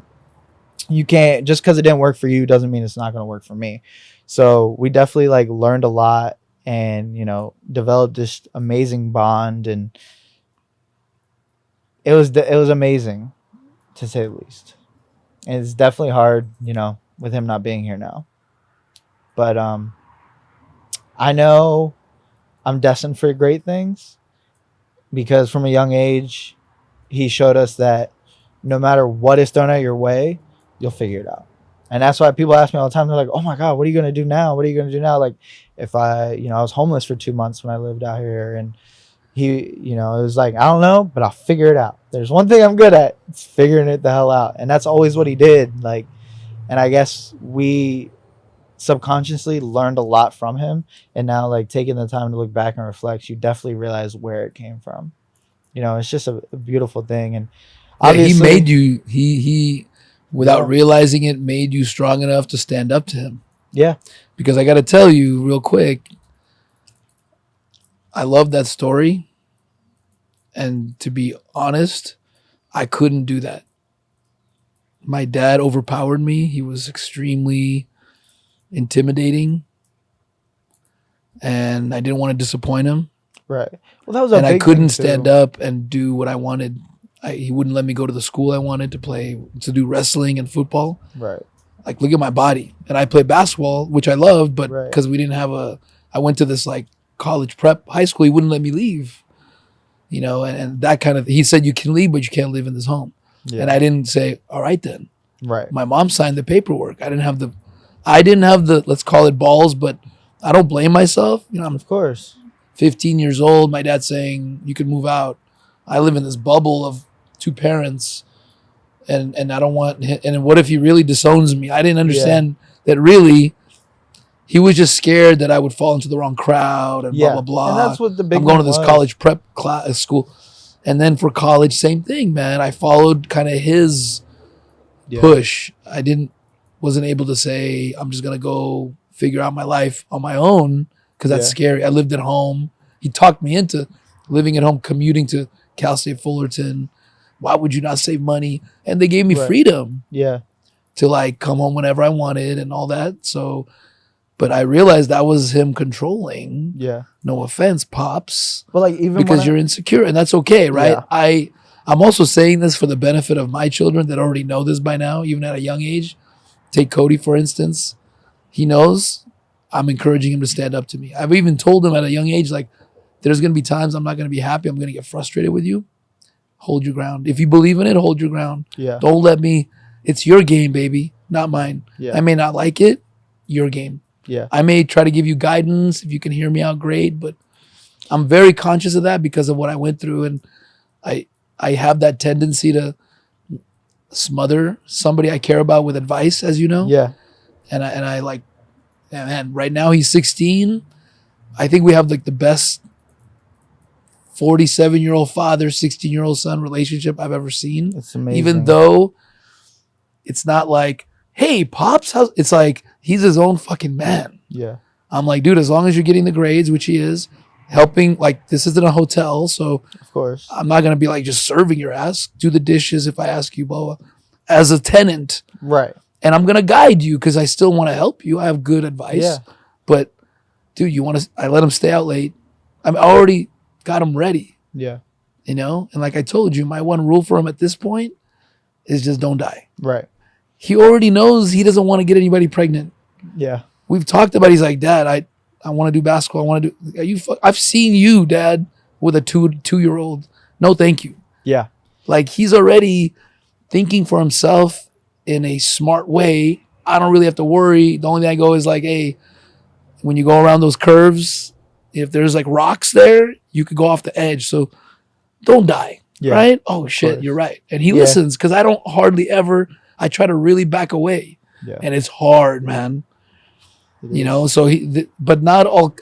S1: you can't, just because it didn't work for you doesn't mean it's not going to work for me. So we definitely like learned a lot and, you know, developed this amazing bond, and it was amazing, to say the least. And it's definitely hard, you know, with him not being here now. But I know I'm destined for great things, because from a young age, he showed us that no matter what is thrown at your way, you'll figure it out. And that's why people ask me all the time, they're like, oh my God, what are you going to do now? What are you going to do now? Like, if I was homeless for 2 months when I lived out here, and he, you know, it was like, I don't know, but I'll figure it out. There's one thing I'm good at, it's figuring it the hell out. And that's always what he did. Like, and I guess we subconsciously learned a lot from him. And now, like, taking the time to look back and reflect, you definitely realize where it came from. You know, it's just a beautiful thing. And obviously,
S2: he made you, he without realizing it, made you strong enough to stand up to him.
S1: Yeah.
S2: Because I got to tell you real quick, I love that story. And to be honest, I couldn't do that. My dad overpowered me. He was extremely intimidating. And I didn't want to disappoint him.
S1: Right. Well, that was a
S2: and
S1: big
S2: I couldn't
S1: thing
S2: stand
S1: too.
S2: up and do what I wanted. He wouldn't let me go to the school I wanted to do wrestling and football.
S1: Right.
S2: Like, look at my body. And I played basketball, which I loved, but
S1: Right.
S2: because we didn't have I went to this like college prep high school, he wouldn't let me leave. You know, and that kind of, he said, you can leave, but you can't live in this home.
S1: Yeah.
S2: And I didn't say, all right then.
S1: Right.
S2: My mom signed the paperwork. I didn't have the, let's call it balls, but I don't blame myself. You know, I'm
S1: Of course.
S2: 15 years old. My dad's saying, you can move out. I live in this bubble of 2 parents, and I don't want, and what if he really disowns me? I didn't understand that really He was just scared that I would fall into the wrong crowd and
S1: Yeah.
S2: blah blah blah.
S1: And that's what the big
S2: I'm going to
S1: one
S2: this
S1: was.
S2: college prep class school, and then for college, same thing, man. I followed kind of his
S1: Yeah.
S2: push. Wasn't able to say I'm just gonna go figure out my life on my own because that's
S1: Yeah.
S2: scary. I lived at home. He talked me into living at home, commuting to Cal State Fullerton. Why would you not save money? And they gave me
S1: Right.
S2: freedom
S1: Yeah.
S2: to like come home whenever I wanted and all that. So, but I realized that was him controlling.
S1: Yeah.
S2: No offense, pops,
S1: But like even
S2: because
S1: when
S2: you're insecure, and that's okay, right?
S1: Yeah.
S2: I'm also saying this for the benefit of my children that already know this by now, even at a young age. Take Cody, for instance. He knows I'm encouraging him to stand up to me. I've even told him at a young age, like, there's going to be times I'm not going to be happy. I'm going to get frustrated with you. Hold your ground. If you believe in it, hold your ground.
S1: Yeah.
S2: Don't let me. It's your game, baby, not mine.
S1: Yeah.
S2: I may not like it. Your game.
S1: Yeah.
S2: I may try to give you guidance. If you can hear me out, great. But I'm very conscious of that because of what I went through. And I have that tendency to smother somebody I care about with advice, as you know.
S1: Yeah.
S2: And I like, man, right now he's 16. I think we have like the best 47-year-old father, 16-year-old son relationship I've ever seen.
S1: It's amazing.
S2: Even though it's not like, hey, Pops, it's like he's his own fucking man.
S1: Yeah.
S2: I'm like, dude, as long as you're getting the grades, which he is, helping, like, this isn't a hotel, so
S1: Of course.
S2: I'm not going to be like just serving your ass. Do the dishes if I ask you, Boa, as a tenant.
S1: Right.
S2: And I'm going to guide you because I still want to help you. I have good advice.
S1: Yeah.
S2: But, dude, I let him stay out late. I already got him ready,
S1: Yeah.
S2: you know? And like I told you, my one rule for him at this point is just don't die.
S1: Right.
S2: He already knows he doesn't want to get anybody pregnant.
S1: Yeah.
S2: We've talked about, he's like, Dad, I want to do basketball. I want to do, I've seen you, Dad, with a two-year-old. No, thank you.
S1: Yeah.
S2: Like, he's already thinking for himself in a smart way. I don't really have to worry. The only thing I go is like, hey, when you go around those curves, if there's like rocks there, you could go off the edge. So don't die.
S1: Yeah.
S2: Right? Oh, shit,
S1: course.
S2: you're right. And he
S1: Yeah.
S2: listens because I don't hardly ever, I try to really back away.
S1: Yeah.
S2: And it's hard, man.
S1: It
S2: You
S1: is.
S2: know, so but not all,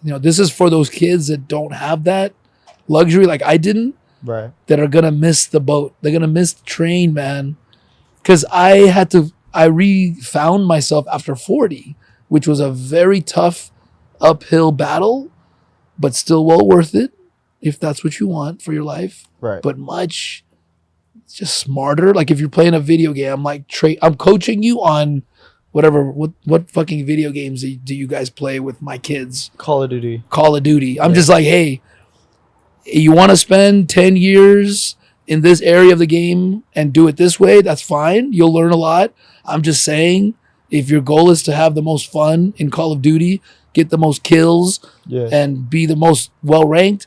S2: this is for those kids that don't have that luxury like I didn't,
S1: Right.
S2: that are going to miss the boat. They're going to miss the train, man. Because I refound myself after 40, which was a very tough uphill battle, but still well worth it if that's what you want for your life.
S1: Right.
S2: But much just smarter. Like if you're playing a video game, I'm like, I'm coaching you on whatever, what fucking video games do you guys play with my kids?
S1: Call of Duty.
S2: Call of Duty. I'm
S1: Yeah.
S2: just like, hey, you want to spend 10 years in this area of the game and do it this way, that's fine. You'll learn a lot. I'm just saying, if your goal is to have the most fun in Call of Duty, get the most kills,
S1: Yeah.
S2: and be the most well-ranked,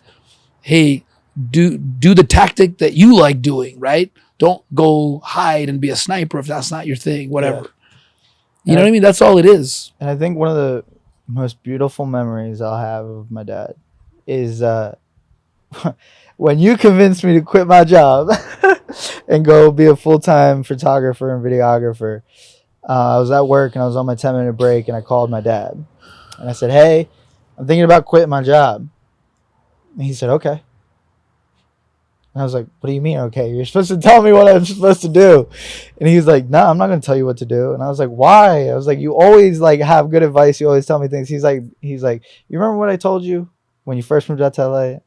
S2: hey, do the tactic that you like doing, right? Don't go hide and be a sniper if that's not your thing, whatever.
S1: Yeah.
S2: You know what I mean? That's all it is.
S1: And I think one of the most beautiful memories I'll have of my dad is when you convinced me to quit my job and go be a full-time photographer and videographer. I was at work and I was on my 10-minute break and I called my dad. And I said, hey, I'm thinking about quitting my job. And he said, okay. And I was like, what do you mean, okay? You're supposed to tell me what I'm supposed to do. And he was like, no, I'm not going to tell you what to do. And I was like, why? I was like, you always like have good advice. You always tell me things. He's like, you remember what I told you when you first moved out to LA? And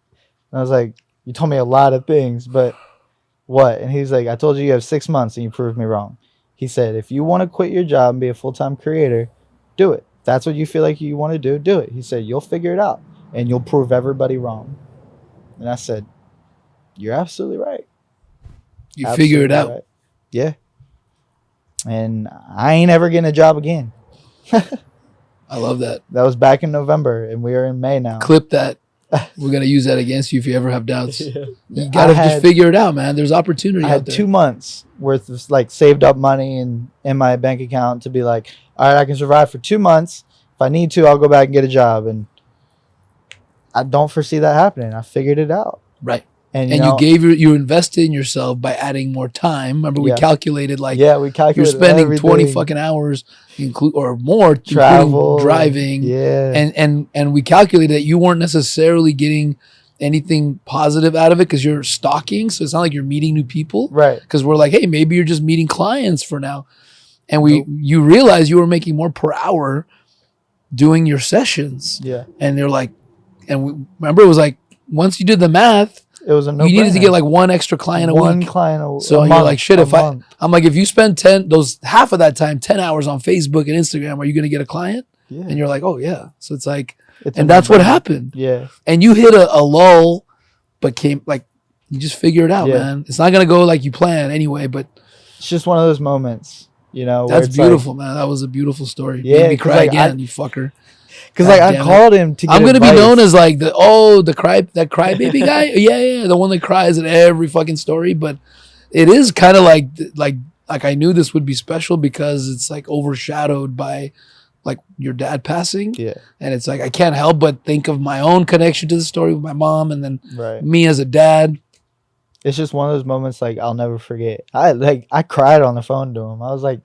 S1: I was like, you told me a lot of things, but what? And he's like, I told you have 6 months and you proved me wrong. He said, if you want to quit your job and be a full-time creator, do it. If that's what you feel like you want to do it. He said, you'll figure it out and you'll prove everybody wrong. And I said, you're absolutely right.
S2: You figure it out.
S1: Right. Yeah. And I ain't ever getting a job again.
S2: I love that.
S1: That was back in November and we are in May now.
S2: Clip that. We're going to use that against you if you ever have doubts.
S1: Yeah.
S2: You got to
S1: I
S2: just
S1: had-
S2: figure it out, man. There's opportunity
S1: I
S2: out
S1: had
S2: there.
S1: 2 months worth of like saved up money in my bank account to be like, all right, I can survive for 2 months. If I need to, I'll go back and get a job. And I don't foresee that happening. I figured it out.
S2: Right.
S1: And
S2: you invested in yourself by adding more time. Remember, we calculated like
S1: we calculated
S2: you're spending
S1: everything.
S2: 20 fucking hours or more
S1: Travel,
S2: driving.
S1: Yeah.
S2: And we calculated that you weren't necessarily getting anything positive out of it because you're stalking. So it's not like you're meeting new people.
S1: Right.
S2: Because we're like, hey, maybe you're just meeting clients for now. And you realize you were making more per hour doing your sessions.
S1: Yeah.
S2: And they're like, remember it was like, once you did the math,
S1: it was a no.
S2: You needed to get like one extra client a week.
S1: One client
S2: so you're like, shit, I'm like, if you spend half of that time, 10 hours on Facebook and Instagram, are you going to get a client?
S1: Yeah.
S2: And you're like, oh yeah. So it's like, and that's what happened.
S1: Yeah.
S2: And you hit a lull, but you just figure it out, man. It's not going to go like you plan anyway, but
S1: it's just one of those moments,
S2: That's beautiful, man. That was a beautiful story.
S1: Yeah.
S2: Made me cry again, you fucker.
S1: Because I called him to get
S2: I'm gonna
S1: advice.
S2: be known as like that crybaby guy. Yeah, the one that cries at every fucking story. But it is kind of like I knew this would be special because it's like overshadowed by like your dad passing.
S1: Yeah,
S2: and it's like I can't help but think of my own connection to the story with my mom, and then me as a dad.
S1: It's just one of those moments like I'll never forget. I cried on the phone to him. I was like.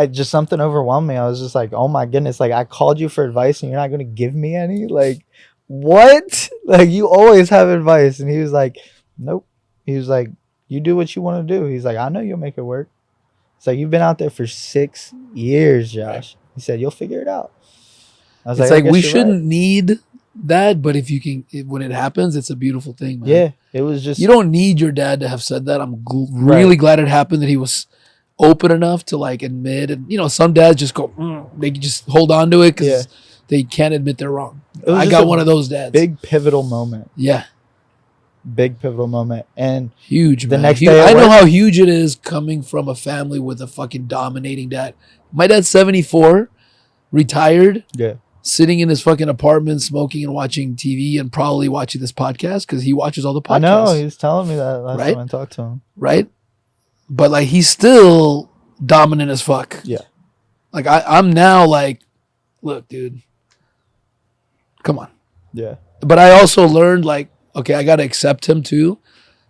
S1: Just something overwhelmed me. I was just like, oh my goodness, like I called you for advice and you're not going to give me any? Like, what? Like, you always have advice. And he was like, nope. He was like, you do what you want to do. He's like, I know you'll make it work. It's like, you've been out there for 6 years, Josh. He said, you'll figure it out. I was
S2: like we shouldn't need that, but if you can, when it happens, it's a beautiful thing, man.
S1: Yeah, it was just.
S2: You don't need your dad to have said that. I'm really glad it happened, that he was open enough to like admit, and some dads just go they just hold on to it because they can't admit they're wrong. I got one of those dads.
S1: Big pivotal moment. Big pivotal moment. And
S2: huge,
S1: the
S2: man.
S1: next day
S2: I know how huge it is coming from a family with a fucking dominating dad. My dad's 74, retired, sitting in his fucking apartment smoking and watching TV and probably watching this podcast because he watches all the podcasts.
S1: I know, he was telling me that last time I talked to him.
S2: Right? But like he's still dominant as fuck. Yeah. Like I'm now like, look, dude, come on.
S1: Yeah.
S2: But I also learned like, okay, I gotta accept him too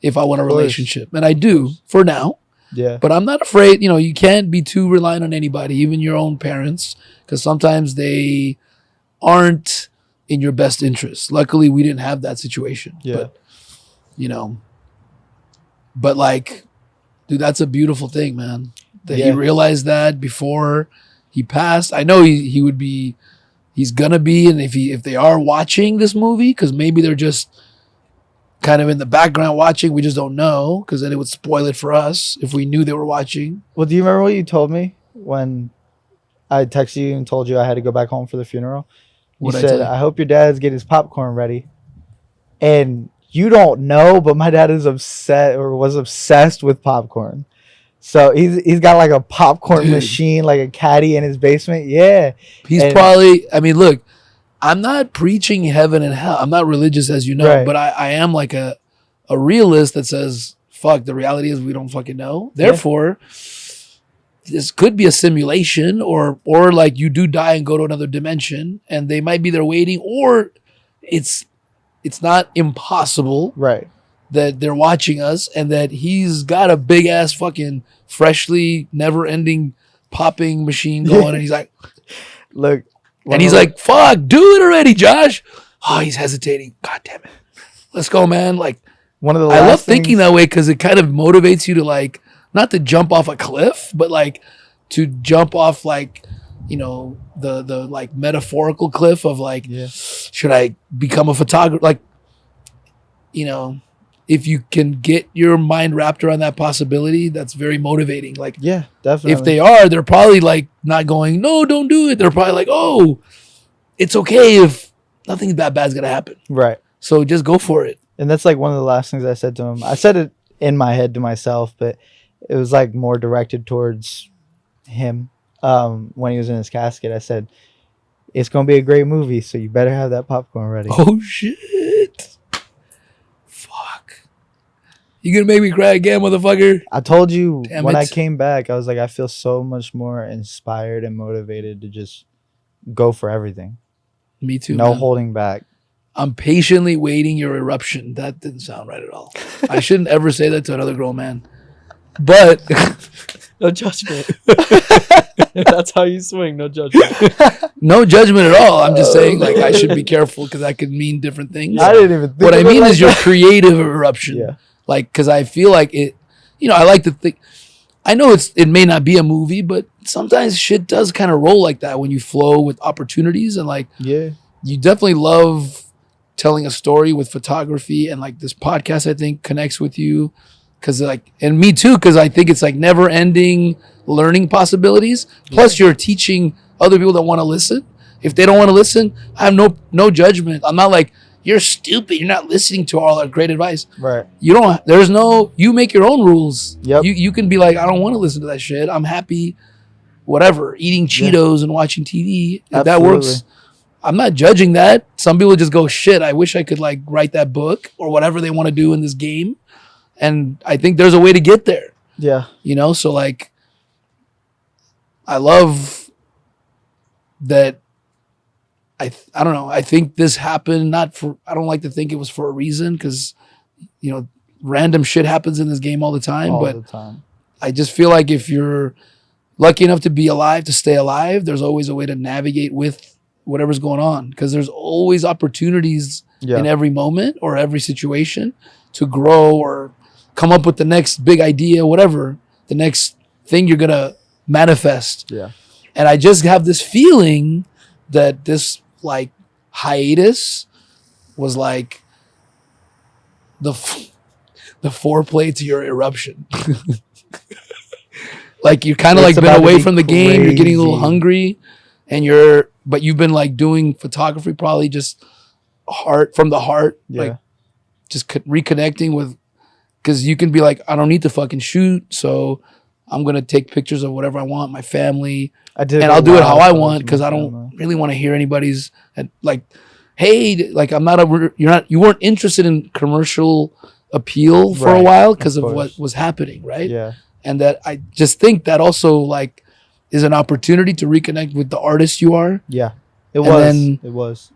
S2: if I want a relationship. And I do for now.
S1: Yeah.
S2: But I'm not afraid, you can't be too reliant on anybody, even your own parents, because sometimes they aren't in your best interest. Luckily we didn't have that situation.
S1: Yeah.
S2: But like, dude, that's a beautiful thing, man. That he realized that before he passed. I know he's gonna be, and if they are watching this movie, because maybe they're just kind of in the background watching, we just don't know, because then it would spoil it for us if we knew they were watching.
S1: Well, do you remember what you told me when I texted you and told you I had to go back home for the funeral? You said, I hope your dad's getting his popcorn ready. And you don't know, but my dad is was obsessed with popcorn. So he's got like a popcorn machine, like a caddy in his basement. Yeah.
S2: He's probably, I mean, look, I'm not preaching heaven and hell. I'm not religious, as you know, but I am like a realist that says, fuck, the reality is we don't fucking know. Therefore, this could be a simulation or like you do die and go to another dimension and they might be there waiting, or it's not impossible that they're watching us and that he's got a big ass fucking freshly never ending popping machine going. And he's like,
S1: look,
S2: and he's like, fuck, do it already, Josh. Oh, he's hesitating. God damn it. Let's go, man. Like,
S1: one of the
S2: I love thinking that way because it kind of motivates you to like, not to jump off a cliff, but like to jump off like, the like metaphorical cliff of like, should I become a photographer? Like, if you can get your mind wrapped around that possibility, that's very motivating. Like,
S1: yeah, definitely.
S2: If they are, they're probably like not going, no, don't do it. They're probably like, oh, it's okay if nothing that bad's going to happen.
S1: Right.
S2: So just go for it.
S1: And that's like one of the last things I said to him. I said it in my head to myself, but it was like more directed towards him. When he was in his casket, I said, it's going to be a great movie, so you better have that popcorn ready.
S2: Oh, shit. Fuck. You going to make me cry again, motherfucker?
S1: I told you when I came back, I was like, I feel so much more inspired and motivated to just go for everything.
S2: Me too.
S1: No holding back.
S2: I'm patiently waiting your eruption. That didn't sound right at all. I shouldn't ever say that to another grown man. But
S4: No judgment. If that's how you swing, no judgment.
S2: no judgment at all. I'm just saying, like, I should be careful because that could mean different things.
S1: I didn't even think
S2: What I
S1: of it
S2: mean
S1: like
S2: is your
S1: that.
S2: creative eruption.
S1: Yeah.
S2: Like, because I feel like it, I like to think, I know it may not be a movie, but sometimes shit does kind of roll like that when you flow with opportunities. And like,
S1: Yeah.
S2: you definitely love telling a story with photography, and like this podcast, I think, connects with you. Cause like, and me too, cause I think it's like never ending learning possibilities. Plus you're teaching other people that want to listen. If they don't want to listen, I have no judgment. I'm not like, you're stupid, you're not listening to all our great advice.
S1: Right.
S2: You make your own rules.
S1: Yep.
S2: You can be like, I don't want to listen to that shit. I'm happy, whatever, eating Cheetos and watching TV. If that works,
S1: Absolutely.
S2: I'm not judging that. Some people just go, shit, I wish I could like write that book or whatever they want to do in this game. And I think there's a way to get there,
S1: Yeah.
S2: so like, I love that. I don't know. I think this happened I don't like to think it was for a reason, because, random shit happens in this game all the time.
S1: All
S2: But
S1: the time.
S2: I just feel like if you're lucky enough to be alive, to stay alive, there's always a way to navigate with whatever's going on, because there's always opportunities
S1: Yeah.
S2: in every moment or every situation to grow or come up with the next big idea, whatever, the next thing you're going to manifest.
S1: Yeah.
S2: And I just have this feeling that this like hiatus was like the foreplay to your eruption. Like you kind of like
S1: It's
S2: been
S1: about to
S2: away
S1: be
S2: from the game. You're getting a little
S1: crazy.
S2: hungry, and but you've been like doing photography probably just from the heart,
S1: Yeah.
S2: like just reconnecting with, because you can be like, I don't need to fucking shoot, so I'm gonna take pictures of whatever I want, my family,
S1: I did,
S2: and
S1: a
S2: I'll do it
S1: lot
S2: how
S1: of
S2: I
S1: photos
S2: want,
S1: with
S2: because
S1: my
S2: I don't
S1: family.
S2: really want to hear anybody's like, hey, like you weren't interested in commercial appeal for a
S1: Right,
S2: while because
S1: of
S2: of what
S1: course.
S2: was happening, right?
S1: Yeah.
S2: And that I just think that also like is an opportunity to reconnect with the artist you are.
S1: Yeah. It
S2: And
S1: was.
S2: then-
S1: It was.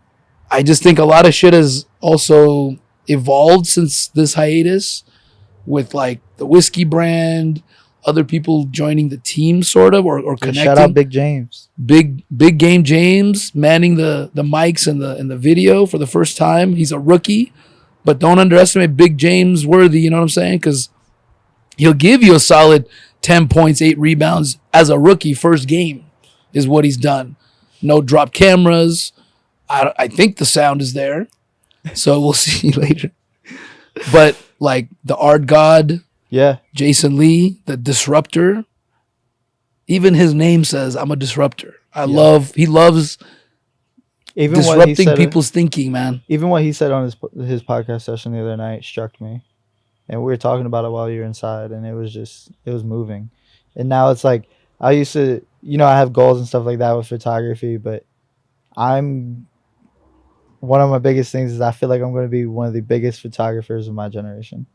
S2: I just think a lot of shit has also evolved since this hiatus, with like the whiskey brand, other people joining the team sort of, or
S1: Yeah,
S2: connecting.
S1: shout out Big James.
S2: Big game James manning the mics and the video for the first time. He's a rookie, but don't underestimate Big James Worthy, you know what I'm saying? Because he'll give you a solid 10 points, 8 rebounds as a rookie. First game is what he's done. No drop cameras. I think the sound is there, so we'll see later. But like the art god,
S1: Yeah.
S2: Jason Lee, the disruptor, even his name says I'm a disruptor. He loves
S1: Even what he
S2: disrupting
S1: said,
S2: people's thinking, man.
S1: even what he said on his podcast session the other night struck me, and we were talking about it while you were inside, and it was moving. And now it's like I used to, I have goals and stuff like that with photography, but one of my biggest things is I feel like I'm going to be one of the biggest photographers of my generation,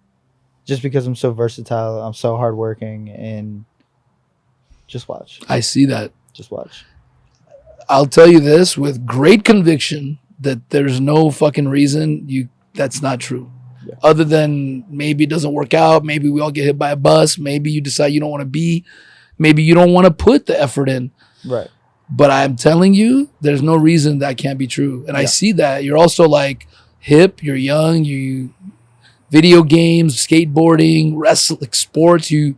S1: just because I'm so versatile, I'm so hardworking, and just watch,
S2: I see that.
S1: just watch.
S2: I'll tell you this with great conviction that there's no fucking reason that's not true.
S1: Yeah.
S2: Other than maybe it doesn't work out, maybe we all get hit by a bus, maybe you decide you don't want to be, maybe you don't want to put the effort in.
S1: Right.
S2: But I'm telling you, there's no reason that can't be true. And I
S1: Yeah.
S2: see that. You're also like hip, you're young, you video games, skateboarding, wrestling, sports, you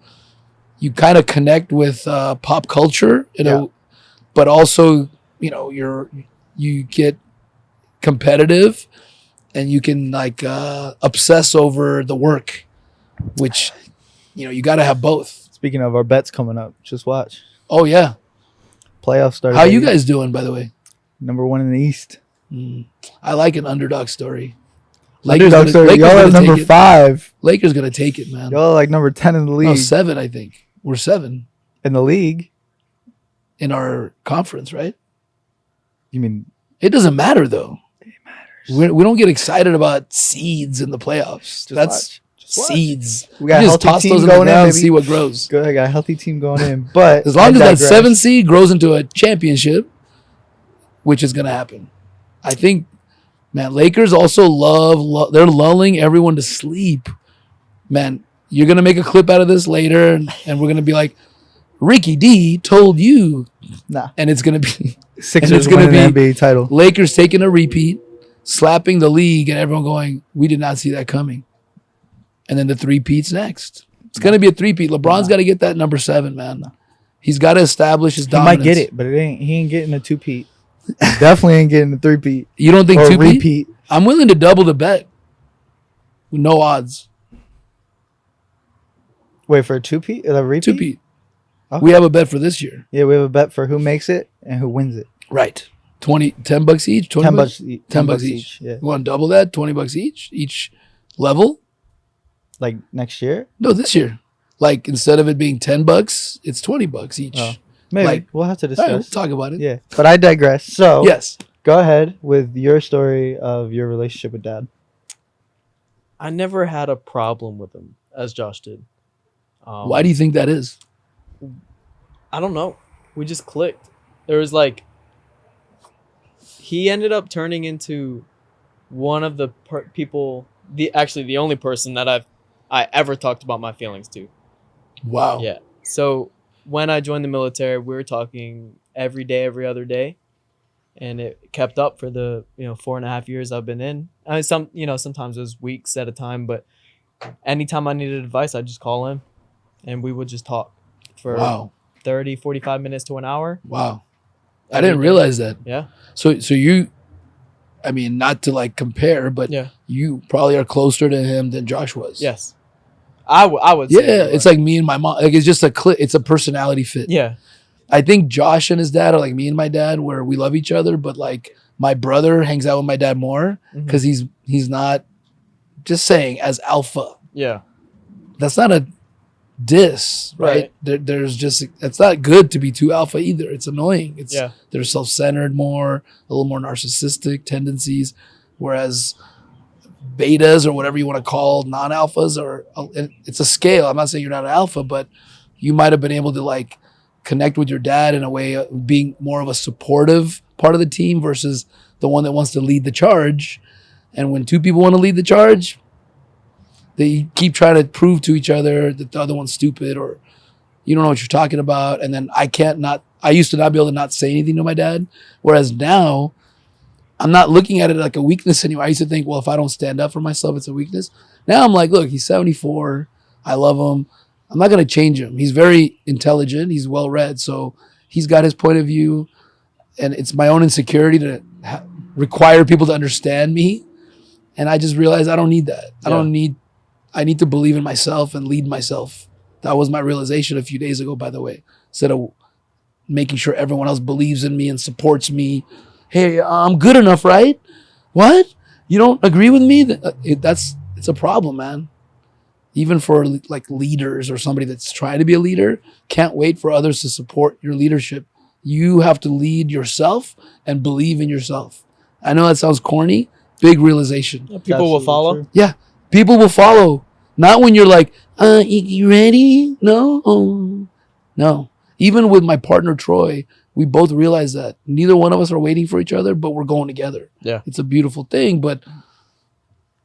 S2: kind of connect with pop culture, but also, you get competitive and you can like obsess over the work, which, you got to have both.
S1: Speaking of, our bets coming up, just watch.
S2: Oh yeah.
S1: Playoffs started.
S2: How you guys doing, by the way?
S1: Number 1 in the East.
S2: I like an underdog story.
S1: Underdog story. Y'all are
S2: gonna
S1: number
S2: take it.
S1: 5.
S2: Lakers gonna take it, man.
S1: Y'all are like number 10 in the league.
S2: No, 7, I think. We're 7
S1: In the league?
S2: in our conference, right?
S1: You mean
S2: It doesn't matter though. It matters. We don't get excited about seeds in the playoffs.
S1: Just
S2: That's
S1: watch. Just watch.
S2: seeds.
S1: We got a
S2: You just
S1: healthy
S2: toss
S1: team
S2: those in the
S1: going in,
S2: ground and
S1: baby.
S2: see what grows.
S1: Good? I got a healthy team going in. But
S2: As long as
S1: I
S2: that
S1: digress.
S2: 7 seed grows into a championship, which is gonna happen. I think Man, Lakers also they're lulling everyone to sleep. Man, you're going to make a clip out of this later, and we're going to be like, Ricky D told you.
S1: Nah.
S2: And it's going to be
S1: Sixers
S2: gonna
S1: winning the NBA title.
S2: Lakers taking a repeat, slapping the league, and everyone going, we did not see that coming. And then the three-peat's next. It's going to be a three-peat. LeBron's got to get that number 7, man. He's got to establish his dominance.
S1: He might get it, but he ain't getting a two-peat. Definitely ain't getting a three-peat.
S2: You don't think
S1: or
S2: two-peat?
S1: repeat.
S2: I'm willing to double the bet with no odds.
S1: Wait, for a two-peat? A repeat?
S2: Two-peat.
S1: Okay.
S2: We have a bet for this year.
S1: Yeah, we have a bet for who makes it and who wins it.
S2: Right. $10 each? 20
S1: 10
S2: bucks?
S1: bucks,
S2: 10 bucks each.
S1: Yeah.
S2: You want to double that? 20 bucks each level?
S1: Like next year?
S2: No, this year. Like instead of it being $10, it's 20 bucks each.
S1: Oh, maybe.
S2: Like,
S1: we'll have to
S2: all
S1: discuss.
S2: right, we'll talk about it.
S1: Yeah. But I digress. So
S2: Yes.
S1: go ahead with your story of your relationship with dad.
S4: I never had a problem with him as Josh did.
S2: Why do you think that is?
S4: I don't know. We just clicked. There was like, he ended up turning into one of the people, the only person that I ever talked about my feelings to.
S2: Wow.
S4: Yeah. So when I joined the military, we were talking every day, every other day, and it kept up for the 4.5 years I've been in. I mean, sometimes it was weeks at a time, but anytime I needed advice, I'd just call him, and we would just talk for 30, 45 minutes to an hour.
S2: Wow. I didn't realize that.
S4: Yeah.
S2: So you, I mean, not to like compare, but
S4: Yeah.
S2: you probably are closer to him than Josh was.
S4: Yes. I would say
S2: Yeah, it's like me and my mom. Like it's just it's a personality fit.
S4: yeah.
S2: I think Josh and his dad are like me and my dad, where we love each other, but like my brother hangs out with my dad more because he's not, just saying, as alpha.
S4: Yeah.
S2: That's not a diss, right? There's just, it's not good to be too alpha either. It's annoying. They're self-centered more, a little more narcissistic tendencies, whereas betas or whatever you want to call non-alphas it's a scale. I'm not saying you're not an alpha, but you might have been able to like connect with your dad in a way of being more of a supportive part of the team versus the one that wants to lead the charge. And when two people want to lead the charge, they keep trying to prove to each other that the other one's stupid or you don't know what you're talking about. And then I used to not be able to not say anything to my dad. Whereas now I'm not looking at it like a weakness anymore. I used to think, well, if I don't stand up for myself, it's a weakness. Now I'm like, look, he's 74. I love him. I'm not going to change him. He's very intelligent. He's well read. So he's got his point of view. And it's my own insecurity to require people to understand me. And I just realized I don't need that.
S4: Yeah.
S2: I need to believe in myself and lead myself. That was my realization a few days ago, by the way. Instead of making sure everyone else believes in me and supports me. Hey, I'm good enough, right? What? You don't agree with me? It's a problem, man. Even for like leaders or somebody that's trying to be a leader, can't wait for others to support your leadership. You have to lead yourself and believe in yourself. I know that sounds corny. Big realization.
S4: People will follow.
S1: True.
S2: Yeah, people will follow. Not when you're like, you ready? No. No. Even with my partner, Troy, we both realize that neither one of us are waiting for each other, but we're going together.
S4: Yeah.
S2: It's a beautiful thing, but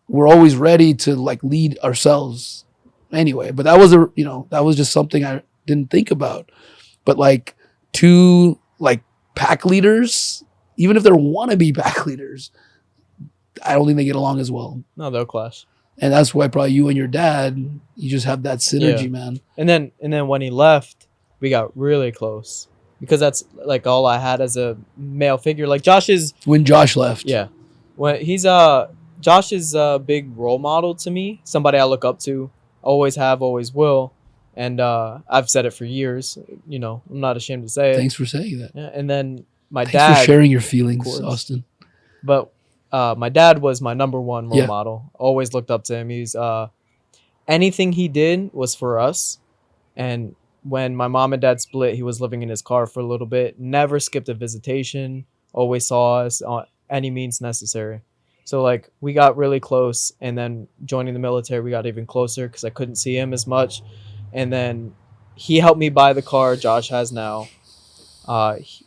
S2: we're always ready to like lead ourselves. Anyway, but that was just something I didn't think about. But like two like pack leaders, even if they're wannabe pack leaders, I don't think they get along as well.
S4: No, they'll clash.
S2: And that's why probably you and your dad, you just have that synergy, man.
S4: And then when he left, we got really close because that's like all I had as a male figure. Like
S2: When Josh left.
S4: Yeah. When Josh is a big role model to me. Somebody I look up to. Always have, always will. And I've said it for years. I'm not ashamed to say it.
S2: Thanks for saying that.
S4: Yeah, and then my
S2: Thanks
S4: dad.
S2: for sharing your feelings,
S4: course.
S2: Austin.
S4: But my dad was my number one role
S2: Yeah.
S4: model. Always looked up to him. He's anything he did was for us. And when my mom and dad split, he was living in his car for a little bit. Never skipped a visitation. Always saw us on any means necessary. So like we got really close, and then joining the military, we got even closer because I couldn't see him as much. And then he helped me buy the car Josh has now.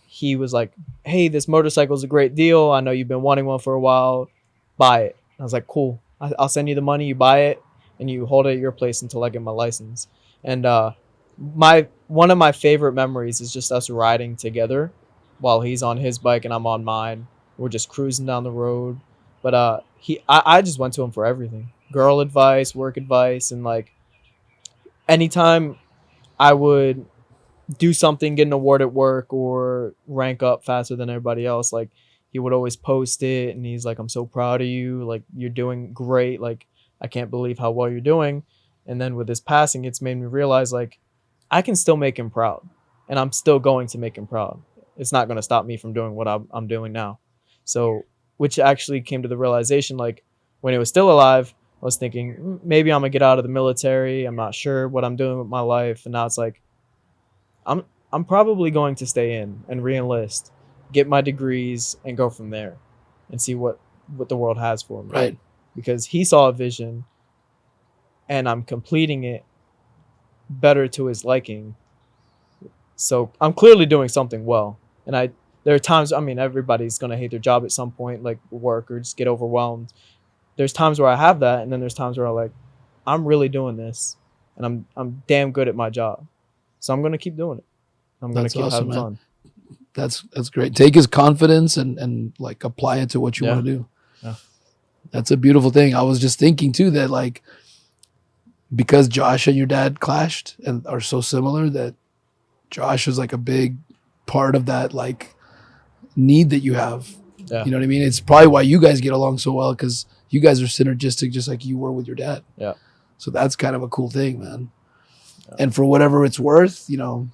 S4: He was like, "Hey, this motorcycle is a great deal. I know you've been wanting one for a while. buy it. I was like, cool. I'll send you the money. You buy it, and you hold it at your place until I get my license. And one of my favorite memories is just us riding together while he's on his bike and I'm on mine. We're just cruising down the road. But I just went to him for everything. Girl advice, work advice, and like anytime I would do something, get an award at work or rank up faster than everybody else, like he would always post it and he's like, I'm so proud of you, like you're doing great, like I can't believe how well you're doing. And then with his passing, it's made me realize like I can still make him proud, and I'm still going to make him proud. It's not going to stop me from doing what I'm doing now. So, which actually came to the realization, like when he was still alive, I was thinking maybe I'm gonna get out of the military. I'm not sure what I'm doing with my life, and now it's like I'm probably going to stay in and re-enlist, get my degrees, and go from there, and see what the world has for me.
S2: Right.
S4: Because he saw a vision, and I'm completing it better to his liking. So I'm clearly doing something well. And there are times, I mean, everybody's gonna hate their job at some point, like work or just get overwhelmed. There's times where I have that, and then there's times where I'm like, I'm really doing this, and I'm damn good at my job. So I'm gonna keep doing it. I'm gonna
S2: That's
S4: keep
S2: awesome,
S4: having
S2: man.
S4: fun.
S2: That's great. Take his confidence and like apply it to what you
S4: Yeah.
S2: want to do.
S4: Yeah.
S2: That's a beautiful thing. I was just thinking too that like because Josh and your dad clashed and are so similar, that Josh is like a big part of that like need that you have.
S4: Yeah.
S2: You know what I mean? It's probably why you guys get along so well, because you guys are synergistic just like you were with your dad.
S4: Yeah.
S2: So that's kind of a cool thing, man. Yeah. And for whatever it's worth, you know,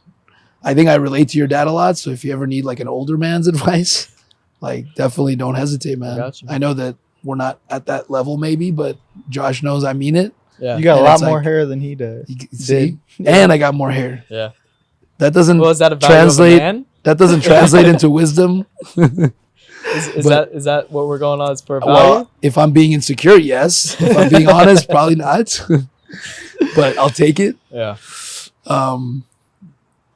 S2: I think I relate to your dad a lot. So if you ever need like an older man's advice, like definitely don't hesitate, man.
S4: got you.
S2: I know that we're not at that level maybe, but Josh knows I mean it.
S4: Yeah.
S1: You got a
S2: And
S1: lot
S2: it's
S1: more
S2: like-
S1: hair than he does.
S2: See? And I got more hair.
S4: Yeah.
S2: That doesn't
S4: Well, is that a value
S2: translate.
S4: of a man?
S2: That doesn't translate into wisdom.
S4: Is that what we're going on as for a value?
S2: Well, if I'm being insecure, yes. If I'm being honest, probably not. But I'll take it.
S4: Yeah.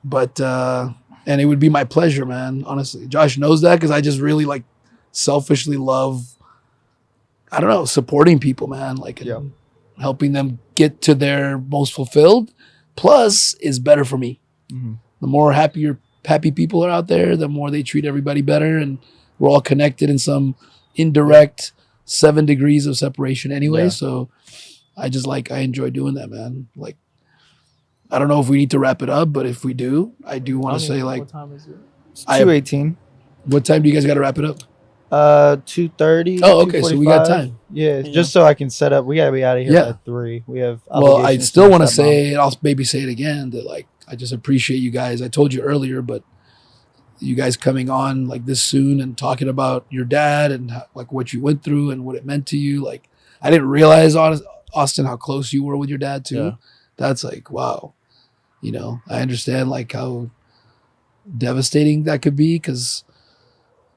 S2: But and it would be my pleasure, man. Honestly, Josh knows that because I just really like selfishly love. I don't know, supporting people, man. Like and
S1: Yeah.
S2: helping them get to their most fulfilled. Plus, is better for me.
S4: Mm-hmm.
S2: The more happy people are out there, the more they treat everybody better, and we're all connected in some indirect 7 degrees of separation anyway.
S4: Yeah.
S2: So I enjoy doing that, man. Like, I don't know if we need to wrap it up, but if we do, I do want to say like,
S4: what time is it?
S1: It's
S2: I-
S1: 2:18.
S2: what time do you guys got to wrap it up?
S1: 2:30.
S2: Oh, okay, so we got
S1: 2:45.
S2: time.
S1: Yeah, just so I can set up. We gotta be out of here
S2: Yeah.
S1: by 3. We have.
S2: Well, I
S1: obligations
S2: still
S1: my
S2: want to
S1: stepmom.
S2: say, and I'll maybe say it again, that like, I just appreciate you guys. I told you earlier, but you guys coming on like this soon and talking about your dad and like what you went through and what it meant to you. Like, I didn't realize, Austin, how close you were with your dad too.
S4: Yeah.
S2: That's like, wow. You know, I understand like how devastating that could be, because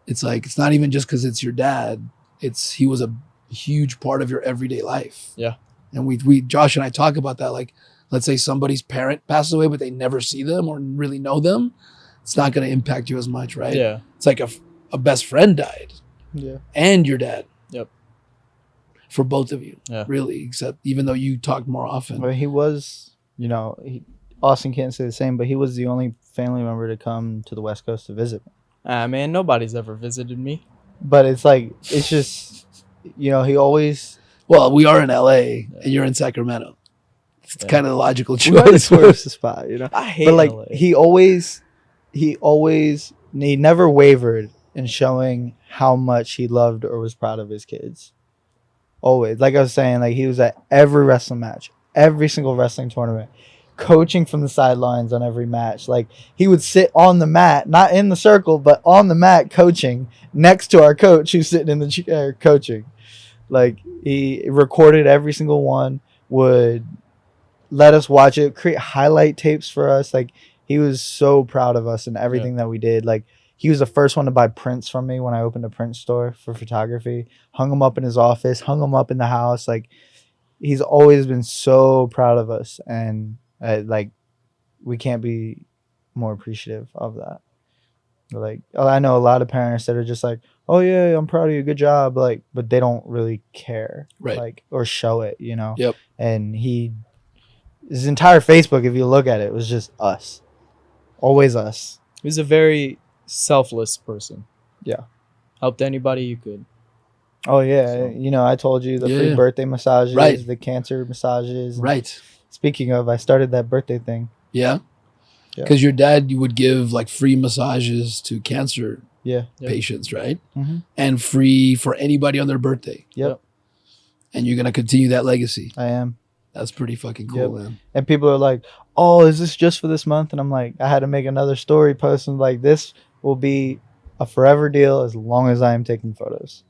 S2: it's like, it's not even just because it's your dad. He was a huge part of your everyday life.
S4: Yeah.
S2: And we Josh and I talk about that. Like, let's say somebody's parent passed away, but they never see them or really know them. It's not going to impact you as much, right?
S4: Yeah.
S2: It's like a best friend died
S1: Yeah.
S2: and your dad.
S4: Yep.
S2: For both of you,
S4: Yeah.
S2: really, except even though you talked more often.
S1: But he was, Austin can't say the same, but he was the only family member to come to the West Coast to visit me.
S4: Man, nobody's ever visited me.
S1: But it's like, it's just, he always.
S2: Well, we are in LA and you're in Sacramento. It's
S4: Yeah.
S2: kind of the logical
S1: We always
S2: choice.
S1: tourist the spot,
S4: I hate
S1: But like,
S4: LA.
S1: he never wavered in showing how much he loved or was proud of his kids. Always. Like I was saying, like he was at every wrestling match, every single wrestling tournament, coaching from the sidelines on every match. Like he would sit on the mat, not in the circle, but on the mat coaching next to our coach who's sitting in the chair coaching. Like he recorded every single one, would let us watch it, create highlight tapes for us. Like he was so proud of us and everything that we did. Like he was the first one to buy prints from me when I opened a print store for photography, hung them up in his office, hung them up in the house. Like he's always been so proud of us. And like, we can't be more appreciative of that. Like, I know a lot of parents that are just like, oh yeah, I'm proud of you, good job, like, but they don't really care,
S2: Right.
S1: like, or show it, you know.
S2: Yep.
S1: And his entire Facebook, if you look at it, was just us, always us.
S4: He was a very selfless person.
S1: Yeah.
S4: Helped anybody you could.
S1: Oh yeah,
S4: So-
S1: you know, I told you the
S2: Yeah,
S1: free
S2: yeah.
S1: birthday massages,
S2: Right.
S1: the cancer massages.
S2: Right.
S1: Speaking of, I started that birthday thing.
S2: Yeah.
S1: Yeah.
S2: Because your dad would give like free massages to cancer
S1: Yeah.
S4: Yep.
S2: patients, right?
S1: Mm-hmm.
S2: And free for anybody on their birthday.
S1: Yep.
S2: And you're gonna continue that legacy.
S1: I am.
S2: That's pretty fucking cool,
S1: Yep.
S2: man.
S1: And people are like, "Oh, is this just for this month?" And I'm like, I had to make another story post, and like, this will be a forever deal as long as I am taking photos.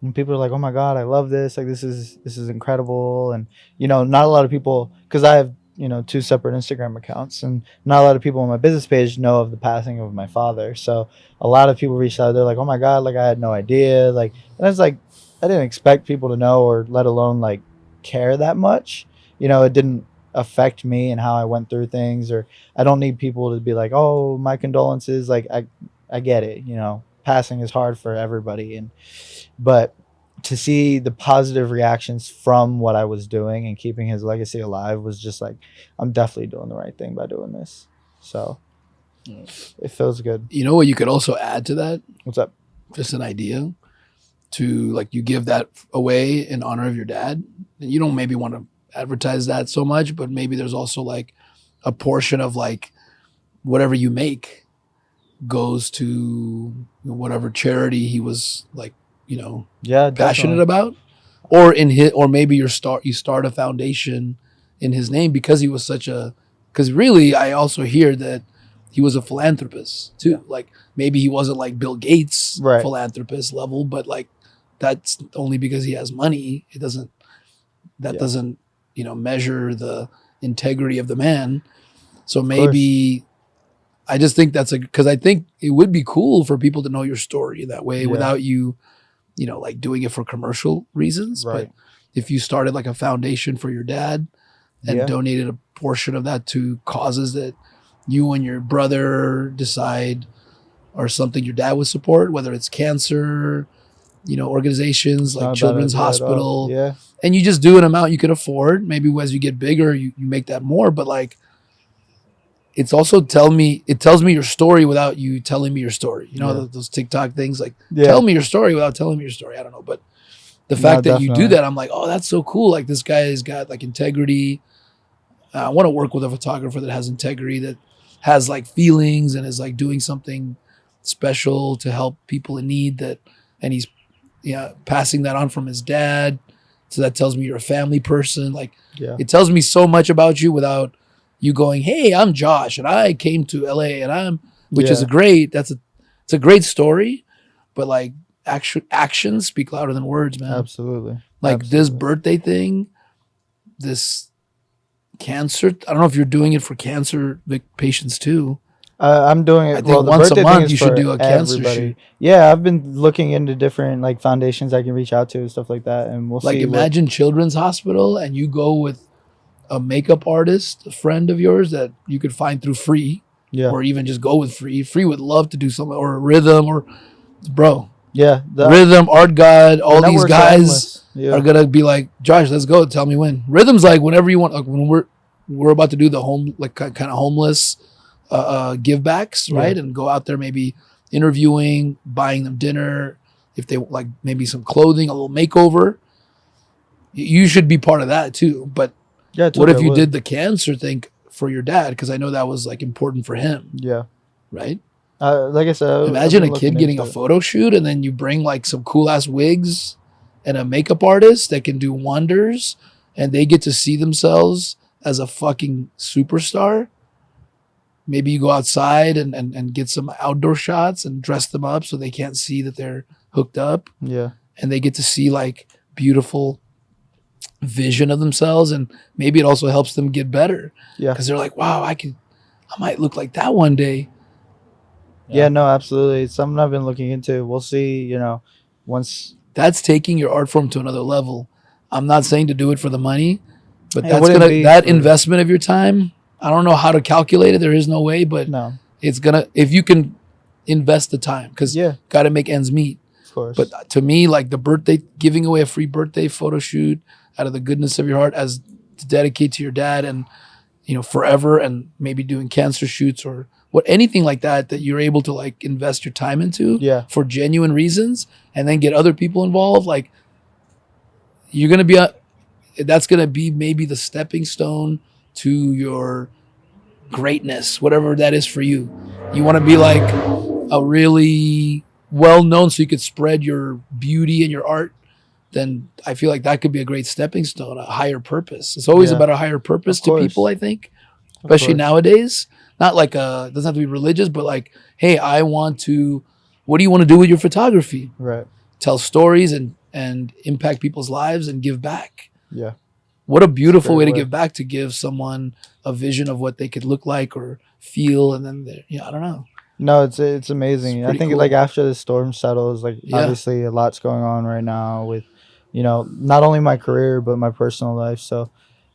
S1: And people are like, "Oh my god, I love this! Like, this is incredible!" And you know, not a lot of people, because I have, you know, 2 separate Instagram accounts, and not a lot of people on my business page know of the passing of my father. So a lot of people reached out. They're like, "Oh my god, like I had no idea!" Like, and it's like, I didn't expect people to know, or let alone like care that much. You know, it didn't affect me and how I went through things, or I don't need people to be like, "Oh, my condolences." Like, I get it, you know, passing is hard for everybody, but to see the positive reactions from what I was doing and keeping his legacy alive was just like, I'm definitely doing the right thing by doing this. So it feels good.
S2: You know what you could also add to that?
S1: What's up?
S2: Just an idea to like you give that away in honor of your dad. And you don't maybe want to advertise that so much, but maybe there's also like a portion of like whatever you make goes to whatever charity he was like, you know,
S1: Yeah,
S2: passionate
S1: definitely.
S2: about, or in his, or maybe you start a foundation in his name because he was such a, because really I also hear that he was a philanthropist too. Like maybe he wasn't like Bill Gates
S1: Right.
S2: philanthropist level, but like that's only because he has money. It doesn't, that
S1: Yeah.
S2: doesn't, you know, measure the integrity of the man. So maybe I just think that's because I think it would be cool for people to know your story that way
S1: Yeah.
S2: without you, you know, like doing it for commercial reasons.
S1: Right.
S2: But if you started like a foundation for your dad and
S1: Yeah.
S2: donated a portion of that to causes that you and your brother decide are something your dad would support, whether it's cancer, you know, organizations
S1: Not a
S2: like
S1: bad
S2: Children's
S1: idea at all.
S2: Hospital,
S1: Yeah.
S2: and you just do an amount you can afford. Maybe as you get bigger, you make that more, but like, it's also it tells me your story without you telling me your story. You know,
S1: Yeah.
S2: those TikTok things like
S1: Yeah.
S2: tell me your story without telling me your story. I don't know, but the
S1: No,
S2: fact that you do
S1: definitely.
S2: that, I'm like, oh, that's so cool. Like this guy has got like integrity. I want to work with a photographer that has integrity, that has like feelings and is like doing something special to help people in need. That, and he's passing that on from his dad. So that tells me you're a family person. Like
S1: Yeah.
S2: it tells me so much about you without you going, hey, I'm Josh and I came to LA and I'm, which is
S1: Yeah.
S2: it's a great story, but like actions speak louder than words, man.
S1: Absolutely.
S2: Like this
S1: Absolutely.
S2: birthday thing, this cancer. I don't know if you're doing it for cancer patients too.
S1: I'm doing it.
S2: I think
S1: well, the
S2: once a
S1: birthday thing
S2: month
S1: is
S2: you should
S1: for
S2: do a cancer
S1: everybody.
S2: shoot.
S1: Yeah, I've been looking into different like foundations I can reach out to and stuff like that, and we'll
S2: Like
S1: see.
S2: imagine Children's Hospital and you go with a makeup artist, a friend of yours that you could find through free,
S1: Yeah.
S2: or even just go with free. Free would love to do something, or Rhythm, or bro,
S1: Yeah.
S2: Rhythm, Art God, all
S1: the
S2: these
S1: networks are
S2: guys
S1: endless. Yeah.
S2: are gonna be like, Josh, let's go. Tell me when. Rhythm's like whenever you want. Like when we're about to do the home, like kind of homeless give backs, right?
S1: Yeah.
S2: And go out there maybe interviewing, buying them dinner, if they like maybe some clothing, a little makeover. You should be part of that too. But
S1: Yeah.
S2: what if
S1: I
S2: you
S1: would.
S2: did the cancer thing for your dad? Because I know that was like important for him,
S1: Yeah.
S2: right?
S1: Like I said, I've
S2: Imagine
S1: been
S2: a
S1: looking
S2: kid getting a
S1: into it.
S2: photo shoot and then you bring like some cool ass wigs and a makeup artist that can do wonders and they get to see themselves as a fucking superstar. Maybe you go outside and get some outdoor shots and dress them up so they can't see that they're hooked up,
S1: Yeah.
S2: and they get to see like beautiful vision of themselves, and maybe it also helps them get better
S1: Yeah.
S2: because they're like, wow, I might look like that one day.
S1: Yeah. No, absolutely. It's something I've been looking into. We'll see. You know, once
S2: That's taking your art form to another level. I'm not saying to do it for the money, but
S1: It
S2: that's
S1: wouldn't
S2: gonna
S1: be
S2: that
S1: for-
S2: investment of your time. I don't know how to calculate it. There is no way, but
S1: no.
S2: it's gonna if you can invest the time because
S1: Yeah,
S2: got to make ends meet.
S1: of course.
S2: But to me, like the birthday, giving away a free birthday photo shoot out of the goodness of your heart as to dedicate to your dad and, forever, and maybe doing cancer shoots or anything like that you're able to like invest your time into
S1: Yeah.
S2: for genuine reasons and then get other people involved. Like you're going to be, that's going to be maybe the stepping stone to your greatness, whatever that is for you. You want to be like a really well known so you could spread your beauty and your art, then I feel like that could be a great stepping stone, a higher purpose. It's always
S1: Yeah.
S2: about a higher purpose
S1: Of
S2: to
S1: course.
S2: people, I think,
S1: Of
S2: especially
S1: course.
S2: nowadays. Not like it doesn't have to be religious, but like, hey, what do you want to do with your photography?
S1: Right.
S2: Tell stories and impact people's lives and give back.
S1: Yeah.
S2: What a beautiful way
S1: great
S2: to
S1: way.
S2: give back, to give someone a vision of what they could look like or feel, and then I don't know.
S1: No, it's amazing.
S2: It's
S1: I
S2: pretty
S1: think
S2: cool.
S1: like after the storm settles, like
S2: Yeah.
S1: obviously a lot's going on right now with, not only my career but my personal life. So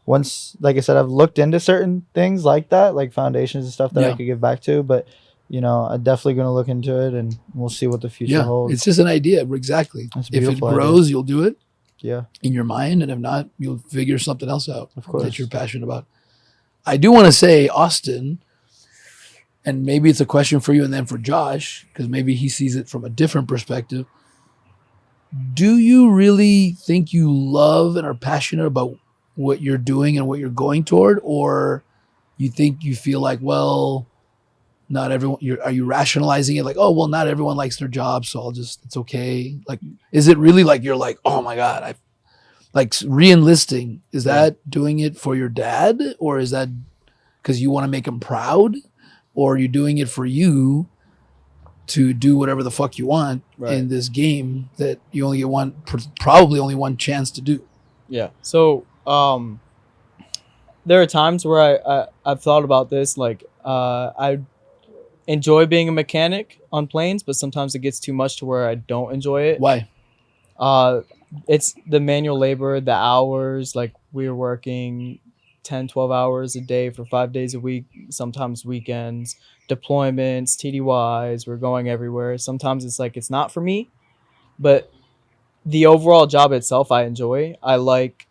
S1: once, like I said, I've looked into certain things like that, like foundations and stuff that I
S2: Yeah.
S1: could give back to. But I'm definitely gonna look into it, and we'll see what the future
S2: Yeah,
S1: holds.
S2: it's just an idea. Exactly.
S1: That's a
S2: If it
S1: beautiful idea.
S2: grows, you'll do it
S1: Yeah,
S2: in your mind, and if not, you'll figure something else out
S1: Of course.
S2: that you're passionate about. I do want to say, Austin, and maybe it's a question for you and then for Josh, because maybe he sees it from a different perspective. Do you really think you love and are passionate about what you're doing and what you're going toward, or you think you feel like, well, not everyone, are you rationalizing it like, oh, well, not everyone likes their job, so it's okay? Like, is it really like you're like, oh my God, I like re-enlisting? Is that doing it for your dad, or is that because you want to make him proud, or are you doing it for you to do whatever the fuck you want
S4: Right.
S2: in this game that you only get probably only one chance to do?
S4: Yeah. So there are times where I've thought about this. Like I enjoy being a mechanic on planes, but sometimes it gets too much to where I don't enjoy it.
S2: Why?
S4: It's the manual labor, the hours. Like we're working 10, 12 hours a day for 5 days a week, sometimes weekends, deployments, TDYs. We're going everywhere. Sometimes it's like it's not for me, but the overall job itself I enjoy. I like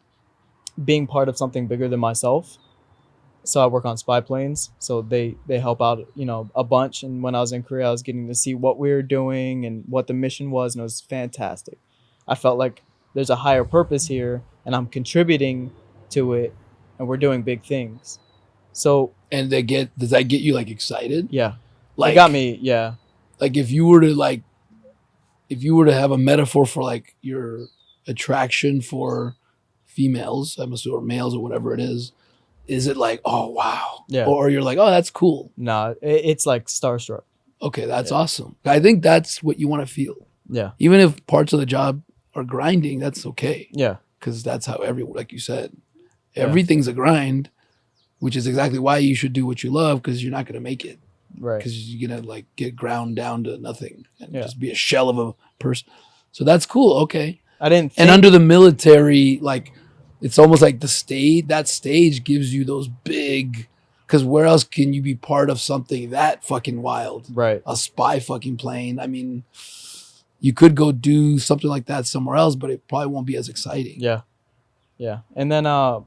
S4: being part of something bigger than myself. So I work on spy planes, so they help out a bunch. And when I was in Korea, I was getting to see what we were doing and what the mission was, and it was fantastic. I felt like there's a higher purpose here, and I'm contributing to it, and we're doing big things. So
S2: And does that get you like excited?
S4: yeah,
S2: Like,
S4: it got me. Yeah,
S2: like if you were to have a metaphor for like your attraction for females, I'm assuming, or males or whatever it is it like, oh wow,
S4: Yeah.
S2: or you're like, oh, that's cool?
S4: nah, it's like starstruck.
S2: Okay, that's
S4: Yeah.
S2: awesome. I think that's what you want to feel,
S4: Yeah,
S2: even if parts of the job are grinding. That's okay,
S4: yeah,
S2: because that's how like you said,
S4: Yeah.
S2: everything's a grind, which is exactly why you should do what you love, because you're not going to make it,
S4: right.
S2: because you're gonna like get ground down to nothing and
S4: Yeah.
S2: just be a shell of a person. So that's cool. Okay.
S4: I didn't think,
S2: And under the military, like it's almost like that stage gives you those big, because where else can you be part of something that fucking wild?
S4: right.
S2: A spy fucking plane. I mean, you could go do something like that somewhere else, but it probably won't be as exciting.
S4: Yeah, yeah. And then the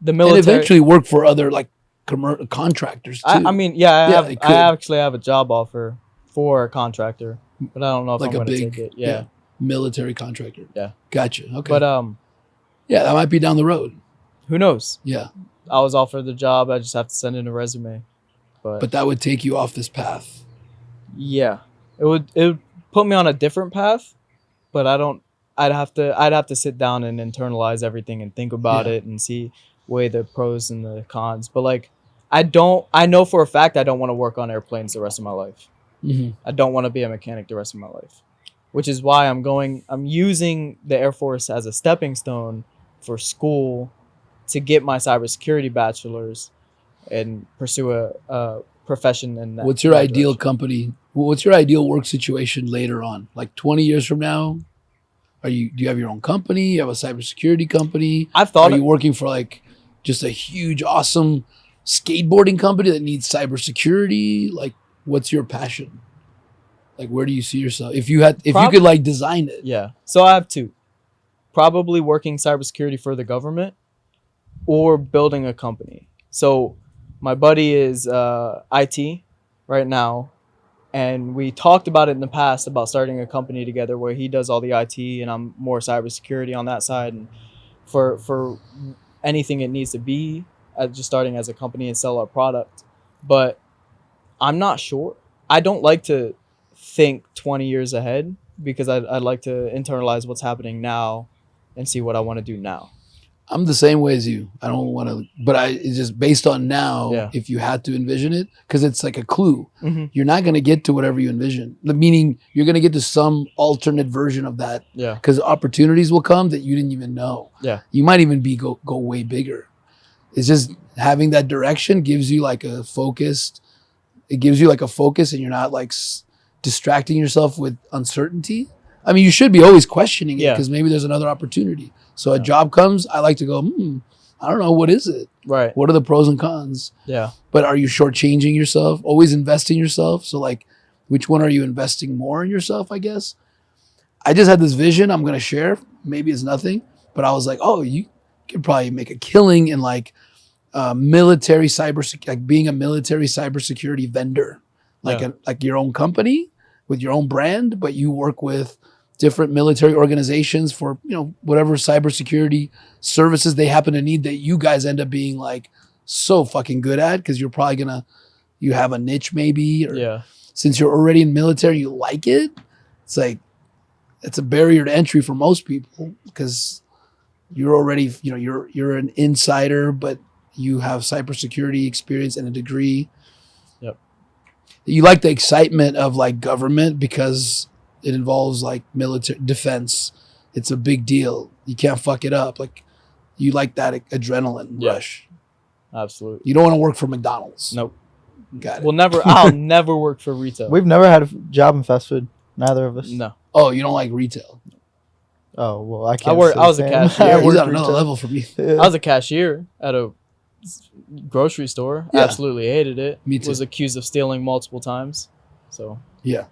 S2: And
S4: military.
S2: eventually work for other like contractors too.
S4: I mean, yeah,
S2: Yeah,
S4: I
S2: it could.
S4: actually have a job offer for a contractor, but I don't know if
S2: Like
S4: I'm
S2: a
S4: going to
S2: big
S4: take it. Yeah.
S2: military contractor.
S4: Yeah.
S2: Gotcha. Okay.
S4: But
S2: yeah, that might be down the road.
S4: who knows?
S2: Yeah.
S4: I was offered the job. I just have to send in a resume.
S2: But that would take you off this path.
S4: Yeah, it would put me on a different path, but I'd have to sit down and internalize everything and think about
S2: Yeah.
S4: it and weigh the pros and the cons. But like I know for a fact I don't want to work on airplanes the rest of my life.
S2: Mm-hmm.
S4: I don't want to be a mechanic the rest of my life, which is why I'm using the Air Force as a stepping stone for school to get my cybersecurity bachelor's and pursue a profession in that.
S2: What's your
S4: that
S2: ideal
S4: direction.
S2: company? What's your ideal work situation later on? Like 20 years from now? Do you have your own company? You have a cybersecurity company?
S4: I've thought
S2: Are you working for like just a huge, awesome skateboarding company that needs cybersecurity? Like, what's your passion? Like, where do you see yourself? If you
S4: Prob-
S2: could like design it.
S4: Yeah. So I have two. Probably working cybersecurity for the government or building a company. So my buddy is IT right now, and we talked about it in the past about starting a company together where he does all the IT and I'm more cybersecurity on that side. And for anything it needs to be, just starting as a company and sell our product. But I'm not sure. I don't like to think 20 years ahead because I'd like to internalize what's happening now and see what I want to do now.
S2: I'm the same way as you. I don't want to, but it's just based on now.
S4: Yeah.
S2: If you had to envision it, because it's like a clue.
S4: Mm-hmm.
S2: You're not going to get to whatever you envision. The meaning you're going to get to some alternate version of that.
S4: Yeah.
S2: Because opportunities will come that you didn't even know.
S4: Yeah.
S2: You might even go way bigger. It's just having that direction gives you like a focused. It gives you like a focus, and you're not like distracting yourself with uncertainty. I mean, you should be always questioning it because maybe there's another opportunity. So a job comes, I like to go, I don't know, what is it?
S4: Right.
S2: What are the pros and cons?
S4: Yeah.
S2: But are you shortchanging yourself? Always investing yourself. So like, which one are you investing more in yourself, I guess? I just had this vision I'm going to share. Maybe it's nothing, but I was like, oh, you could probably make a killing in like military cybersecurity, like being a military cybersecurity vendor, like your own company with your own brand, but you work with different military organizations for, whatever cybersecurity services they happen to need that you guys end up being like so fucking good at because you're probably you have a niche maybe, or since you're already in military, you like it. It's like, it's a barrier to entry for most people because you're already, you're an insider, but you have cybersecurity experience and a degree.
S4: Yep.
S2: You like the excitement of like government because it involves like military defense. It's a big deal. You can't fuck it up. Like you like that adrenaline rush.
S4: Absolutely.
S2: You don't want to work for McDonald's.
S4: Nope.
S2: Got it.
S4: I'll never work for retail.
S1: We've never had a job in fast food. Neither of us.
S4: No.
S2: Oh, you don't like retail?
S1: Oh, well, I can't.
S4: I was a cashier.
S2: He's on another level for me.
S1: Yeah.
S4: I was a cashier at a grocery store.
S2: Yeah.
S4: Absolutely hated it.
S2: Me too.
S4: Was accused of stealing multiple times. So
S2: Yeah.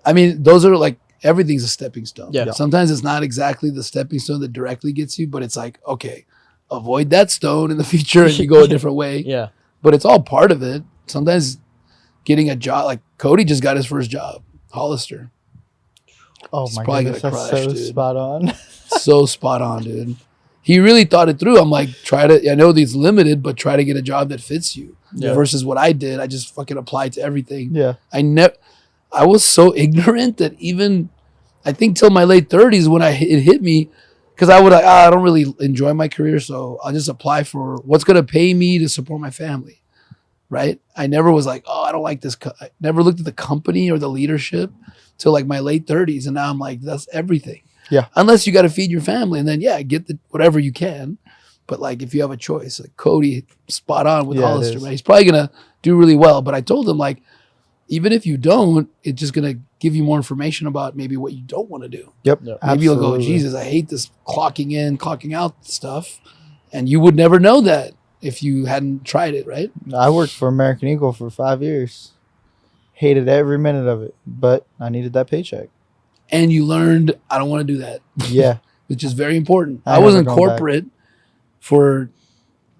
S2: I mean, those are like, everything's a stepping stone.
S4: Yeah.
S2: Sometimes it's not exactly the stepping stone that directly gets you, but it's like, okay, avoid that stone in the future and you go a different way.
S4: yeah.
S2: But it's all part of it. Sometimes getting a job, like Cody just got his first job, Hollister.
S1: Oh
S2: He's
S1: my
S2: probably
S1: goodness,
S2: gonna
S1: that's
S2: crush,
S1: so
S2: dude.
S1: spot on.
S2: So spot on, dude. He really thought it through. I'm like, I know these limited, but try to get a job that fits you.
S4: Yeah.
S2: Versus what I did. I just fucking applied to everything.
S1: Yeah.
S2: I was so ignorant that even I think till my late 30s when it hit me, because I don't really enjoy my career, so I'll just apply for what's going to pay me to support my family, right? I never was like, oh, I don't like this. I never looked at the company or the leadership till like my late 30s, and now I'm like, that's everything.
S1: Yeah.
S2: Unless you got to feed your family, and then get whatever you can. But like if you have a choice, like Cody, spot on with Hollister, man. He's probably gonna do really well. But I told him like, even if you don't, it's just going to give you more information about maybe what you don't want to do.
S1: Yep.
S2: Maybe you'll go, Jesus, I hate this clocking in, clocking out stuff. And you would never know that if you hadn't tried it, right?
S1: I worked for American Eagle for 5 years. Hated every minute of it, but I needed that paycheck.
S2: And you learned, I don't want to do that.
S1: Yeah.
S2: Which is very important.
S1: I
S2: I was
S1: never
S2: in
S1: gone
S2: corporate for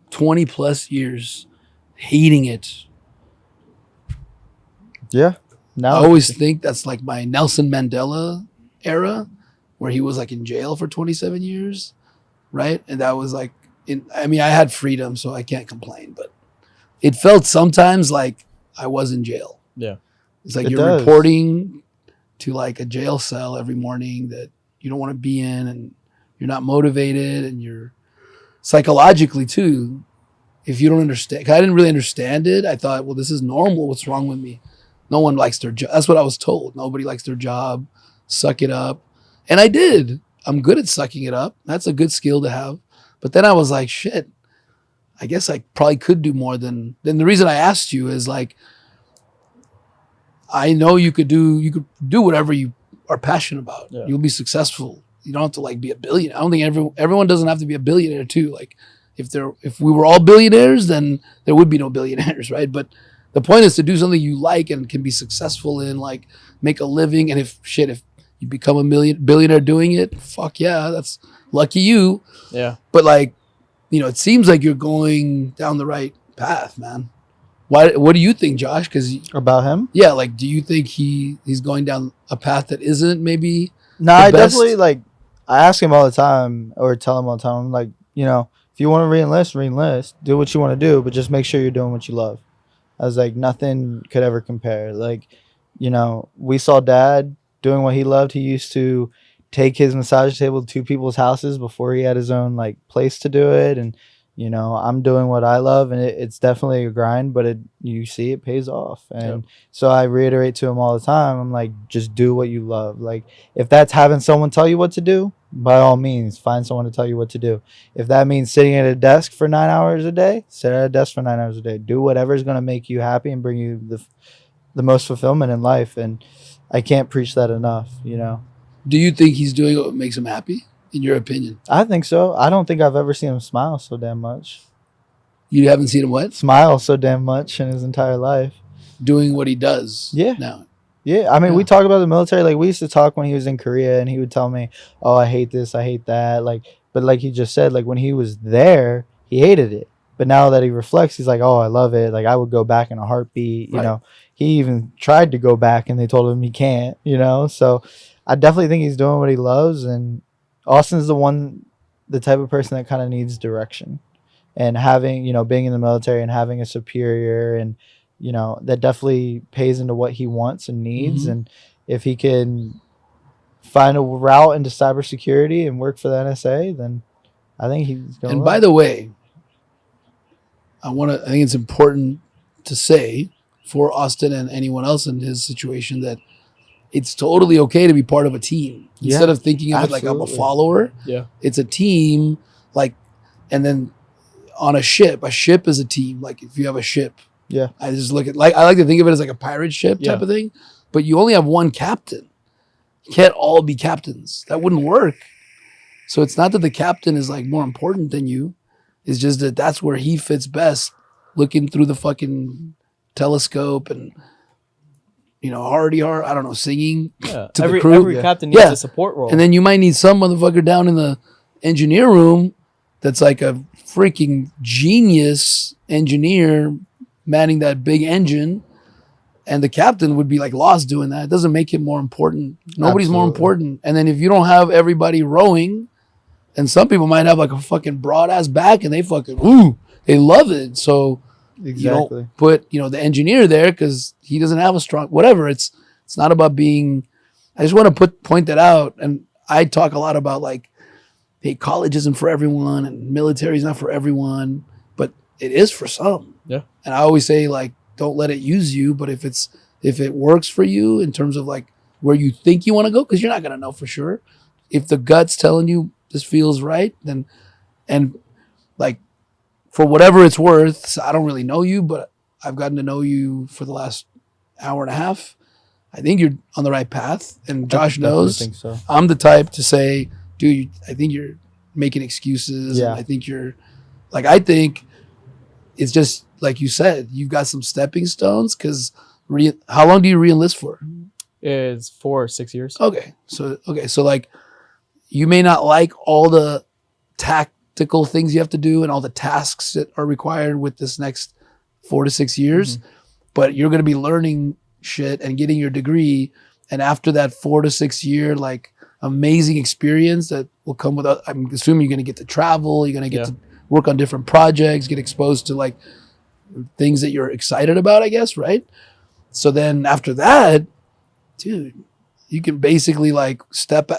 S2: 20 plus years, hating it.
S1: Yeah. Now
S2: I always think that's like my Nelson Mandela era where he was like in jail for 27 years, right? And that was like, I had freedom, so I can't complain, but it felt sometimes like I was in jail.
S4: Yeah.
S2: It's like
S1: It
S2: you're
S1: does.
S2: reporting to like a jail cell every morning that you don't want to be in, and you're not motivated, and you're psychologically too. If you don't understand, 'cause I didn't really understand it. I thought, well, this is normal. What's wrong with me? No one likes their job. That's what I was told. Nobody likes their job. Suck it up. And I did. I'm good at sucking it up. That's a good skill to have. But then I was like, shit, I guess I probably could do more than the reason I asked you is like, I know you could do whatever you are passionate about.
S4: Yeah.
S2: You'll be successful. You don't have to like be a billionaire. I don't think everyone doesn't have to be a billionaire too. Like if we were all billionaires, then there would be no billionaires, right? But The point is to do something you like and can be successful in, like make a living. And if you become a billionaire doing it, fuck yeah, that's lucky you.
S4: Yeah.
S2: But like, it seems like you're going down the right path, man. What do you think, Josh? Because
S1: About him?
S2: yeah, like, do you think he's going down a path that isn't maybe?
S1: No,
S2: the
S1: I
S2: best?
S1: definitely like. I ask him all the time, or tell him all the time. I'm like, if you want to re-enlist, do what you want to do, but just make sure you're doing what you love. I was like, nothing could ever compare. Like, we saw Dad doing what he loved. He used to take his massage table to people's houses before he had his own like place to do it, and I'm doing what I love, and it's definitely a grind, but you see it pays off. And so I reiterate to him all the time, I'm like, just do what you love. Like, if that's having someone tell you what to do, by all means, find someone to tell you what to do. If that means sitting at a desk for 9 hours a day, sit at a desk for 9 hours a day. Do whatever is going to make you happy and bring you the most fulfillment in life. And I can't preach that enough,
S2: Do you think he's doing what makes him happy, in your opinion?
S1: I think so. I don't think I've ever seen him smile so damn much.
S2: You haven't seen him what?
S1: Smile so damn much in his entire life.
S2: Doing what he does.
S1: Yeah.
S2: Now.
S1: Yeah. I mean,
S2: Yeah.
S1: we talk about the military. Like, we used to talk when he was in Korea, and he would tell me, oh, I hate this, I hate that. Like, but like he just said, like, when he was there, he hated it. But now that he reflects, he's like, oh, I love it. Like, I would go back in a heartbeat.
S2: Right.
S1: He even tried to go back, and they told him he can't, So I definitely think he's doing what he loves. And Austin's the type of person that kind of needs direction, and having, being in the military and having a superior, and, that definitely pays into what he wants and needs.
S2: Mhm.
S1: And if he can find a route into cybersecurity and work for the NSA, then I think he's going.
S2: And by the way, I think it's important to say for Austin and anyone else in his situation that it's totally okay to be part of a team.
S1: Yeah,
S2: Instead of thinking of it like I'm a
S1: absolutely.
S2: follower,
S4: Yeah.
S2: it's a team. Like, and then on a ship is a team. Like, if you have a ship,
S1: Yeah.
S2: I just look at, like, I like to think of it as like a pirate ship type
S4: Yeah.
S2: of thing, but you only have one captain. You can't all be captains. That wouldn't work. So it's not that the captain is like more important than you. It's just that that's where he fits best, looking through the fucking telescope and, hardy heart, I don't know, singing
S4: Yeah.
S2: to
S4: every
S2: the crew.
S4: every
S1: Yeah.
S4: captain needs
S2: Yeah.
S4: a support role.
S2: And then you might need some motherfucker down in the engineer room that's like a freaking genius engineer manning that big engine. And the captain would be like lost doing that. It doesn't make him more important. Nobody's more
S1: Absolutely.
S2: important. And then if you don't have everybody rowing, and some people might have like a fucking broad ass back and they they love it. So
S1: Exactly.
S2: you don't put, the engineer there because he doesn't have a strong, whatever. It's not about being, I just want to point that out. And I talk a lot about like, hey, college isn't for everyone and military is not for everyone, but it is for some.
S4: Yeah.
S2: And I always say like, don't let it use you. But if it works for you in terms of like where you think you want to go, because you're not going to know for sure. If the gut's telling you this feels right, then, and like, for whatever it's worth, I don't really know you, but I've gotten to know you for the last hour and a half. I think you're on the right path. And Josh knows
S1: I think so.
S2: I'm the type to say, dude, I think you're making excuses.
S1: Yeah.
S2: And I think I think it's just like you said, you've got some stepping stones because how long do you re-enlist for?
S4: It's 4 or 6 years.
S2: Okay. So like you may not like all the tactical things you have to do and all the tasks that are required with this next 4 to 6 years, but you're going to be learning shit and getting your degree. And after that 4 to 6 year, like amazing experience that will come with, I'm assuming you're going to get to travel, you're going to get to work on different projects, get exposed to like things that you're excited about, I guess. Right. So then after that, dude, you can basically like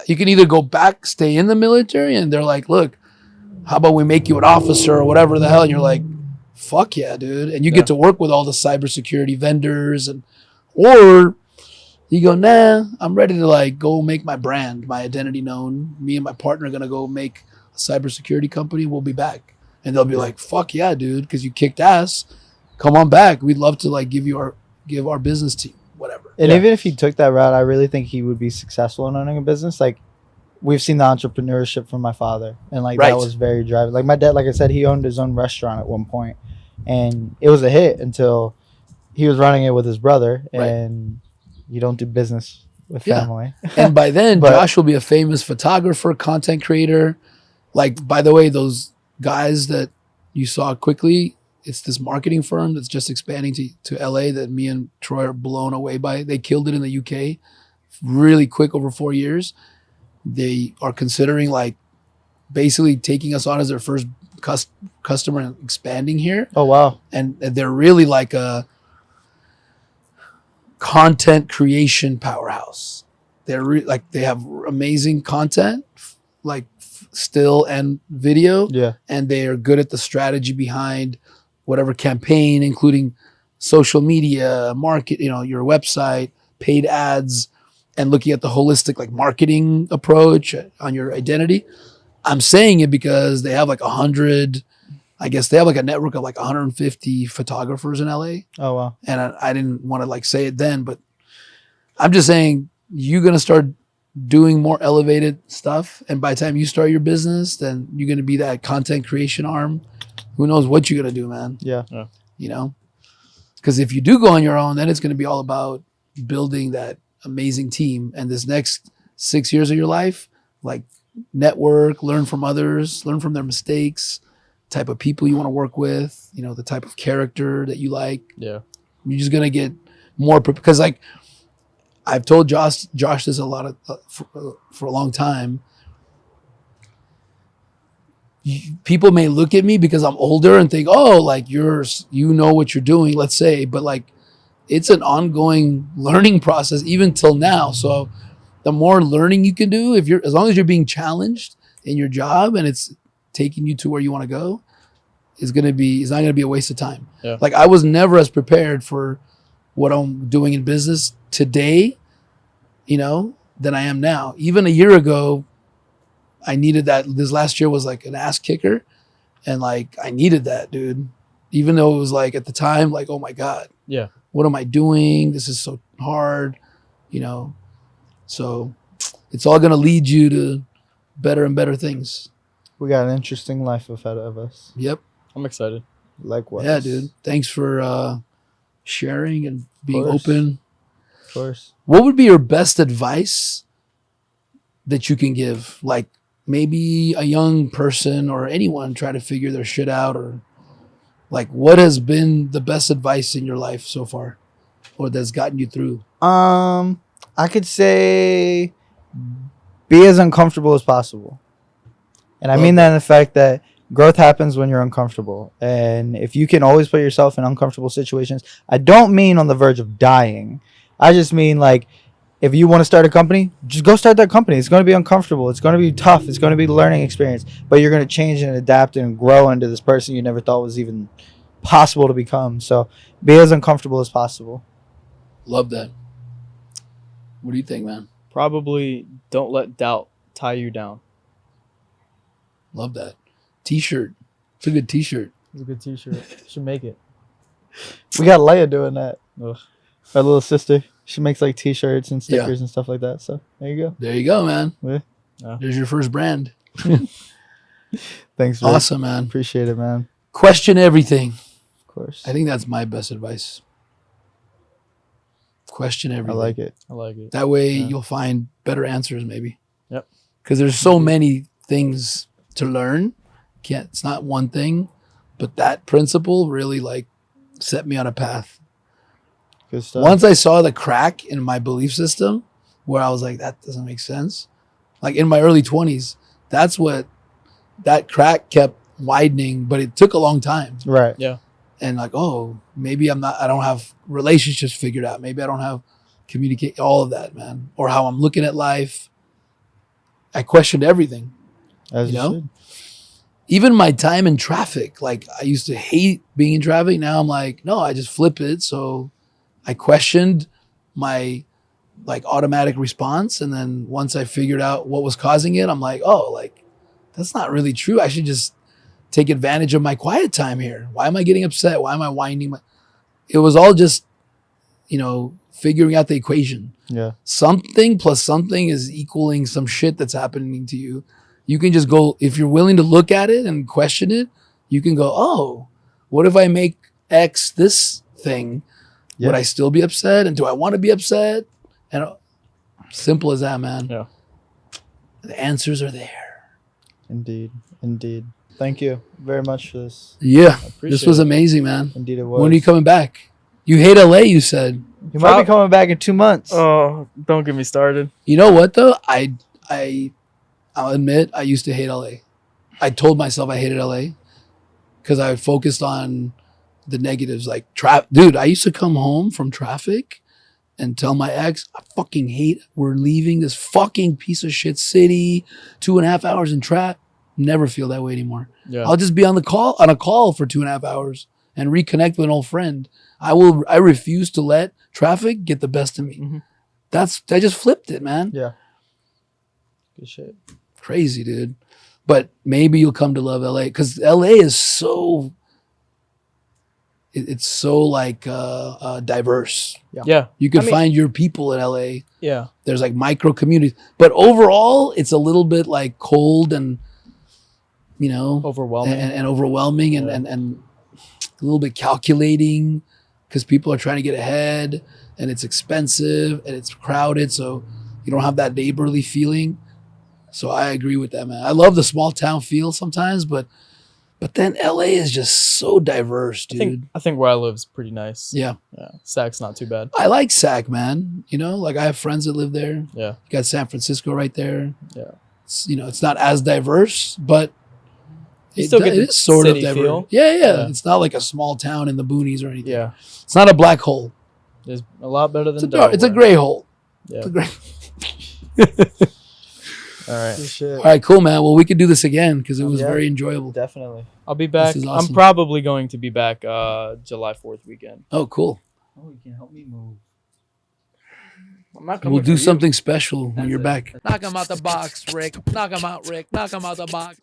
S2: you can either go back, stay in the military, and they're like, look, how about we make you an officer or whatever the hell? And you're like, fuck yeah, dude. And you get to work with all the cybersecurity vendors or you go, nah, I'm ready to like go make my brand, my identity known. Me and my partner are going to go make a cybersecurity company. We'll be back. And they'll be like, fuck yeah, dude. Because you kicked ass. Come on back. We'd love to like give our business to you, whatever.
S1: And even if he took that route, I really think he would be successful in owning a business. Like, we've seen the entrepreneurship from my father, and like
S2: Right.
S1: that was very driving. Like my dad, like I said, he owned his own restaurant at one point, and it was a hit until he was running it with his brother,
S2: Right.
S1: and you don't do business with
S2: Yeah.
S1: family.
S2: And by then,
S1: But-
S2: Josh will be a famous photographer, content creator. Like, by the way, those guys that you saw quickly, it's this marketing firm that's just expanding to LA that me and Troy are blown away by. They killed it in the UK really quick over 4 years. They are considering like basically taking us on as their first customer and expanding here.
S1: Oh wow.
S2: And they're really like a content creation powerhouse. They're like they have amazing content, like still and video,
S1: Yeah.
S2: and they are good at the strategy behind whatever campaign, including social media, market, your website, paid ads, and looking at the holistic like marketing approach on your identity. I'm saying it because they have like 100. I guess they have like a network of like 150 photographers in LA.
S1: Oh wow.
S2: And I didn't want to like say it then, but I'm just saying you're going to start doing more elevated stuff. And by the time you start your business, then you're going to be that content creation arm. Who knows what you're going to do, man?
S1: Yeah.
S2: Because if you do go on your own, then it's going to be all about building that amazing team. And this next 6 years of your life, like network, learn from others, learn from their mistakes, type of people you want to work with, the type of character that you like.
S4: Yeah.
S2: You're just gonna get more because like I've told Josh this a lot of for a long time. People may look at me because I'm older and think, oh, like you know what you're doing, let's say, but like it's an ongoing learning process even till now. So the more learning you can do, as long as you're being challenged in your job and it's taking you to where you want to go, it's not gonna be a waste of time.
S4: Yeah.
S2: Like I was never as prepared for what I'm doing in business today, than I am now. Even a year ago, I needed that. This last year was like an ass kicker, and like I needed that, dude. Even though it was like at the time, like, oh my God,
S4: Yeah.
S2: what am I doing? This is so hard, So it's all gonna lead you to better and better things.
S1: We got an interesting life ahead of us.
S2: Yep.
S4: I'm excited.
S1: Likewise.
S2: Yeah, dude. Thanks for sharing and being
S1: course.
S2: open.
S1: Of course.
S2: What would be your best advice that you can give? Like maybe a young person or anyone trying to figure their shit out, or like what has been the best advice in your life so far or that's gotten you through?
S1: I could say be as uncomfortable as possible. And I mean that in the fact that growth happens when you're uncomfortable. And if you can always put yourself in uncomfortable situations, I don't mean on the verge of dying. I just mean like if you want to start a company, just go start that company. It's going to be uncomfortable. It's going to be tough. It's going to be a learning experience. But you're going to change and adapt and grow into this person you never thought was even possible to become. So be as uncomfortable as possible.
S2: Love that. What do you think, man?
S4: Probably don't let doubt tie you down.
S2: Love that. T-shirt. It's a good T-shirt.
S4: It's a good t-shirt. Should make it.
S1: We got Leia doing that.
S4: Ugh.
S1: Our little sister. She makes like t-shirts and stickers and stuff like that. So there you go.
S2: There you go, man.
S1: Yeah.
S4: Yeah.
S2: There's your first brand.
S1: Thanks, Rick.
S2: Awesome, man.
S1: Appreciate it, man.
S2: Question everything.
S1: Of course.
S2: I think that's my best advice. Question
S1: I
S2: everything.
S1: like it.
S4: I like it.
S2: That way
S1: Yeah.
S2: you'll find better answers maybe.
S4: Yep.
S2: Because there's so many things to learn. It's not one thing, but that principle really like set me on a path.
S1: Good stuff.
S2: Once I saw the crack in my belief system where I was like, that doesn't make sense. Like in my early 20s, that crack kept widening, but it took a long time.
S1: Right.
S4: Yeah.
S2: And like, oh, maybe I don't have relationships figured out. Maybe I don't have communicate, all of that, man. Or how I'm looking at life. I questioned everything.
S1: As
S2: You
S1: you
S2: know?
S1: should.
S2: Even my time in traffic, like I used to hate being in traffic. Now I'm like, no, I just flip it. So I questioned my like automatic response. And then once I figured out what was causing it, I'm like, oh, like that's not really true. I should just take advantage of my quiet time here. Why am I getting upset? Why am I whining? It was all just, figuring out the equation.
S1: Yeah.
S2: Something plus something is equaling some shit that's happening to you. You can just go, if you're willing to look at it and question it, you can go, oh, what if I make X this thing?
S1: Yeah.
S2: Would I still be upset? And do I want to be upset? And simple as that, man.
S4: Yeah.
S2: The answers are there.
S1: Indeed. Thank you very much for this.
S2: Yeah,
S4: appreciate
S2: this was
S4: it.
S2: amazing, man.
S1: Indeed, it was.
S2: When are you coming back? You hate LA, you said.
S1: You might be coming back in 2 months.
S4: Oh, don't get me started.
S2: You know what though? I'll admit I used to hate LA. I told myself I hated LA because I focused on the negatives, like dude, I used to come home from traffic and tell my ex, I fucking hate we're leaving this fucking piece of shit city, 2.5 hours in traffic. Never feel that way anymore.
S4: Yeah.
S2: I'll just be on a call for 2.5 hours and reconnect with an old friend. I refuse to let traffic get the best of me.
S4: Mhm.
S2: I just flipped it, man.
S1: Yeah. Good shit.
S2: Crazy, dude. But maybe you'll come to love LA because LA is so it's so like diverse.
S4: Yeah.
S2: You can
S4: I mean-
S2: find your people in LA.
S4: Yeah.
S2: There's like micro communities, but overall it's a little bit like cold and
S4: Overwhelming.
S2: and overwhelming
S4: Yeah.
S2: and a little bit calculating because people are trying to get ahead and it's expensive and it's crowded, so you don't have that neighborly feeling. So I agree with that, man. I love the small town feel sometimes, but then LA is just so diverse, dude.
S4: I think where I live is pretty nice.
S2: Yeah.
S4: Yeah. Sac's not too bad.
S2: I like Sac, man. Like I have friends that live there.
S4: Yeah.
S2: You got San Francisco right there.
S4: Yeah.
S2: It's not as diverse, but
S4: You still get
S2: it
S4: the
S2: is sort of
S4: city
S2: diverse.
S4: feel.
S2: Yeah.
S4: Yeah.
S2: It's not like a small town in the boonies or anything.
S4: Yeah.
S2: It's not a black hole.
S4: It's a lot better than
S2: It's a
S4: Delaware.
S2: gray hole.
S4: Yeah.
S2: It's a gray.
S4: All right.
S1: Good shit.
S2: All right, cool, man. Well, we could do this again because it was
S1: Yeah.
S2: very enjoyable.
S1: Definitely.
S4: I'll be back.
S2: is awesome.
S4: I'm probably going to be back July 4th weekend.
S2: Oh, cool.
S1: Oh, you can help me move.
S4: I'm not
S2: We'll do something special when you're back.
S3: Knock him out the box, Rick. Knock him out, Rick. Knock him out the box.